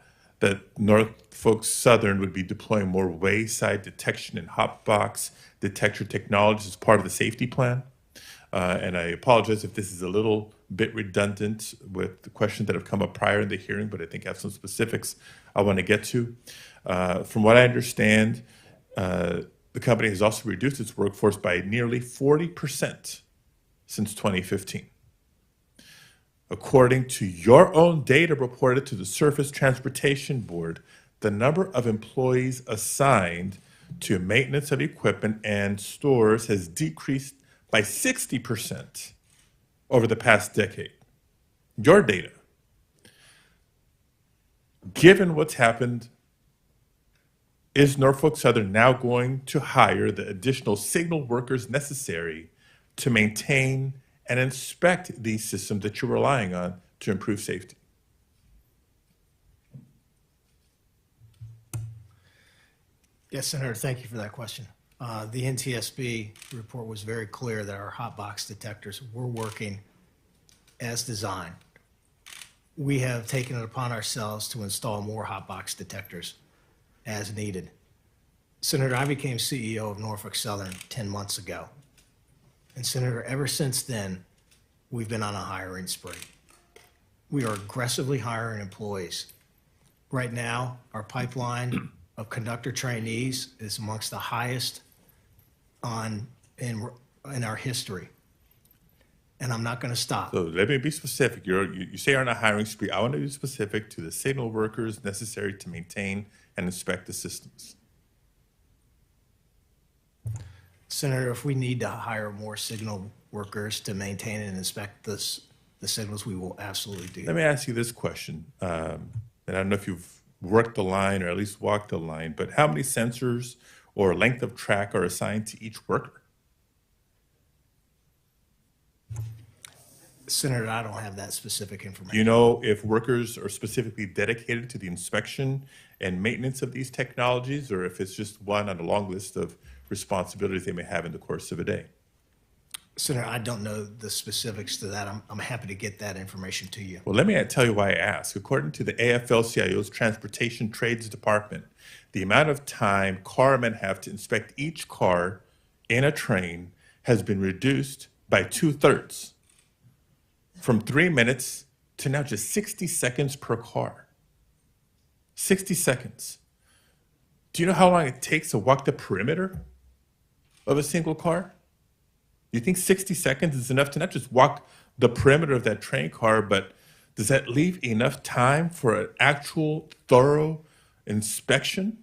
Norfolk Southern would be deploying more wayside detection and hotbox detector technologies as part of the safety plan. And I apologize if this is a little bit redundant with the questions that have come up prior in the hearing, but I think I have some specifics I want to get to. From what I understand, the company has also reduced its workforce by nearly 40% since 2015. According to your own data reported to the Surface Transportation Board, the number of employees assigned to maintenance of equipment and stores has decreased by 60% over the past decade. Your data. Given what's happened, is Norfolk Southern now going to hire the additional signal workers necessary to maintain and inspect these systems that you're relying on to improve safety? Yes, Senator, thank you for that question. The NTSB report was very clear that our hotbox detectors were working as designed. We have taken it upon ourselves to install more hotbox detectors as needed. Senator, I became CEO of Norfolk Southern 10 months ago. And Senator, ever since then, we've been on a hiring spree. We are aggressively hiring employees. Right now, our pipeline of conductor trainees is amongst the highest in our history. And I'm not going to stop. So let me be specific. You say you're on a hiring spree. I want to be specific to the signal workers necessary to maintain and inspect the systems. Senator, if we need to hire more signal workers to maintain and inspect the signals, we will absolutely do Let me ask you this question. And I don't know if you've worked the line or at least walked the line, but how many sensors or length of track are assigned to each worker? Senator, I don't have that specific information. Do you know if workers are specifically dedicated to the inspection and maintenance of these technologies, or if it's just one on a long list of responsibilities they may have in the course of a day? Senator, I don't know the specifics to that. I'm happy to get that information to you. Well, let me tell you why I ask. According to the AFL-CIO's Transportation Trades Department, the amount of time carmen have to inspect each car in a train has been reduced by 2/3, from 3 minutes to now just 60 seconds per car. 60 seconds. Do you know how long it takes to walk the perimeter of a single car? You think 60 seconds is enough to not just walk the perimeter of that train car, but does that leave enough time for an actual thorough inspection?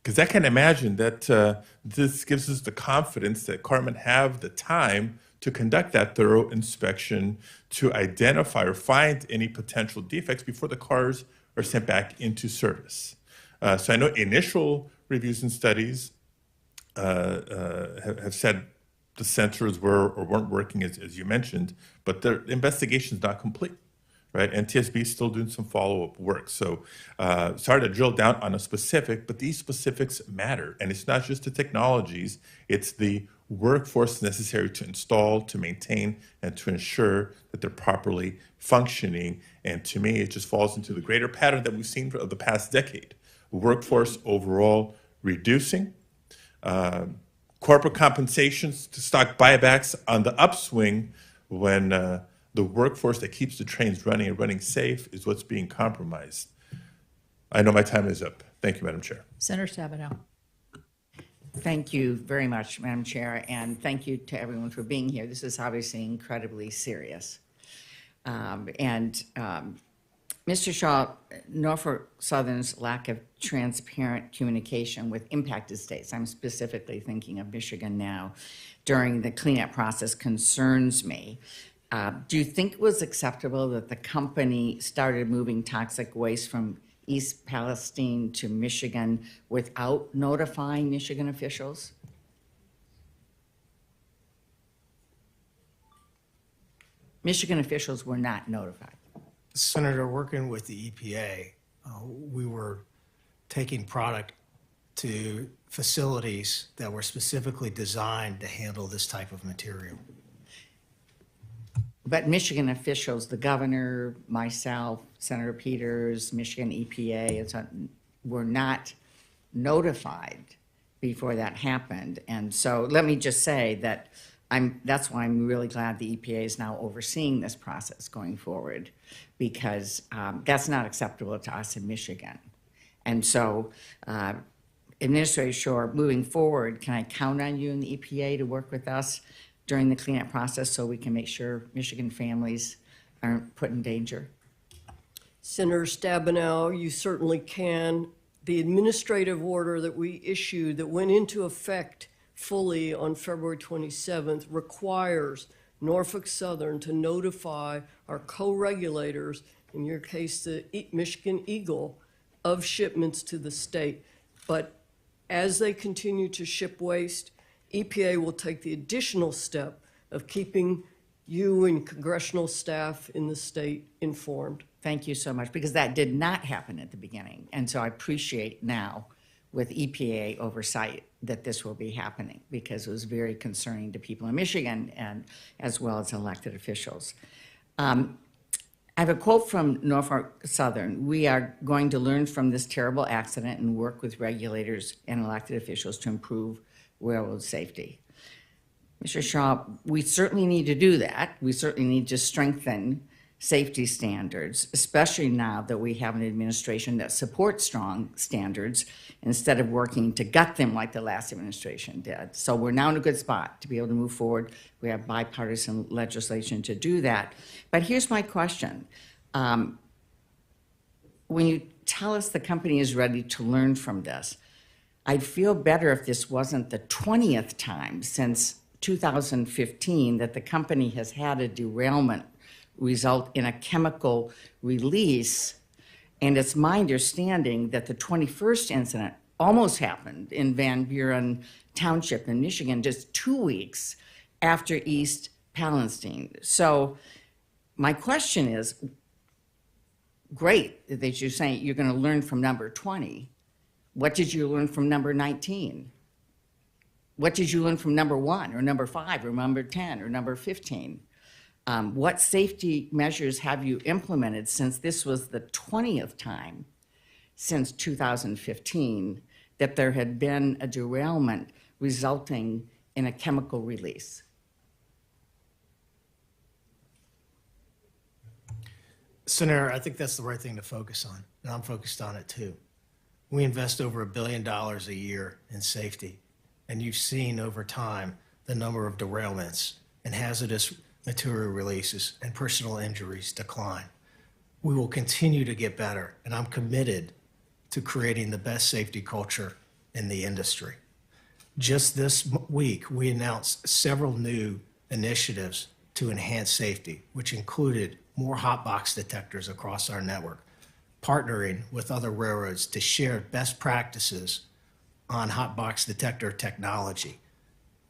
Because I can imagine that this gives us the confidence that carmen have the time to conduct that thorough inspection to identify or find any potential defects before the cars are sent back into service. So I know initial reviews and studies have said the sensors were or weren't working as you mentioned, but the investigation is not complete, right? NTSB is still doing some follow-up work. So sorry to drill down on a specific, but these specifics matter. And it's not just the technologies, it's the workforce necessary to install, to maintain, and to ensure that they're properly functioning. And to me, it just falls into the greater pattern that we've seen for the past decade. Workforce overall reducing, corporate compensations to stock buybacks on the upswing when the workforce that keeps the trains running and running safe is what's being compromised. I know my time is up. Thank you, Madam Chair. Senator Stabenow. Thank you very much, Madam Chair, and thank you to everyone for being here. This is obviously incredibly serious. Mr. Shaw, Norfolk Southern's lack of transparent communication with impacted states, I'm specifically thinking of Michigan now, during the cleanup process concerns me. Do you think it was acceptable that the company started moving toxic waste from East Palestine to Michigan without notifying Michigan officials? Michigan officials were not notified. Senator, working with the EPA, we were taking product to facilities that were specifically designed to handle this type of material. But Michigan officials, the governor, myself, Senator Peters, Michigan EPA, and so on, were not notified before that happened. And so let me just say that that's why I'm really glad the EPA is now overseeing this process going forward, because that's not acceptable to us in Michigan. And so, Administrator Shore, moving forward, can I count on you and the EPA to work with us during the cleanup process so we can make sure Michigan families aren't put in danger? Senator Stabenow, you certainly can. The administrative order that we issued that went into effect fully on February 27th requires Norfolk Southern to notify our co-regulators, in your case the Michigan Eagle, of shipments to the state. But as they continue to ship waste, EPA will take the additional step of keeping you and congressional staff in the state informed. Thank you so much, because that did not happen at the beginning. And so I appreciate now with EPA oversight that this will be happening, because it was very concerning to people in Michigan and as well as elected officials. I have a quote from Norfolk Southern. "We are going to learn from this terrible accident and work with regulators and elected officials to improve railroad safety." Mr. Shaw, we certainly need to do that. We certainly need to strengthen safety standards, especially now that we have an administration that supports strong standards instead of working to gut them like the last administration did. So we're now in a good spot to be able to move forward. We have bipartisan legislation to do that. But here's my question. When you tell us the company is ready to learn from this, I'd feel better if this wasn't the 20th time since 2015 that the company has had a derailment result in a chemical release. And it's my understanding that the 21st incident almost happened in Van Buren Township in Michigan just 2 weeks after East Palestine. So my question is, great that you're saying you're going to learn from number 20. What did you learn from number 19? What did you learn from number 1 or number 5 or number 10 or number 15? What safety measures have you implemented since this was the 20th time since 2015 that there had been a derailment resulting in a chemical release? Senator, I think that's the right thing to focus on, and I'm focused on it too. We invest over $1 billion a year in safety, and you've seen over time the number of derailments and hazardous material releases and personal injuries decline. We will continue to get better, and I'm committed to creating the best safety culture in the industry. Just this week, we announced several new initiatives to enhance safety, which included more hot box detectors across our network, partnering with other railroads to share best practices on hot box detector technology.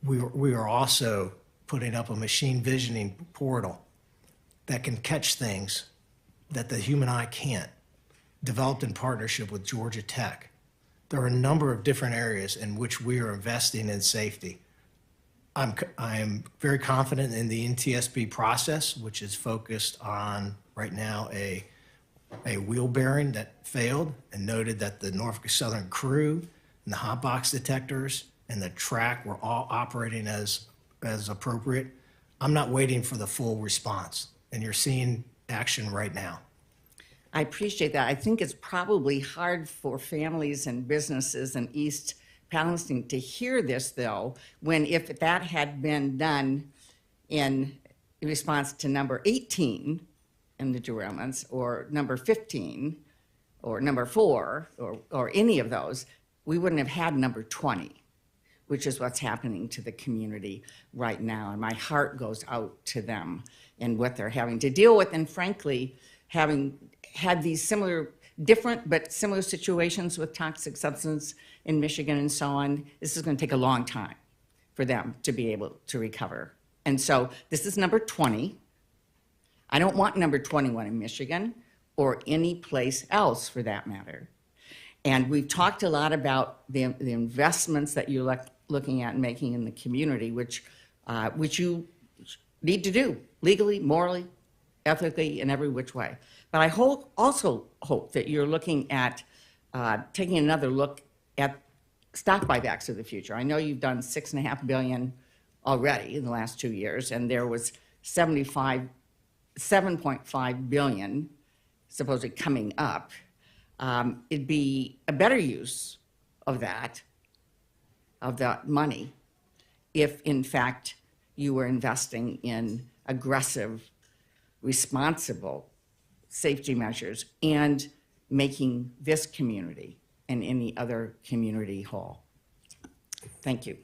We are also putting up a machine visioning portal that can catch things that the human eye can't, developed in partnership with Georgia Tech. There are a number of different areas in which we are investing in safety. I'm very confident in the NTSB process, which is focused on right now a wheel bearing that failed and noted that the Norfolk Southern crew and the hot box detectors and the track were all operating as appropriate. I'm not waiting for the full response, and you're seeing action right now. I appreciate that. I think it's probably hard for families and businesses in East Palestine to hear this, though, when if that had been done in response to number 18 in the derailments, or number 15, or number 4, or any of those, we wouldn't have had number 20, which is what's happening to the community right now. And my heart goes out to them and what they're having to deal with. And frankly, having had these different but similar situations with toxic substance in Michigan and so on, this is going to take a long time for them to be able to recover. And so this is number 20. I don't want number 21 in Michigan or any place else for that matter. And we've talked a lot about the investments that you're looking at and making in the community, which you need to do legally, morally, ethically, in every which way. But I also hope that you're looking at taking another look at stock buybacks of the future. I know you've done $6.5 billion already in the last 2 years, and there was $7.5 billion supposedly coming up. It'd be a better use of that money if, in fact, you were investing in aggressive, responsible safety measures and making this community and any other community whole. Thank you.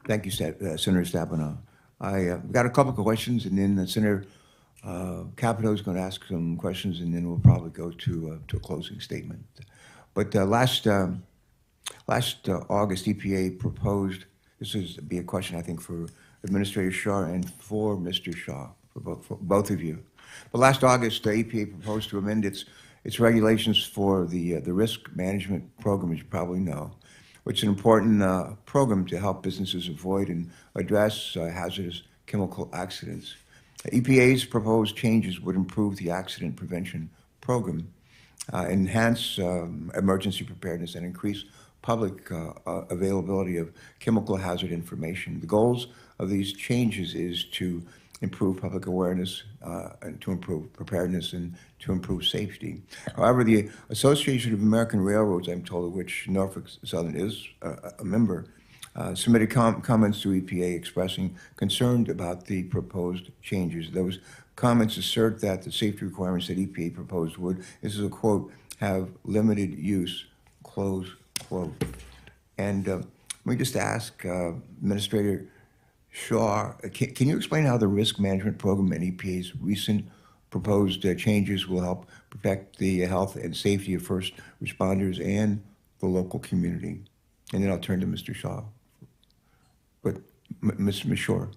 Thank you, Senator Stabenow. I got a couple of questions, and then Senator Capito is going to ask some questions, and then we'll probably go to a closing statement. But last August, EPA proposed, this would be a question, I think, for Administrator Shaw and for Mr. Shaw, for both of you. But last August, the EPA proposed to amend its regulations for the risk management program, as you probably know, which is an important program to help businesses avoid and address hazardous chemical accidents. EPA's proposed changes would improve the accident prevention program, enhance emergency preparedness, and increase public availability of chemical hazard information. The goals of these changes is to improve public awareness, and to improve preparedness, and to improve safety. However, the Association of American Railroads, I'm told, of which Norfolk Southern is a member, submitted comments to EPA expressing concern about the proposed changes. Those comments assert that the safety requirements that EPA proposed would, this is a quote, have limited use, close quote. And let me just ask Administrator Shaw, can you explain how the risk management program and EPA's recent proposed changes will help protect the health and safety of first responders and the local community? And then I'll turn to Mr. Shaw. But Ms. Shore.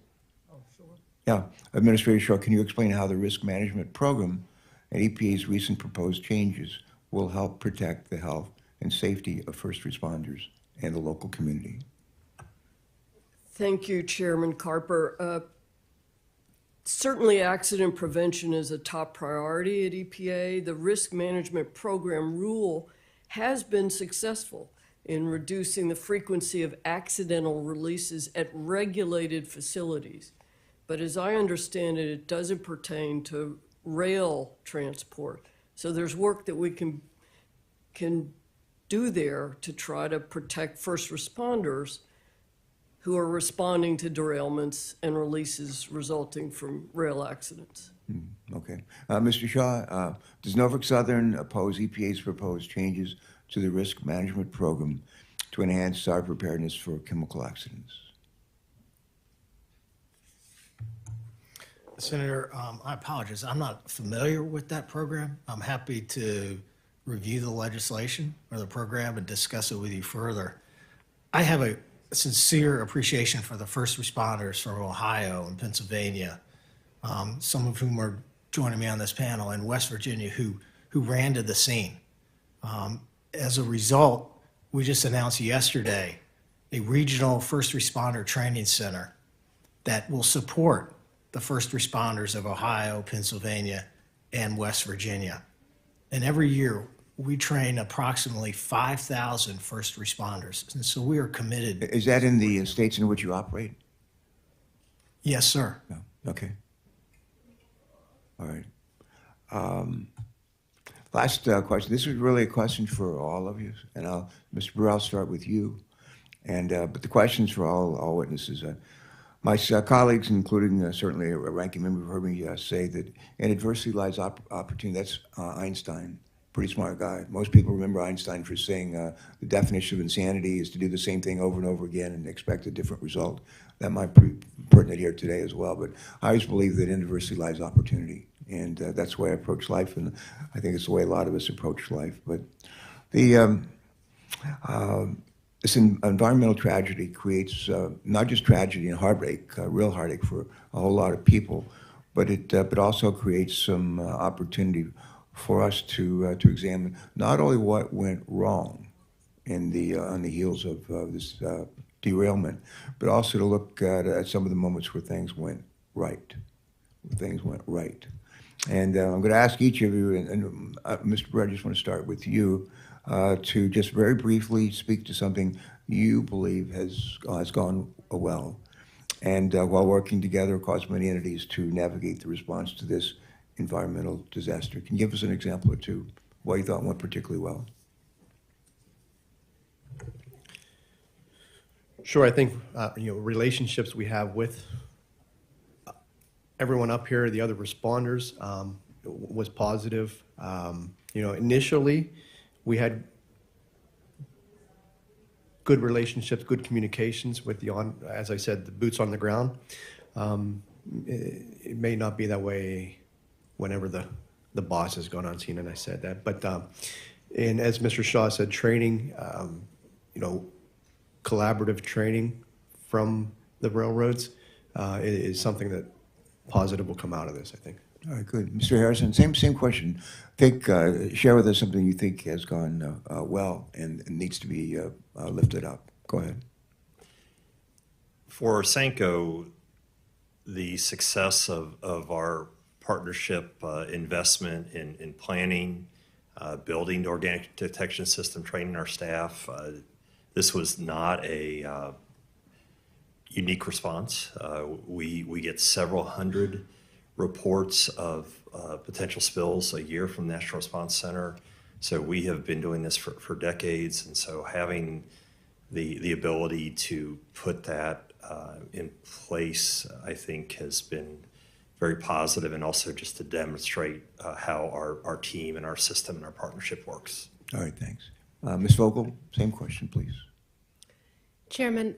Oh, sure. Yeah, Administrator Shaw, can you explain how the risk management program and EPA's recent proposed changes will help protect the health and safety of first responders and the local community? Thank you, Chairman Carper. Certainly, accident prevention is a top priority at EPA. The risk management program rule has been successful in reducing the frequency of accidental releases at regulated facilities. But as I understand it, it doesn't pertain to rail transport. So there's work that we can do there to try to protect first responders who are responding to derailments and releases resulting from rail accidents. Okay. Mr. Shaw, does Norfolk Southern oppose EPA's proposed changes to the risk management program to enhance our preparedness for chemical accidents? Senator, I apologize. I'm not familiar with that program. I'm happy to review the legislation or the program and discuss it with you further. I have a sincere appreciation for the first responders from Ohio and Pennsylvania, some of whom are joining me on this panel, and West Virginia, who ran to the scene. As a result, we just announced yesterday a regional first responder training center that will support the first responders of Ohio, Pennsylvania, and West Virginia. And every year, we train approximately 5,000 first responders. And so we are committed. Is that in the states in which you operate? Yes, sir. No. Okay. All right. Last question. This is really a question for all of you. And Mr. Brewer, I'll start with you. And but the question's for all witnesses. My colleagues, including certainly a ranking member, have heard me say that in adversity lies opportunity. That's Einstein. Pretty smart guy. Most people remember Einstein for saying the definition of insanity is to do the same thing over and over again and expect a different result. That might be pertinent here today as well, but I always believe that in adversity lies opportunity, and that's the way I approach life, and I think it's the way a lot of us approach life. But the this environmental tragedy creates not just tragedy and heartache, real heartache for a whole lot of people, but it also creates some opportunity for us to examine not only what went wrong in the on the heels of this derailment, but also to look at some of the moments where things went right. And I'm going to ask each of you, and Mr. Brewer, I just want to start with you, to just very briefly speak to something you believe has gone well, and while working together across many entities to navigate the response to this environmental disaster. Can you give us an example or two why you thought went particularly well? Sure. I think relationships we have with everyone up here, the other responders, was positive. Initially, we had good relationships, good communications with as I said, the boots on the ground. It may not be that way whenever the boss has gone on scene, and I said that. But and as Mr. Shaw said, training, collaborative training from the railroads is something that positive will come out of this, I think. All right, good. Mr. Harrison, same question. Share with us something you think has gone well and needs to be lifted up. Go ahead. For Sanko, the success of our partnership investment in planning, building the organic detection system, training our staff. This was not a unique response. We get several hundred reports of potential spills a year from the National Response Center. So we have been doing this for decades. And so having the ability to put that in place, I think, has been very positive, and also just to demonstrate how our team and our system and our partnership works. All right, thanks. Ms. Vogel, same question, please. Chairman,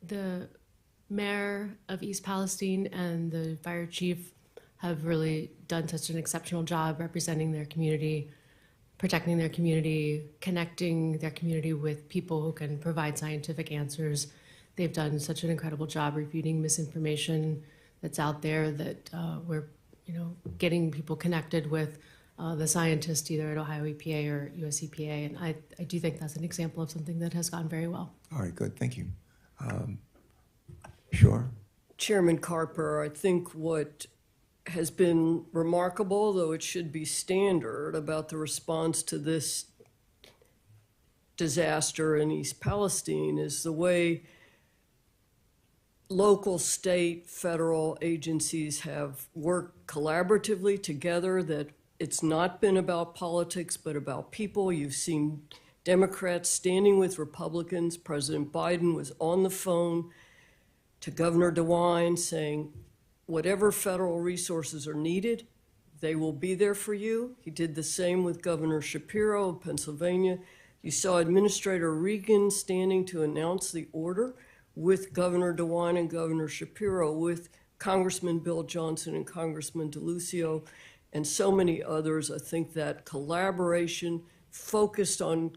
the mayor of East Palestine and the fire chief have really done such an exceptional job representing their community, protecting their community, connecting their community with people who can provide scientific answers. They've done such an incredible job refuting misinformation that's out there, that we're getting people connected with the scientists either at Ohio EPA or US EPA. And I do think that's an example of something that has gone very well. All right, good, thank you. Sure. Chairman Carper, I think what has been remarkable, though it should be standard, about the response to this disaster in East Palestine is the way local, state, federal agencies have worked collaboratively together, that it's not been about politics, but about people. You've seen Democrats standing with Republicans. President Biden was on the phone to Governor DeWine saying, whatever federal resources are needed, they will be there for you. He did the same with Governor Shapiro of Pennsylvania. You saw Administrator Regan standing to announce the order with Governor DeWine and Governor Shapiro, with Congressman Bill Johnson and Congressman DeLucio, and so many others. I think that collaboration focused on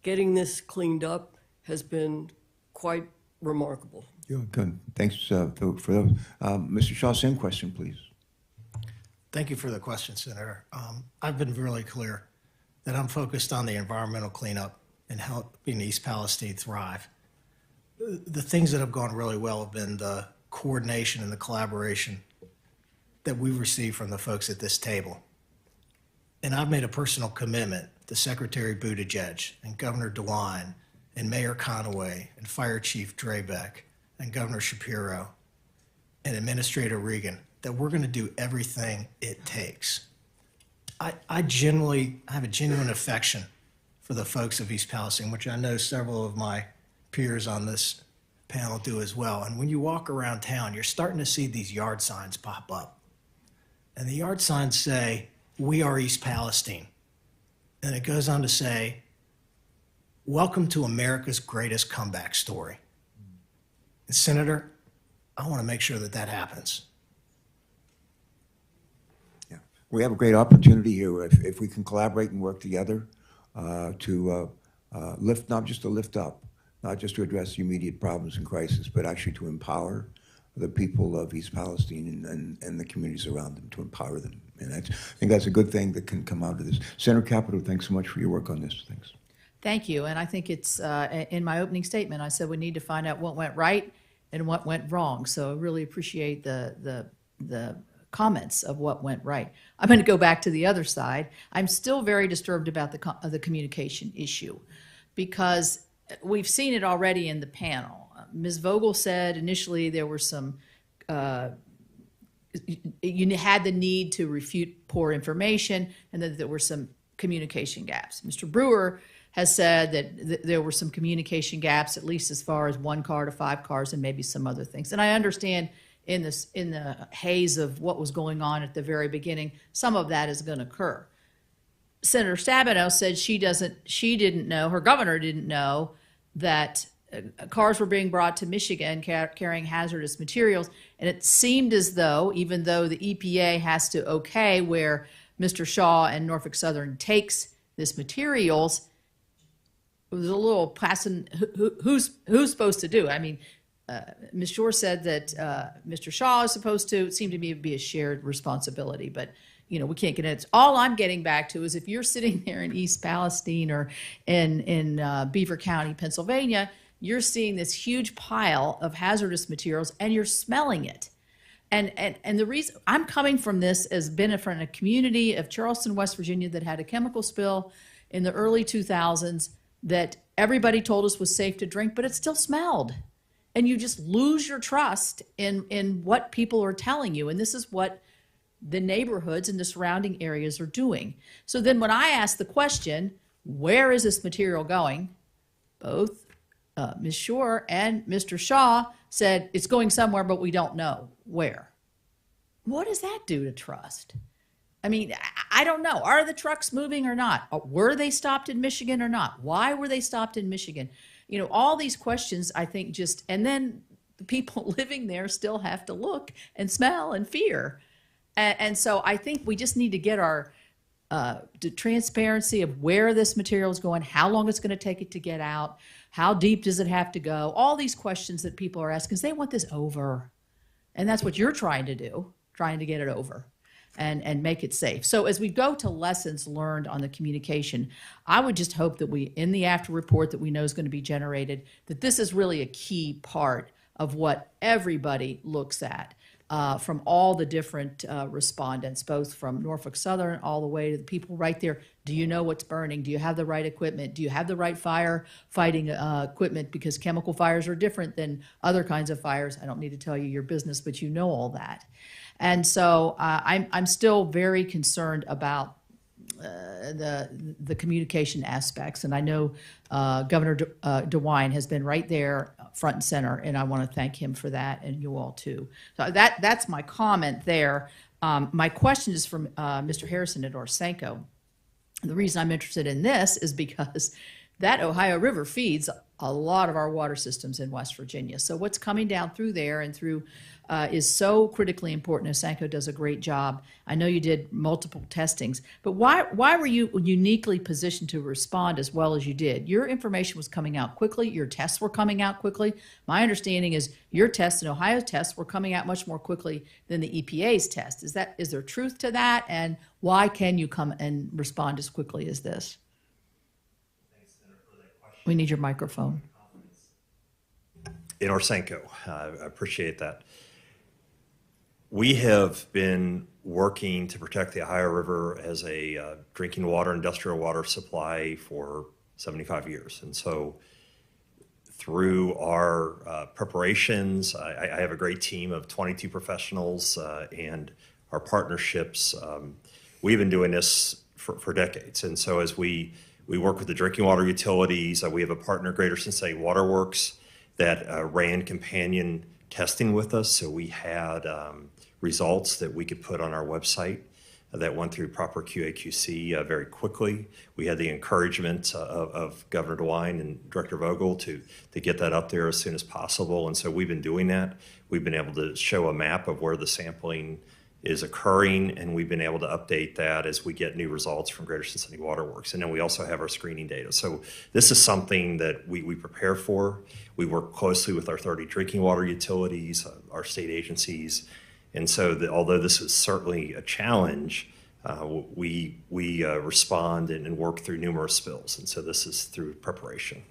getting this cleaned up has been quite remarkable. Yeah, good. Thanks for those. Mr. Shaw, same question, please. Thank you for the question, Senator. I've been really clear that I'm focused on the environmental cleanup and helping East Palestine thrive. The things that have gone really well have been the coordination and the collaboration that we've received from the folks at this table. And I've made a personal commitment to Secretary Buttigieg and Governor DeWine and Mayor Conaway and Fire Chief Drabeck and Governor Shapiro and Administrator Regan that we're going to do everything it takes. I have a genuine affection for the folks of East Palestine, which I know several of my peers on this panel do as well. And when you walk around town, you're starting to see these yard signs pop up. And the yard signs say, "We are East Palestine." And it goes on to say, "Welcome to America's greatest comeback story." And Senator, I want to make sure that that happens. Yeah, we have a great opportunity here if we can collaborate and work together to lift, not just to lift up, not just to address the immediate problems and crisis, but actually to empower the people of East Palestine and the communities around them, to empower them. And I think that's a good thing that can come out of this. Senator Capito, thanks so much for your work on this. Thanks. Thank you. And I think it's, in my opening statement, I said we need to find out what went right and what went wrong. So I really appreciate the comments of what went right. I'm going to go back to the other side. I'm still very disturbed about the communication issue, because we've seen it already in the panel. Ms. Vogel said initially there were some, you had the need to refute poor information, and that there were some communication gaps. Mr. Brewer has said that there were some communication gaps, at least as far as 1 car to 5 cars and maybe some other things. And I understand in the haze of what was going on at the very beginning, some of that is going to occur. Senator Stabenow said she didn't know, her governor didn't know that cars were being brought to Michigan carrying hazardous materials. And it seemed as though, even though the EPA has to okay where Mr. Shaw and Norfolk Southern takes this materials, it was a little passing, who's supposed to do? I mean, Ms. Shore said that Mr. Shaw is supposed to. It seemed to me to be a shared responsibility, but we can't get it. All I'm getting back to is if you're sitting there in East Palestine or in Beaver County, Pennsylvania, you're seeing this huge pile of hazardous materials and you're smelling it. And the reason I'm coming from this has been from a community of Charleston, West Virginia that had a chemical spill in the early 2000s that everybody told us was safe to drink, but it still smelled. And you just lose your trust in what people are telling you. And this is what the neighborhoods and the surrounding areas are doing. So then when I asked the question, where is this material going? Both Ms. Shore and Mr. Shaw said it's going somewhere, but we don't know where. What does that do to trust? I mean, I don't know. Are the trucks moving or not? Were they stopped in Michigan or not? Why were they stopped in Michigan? You know, all these questions, I think, just, and then the people living there still have to look and smell and fear. And so I think we just need to get our the transparency of where this material is going, how long it's going to take it to get out, how deep does it have to go, all these questions that people are asking, because they want this over. And that's what you're trying to do, trying to get it over and make it safe. So as we go to lessons learned on the communication, I would just hope that we, in the after report that we know is going to be generated, that this is really a key part of what everybody looks at. From all the different respondents, both from Norfolk Southern all the way to the people right there. Do you know what's burning? Do you have the right equipment? Do you have the right fire fighting equipment? Because chemical fires are different than other kinds of fires. I don't need to tell you your business, but you know all that. And so I'm still very concerned about the communication aspects. And I know Governor DeWine has been right there front and center, and I want to thank him for that, and you all too. So that's my comment there. My question is from Mr. Harrison at Orsenko. The reason I'm interested in this is because that Ohio River feeds a lot of our water systems in West Virginia. So what's coming down through there and through is so critically important. Orsenko does a great job. I know you did multiple testings, but why were you uniquely positioned to respond as well as you did? Your information was coming out quickly. Your tests were coming out quickly. My understanding is your tests and Ohio's tests were coming out much more quickly than the EPA's test. Is there truth to that? And why can you come and respond as quickly as this? We need your microphone. In Orsenko, I appreciate that. We have been working to protect the Ohio River as a drinking water, industrial water supply for 75 years. And so through our preparations, I have a great team of 22 professionals and our partnerships. We've been doing this for decades. And so as we work with the drinking water utilities, we have a partner, Greater Cincinnati Waterworks, that ran companion testing with us. So we had results that we could put on our website that went through proper QA/QC very quickly. We had the encouragement of Governor DeWine and Director Vogel to get that up there as soon as possible. And so we've been doing that. We've been able to show a map of where the sampling is occurring, and we've been able to update that as we get new results from Greater Cincinnati Waterworks. And then we also have our screening data. So this is something that we prepare for. We work closely with our 30 drinking water utilities, our state agencies. And so although this is certainly a challenge, we respond and work through numerous spills. And so this is through preparation.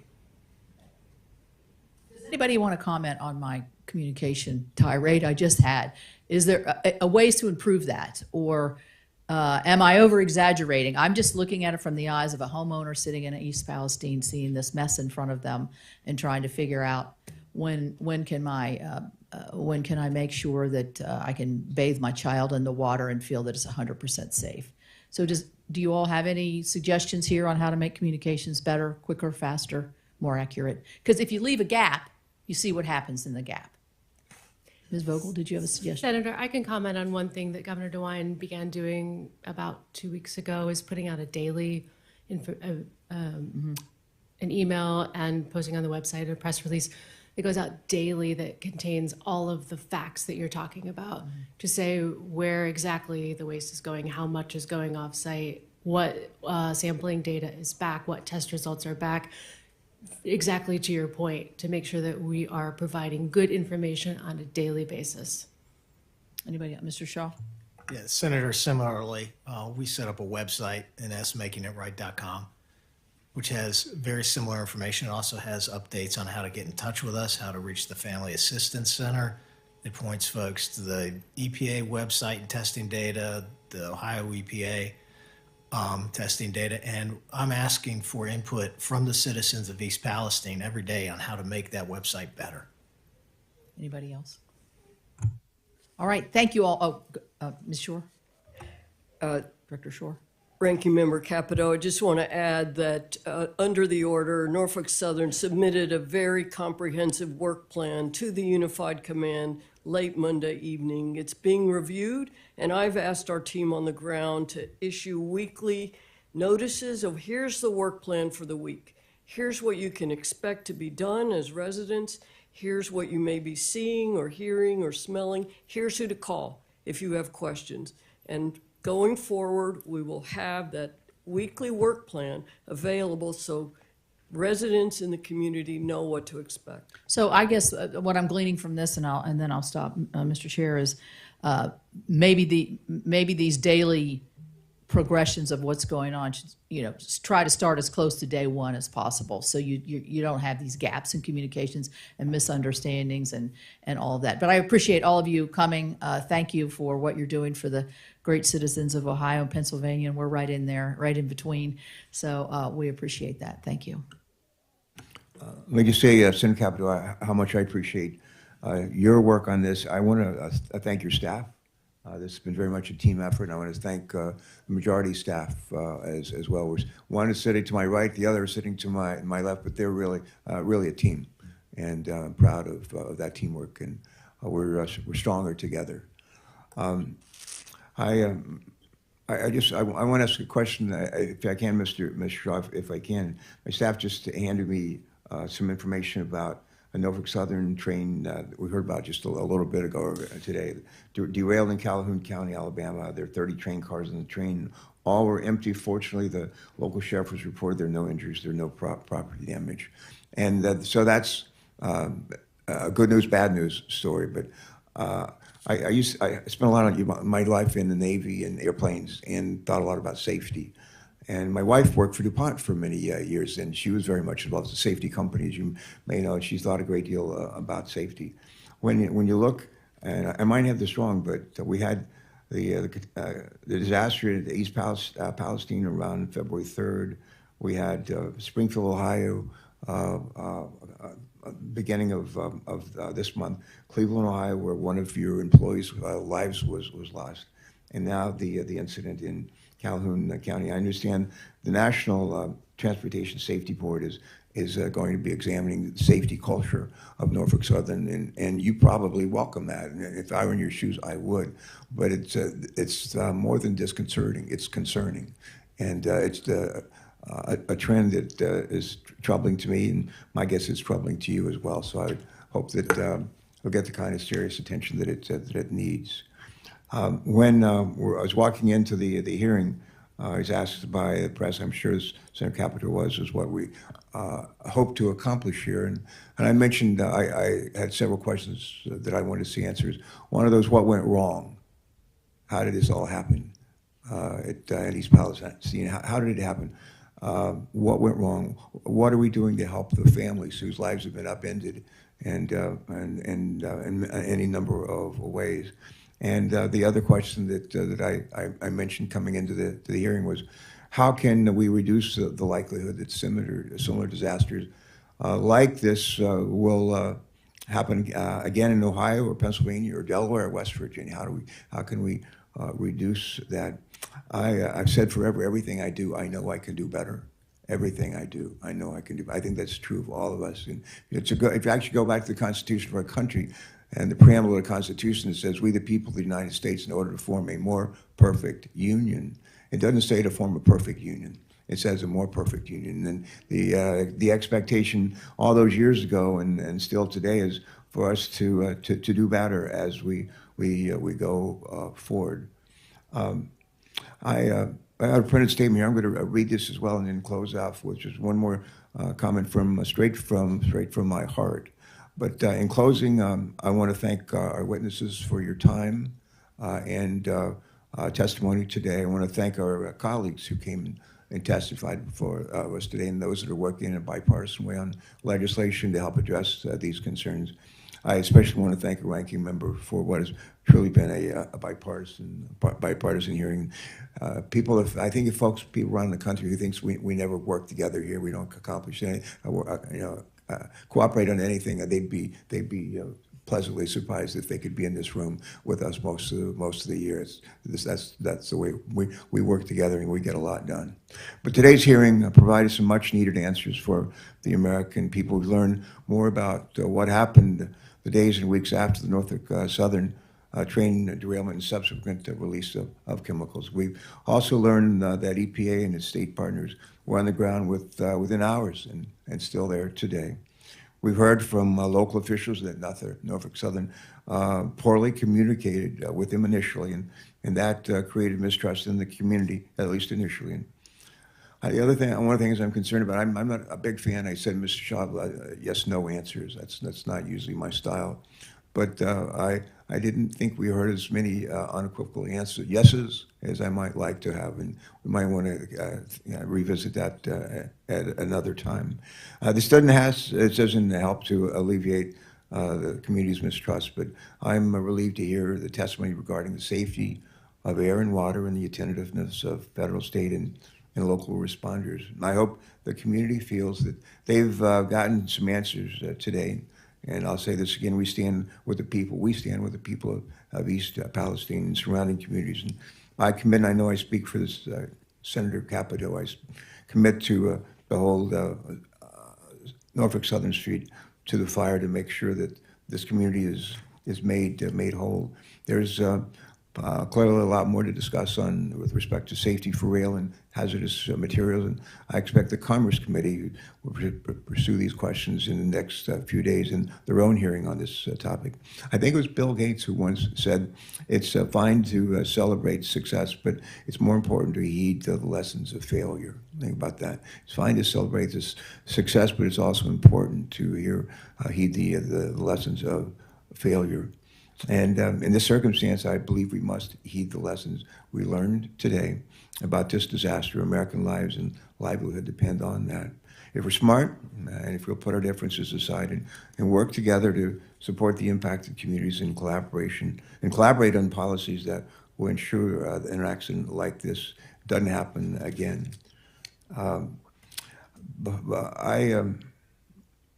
Does anybody want to comment on my communication tirade I just had? Is there a ways to improve that? Or am I over-exaggerating? I'm just looking at it from the eyes of a homeowner sitting in East Palestine, seeing this mess in front of them and trying to figure out when can I make sure that I can bathe my child in the water and feel that it's 100% safe? So do you all have any suggestions here on how to make communications better, quicker, faster, more accurate? Because if you leave a gap, you see what happens in the gap. Ms. Vogel, did you have a suggestion? Senator, I can comment on one thing that Governor DeWine began doing about 2 weeks ago, is putting out a daily an email and posting on the website a press release that goes out daily that contains all of the facts that you're talking about, to say where exactly the waste is going, how much is going off-site, what sampling data is back, what test results are back, exactly to your point, to make sure that we are providing good information on a daily basis. Anybody else? Mr. Shaw? Yeah, Senator, similarly, we set up a website, nsmakingitright.com, which has very similar information. It also has updates on how to get in touch with us, how to reach the Family Assistance Center, It points folks to the EPA website and testing data, the Ohio EPA testing data, and I'm asking for input from the citizens of East Palestine every day on how to make that website better. Anybody else? All right, thank you all. Oh, Ms. Shore? Director Shore? Ranking Member Capito, I just want to add that under the order, Norfolk Southern submitted a very comprehensive work plan to the Unified Command late Monday evening. It's being reviewed, and I've asked our team on the ground to issue weekly notices of here's the work plan for the week. Here's what you can expect to be done as residents. Here's what you may be seeing or hearing or smelling. Here's who to call if you have questions. And going forward, we will have that weekly work plan available so residents in the community know what to expect. So I guess what I'm gleaning from this, and then I'll stop, Mr. Chair, is maybe these daily progressions of what's going on should, try to start as close to day one as possible, so you don't have these gaps in communications and misunderstandings and all of that. But I appreciate all of you coming. Thank you for what you're doing for the great citizens of Ohio and Pennsylvania, and we're right in there, right in between. So we appreciate that. Thank you. Let me just say, Senator Capito, how much I appreciate your work on this. I want to thank your staff. This has been very much a team effort, and I want to thank the majority staff as well. One is sitting to my right, the other is sitting to my left, but they're really a team, and I'm proud of that teamwork, and we're stronger together. I want to ask a question, if I can, Mr. Shaw, if I can. My staff just handed me some information about a Norfolk Southern train that we heard about just a little bit ago today. Derailed in Calhoun County, Alabama. There are 30 train cars on the train. All were empty. Fortunately, the local sheriff was reported there are no injuries, there are no property damage. And so that's a good news, bad news story. But I spent a lot of my life in the Navy and airplanes and thought a lot about safety. And my wife worked for DuPont for many years, and she was very much involved with safety companies. You may know, she thought a great deal about safety. When you look, and I might have this wrong, but we had the disaster at East Palestine around February 3rd. We had Springfield, Ohio, beginning of this month. Cleveland, Ohio, where one of your employees' lives was lost. And now the incident in Calhoun County. I understand the National Transportation Safety Board is going to be examining the safety culture of Norfolk Southern, and you probably welcome that. And if I were in your shoes, I would. But it's more than disconcerting. It's concerning, and it's a trend that is troubling to me, and my guess is troubling to you as well. So I would hope that it'll get the kind of serious attention that it needs. When I was walking into the hearing, I was asked by the press, I'm sure as Senator Capito was what we hope to accomplish here. And I mentioned I had several questions that I wanted to see answers. One of those, what went wrong? How did this all happen at East Palestine? How did it happen? What went wrong? What are we doing to help the families whose lives have been upended and in any number of ways? And the other question that I mentioned coming into the hearing was, how can we reduce the likelihood that similar disasters like this will happen again in Ohio or Pennsylvania or Delaware or West Virginia? How can we reduce that? I've said forever, everything I do, I know I can do better. Everything I do, I know I can do. I think that's true of all of us. And if you actually go back to the Constitution of our country, and the preamble of the Constitution, it says, we the people of the United States, in order to form a more perfect union. It doesn't say to form a perfect union. It says a more perfect union. And the expectation all those years ago and still today is for us to do better as we go forward. I have a printed statement here. I'm going to read this as well and then close off, which is one more comment straight from my heart. But in closing, I want to thank our witnesses for your time and testimony today. I want to thank our colleagues who came and testified before us today, and those that are working in a bipartisan way on legislation to help address these concerns. I especially want to thank the ranking member for what has truly been a bipartisan hearing. I think if people around the country who thinks we never work together here, we don't accomplish anything, cooperate on anything, they'd be pleasantly surprised if they could be in this room with us most of the year. That's the way we work together, and we get a lot done. But today's hearing provided some much-needed answers for the American people who learned more about what happened the days and weeks after the Norfolk Southern train derailment and subsequent release of chemicals. We've also learned that EPA and its state partners were on the ground within hours and still there today. We've heard from local officials that Norfolk Southern poorly communicated with them initially, and that created mistrust in the community, at least initially. And one of the things I'm concerned about, I'm not a big fan. I said, Mr. Shaw, yes/no answers. That's not usually my style, but I didn't think we heard as many unequivocal yeses as I might like to have, and we might want to revisit that at another time. This doesn't help to alleviate the community's mistrust, but I'm relieved to hear the testimony regarding the safety of air and water and the attentiveness of federal, state, and local responders. And I hope the community feels that they've gotten some answers today. And I'll say this again, we stand with the people. We stand with the people of East Palestine and surrounding communities. And I commit, and I know I speak for this Senator Capito, I commit to hold Norfolk Southern Street to the fire to make sure that this community is made whole. There's clearly a lot more to discuss with respect to safety for rail and hazardous materials, and I expect the Commerce Committee will pursue these questions in the next few days in their own hearing on this topic. I think it was Bill Gates who once said, it's fine to celebrate success, but it's more important to heed the lessons of failure. Think about that. It's fine to celebrate this success, but it's also important to heed the lessons of failure. And in this circumstance, I believe we must heed the lessons we learned today about this disaster. American lives and livelihood depend on that. If we're smart, and if we'll put our differences aside and work together to support the impact of communities in collaboration, and collaborate on policies that will ensure that an accident like this doesn't happen again.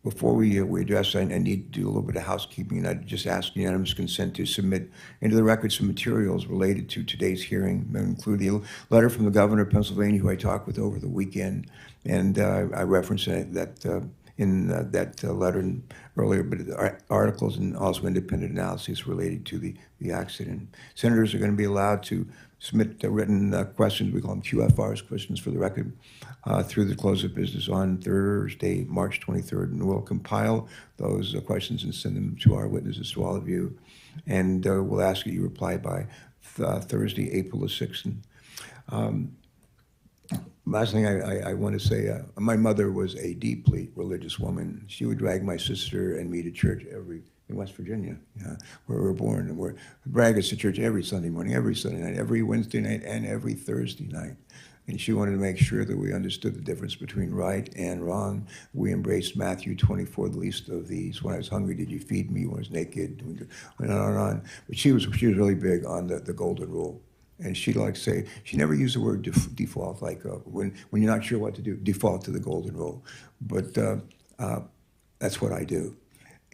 Before we address, I need to do a little bit of housekeeping, and I'd just ask unanimous consent to submit into the record some materials related to today's hearing. That include the letter from the governor of Pennsylvania, who I talked with over the weekend, and I referenced that in that letter earlier, but articles and also independent analyses related to the accident. Senators are going to be allowed to submit written questions, we call them QFRs, questions for the record, through the close of business on Thursday, March 23rd, and we'll compile those questions and send them to our witnesses, to all of you, and we'll ask that you reply by Thursday, April the 6th. Last thing I want to say, my mother was a deeply religious woman. She would drag my sister and me to church in West Virginia, where we were born, and drag us to church every Sunday morning, every Sunday night, every Wednesday night, and every Thursday night. And she wanted to make sure that we understood the difference between right and wrong. We embraced Matthew 24, the least of these. When I was hungry, did you feed me? When I was naked, went on and on. But she was really big on the golden rule. And she'd like to say, she never used the word default, like when you're not sure what to do, default to the golden rule. But that's what I do.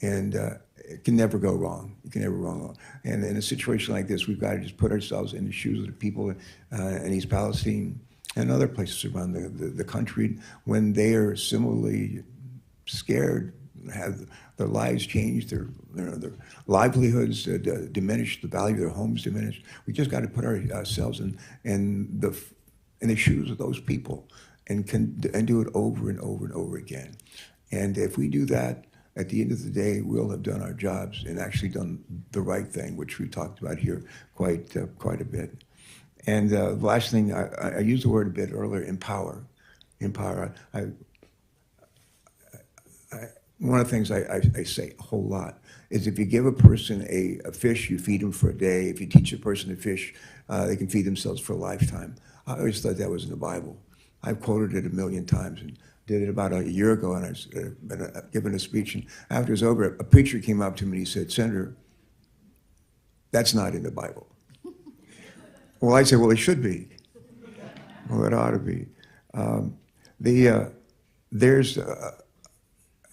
And it can never go wrong. You can never go wrong. And in a situation like this, we've got to just put ourselves in the shoes of the people in East Palestine and other places around the country when they are similarly scared, have their lives changed, their livelihoods diminished, the value of their homes diminished. We just got to put ourselves in the shoes of those people and do it over and over and over again. And if we do that, at the end of the day, we'll have done our jobs and actually done the right thing, which we talked about here quite a bit. And the last thing, I used the word a bit earlier, empower. Empower. One of the things I say a whole lot is if you give a person a fish, you feed them for a day. If you teach a person to fish, they can feed themselves for a lifetime. I always thought that was in the Bible. I've quoted it a million times, and did it about a year ago, and I was giving a speech, and after it was over, a preacher came up to me and he said, "Senator, that's not in the Bible." Well, I said, well, it should be. Well, it ought to be. There's,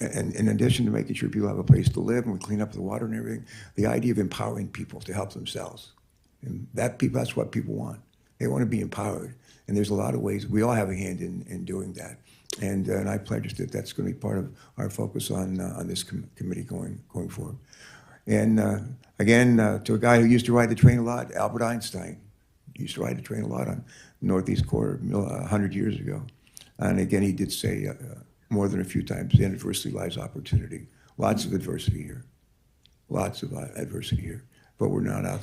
and in addition to making sure people have a place to live and we clean up the water and everything, the idea of empowering people to help themselves. And that's what people want. They want to be empowered. And there's a lot of ways. We all have a hand in doing that. And I pledge that that's going to be part of our focus on this committee going forward. And again, to a guy who used to ride the train a lot, Albert Einstein used to ride the train a lot on Northeast Corridor 100 years ago. And again, he did say more than a few times, in adversity lies opportunity. Lots of adversity here. Lots of adversity here. But we're not out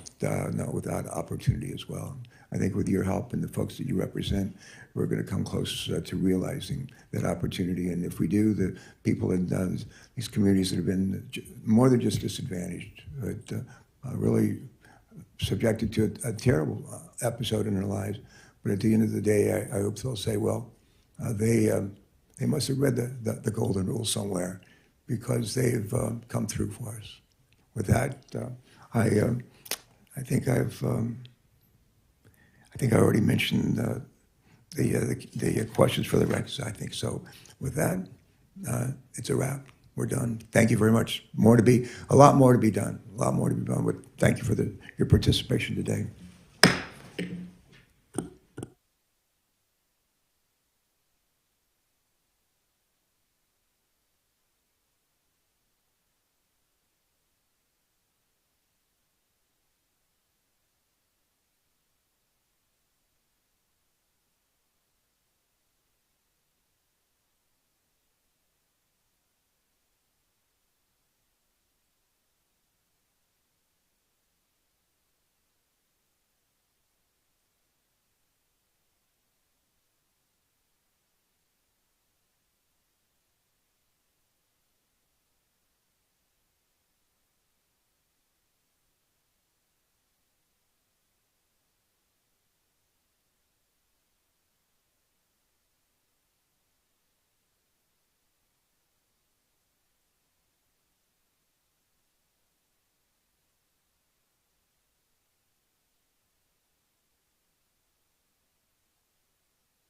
without opportunity as well. I think with your help and the folks that you represent, we're going to come close to realizing that opportunity. And if we do, the people in these communities that have been more than just disadvantaged, but really subjected to a terrible episode in their lives. But at the end of the day, I hope they'll say, well, they must have read the golden rule somewhere, because they've come through for us. With that, I think I already mentioned the questions for the records. I think so. With that, it's a wrap. We're done. Thank you very much. A lot more to be done. A lot more to be done. But thank you for your participation today.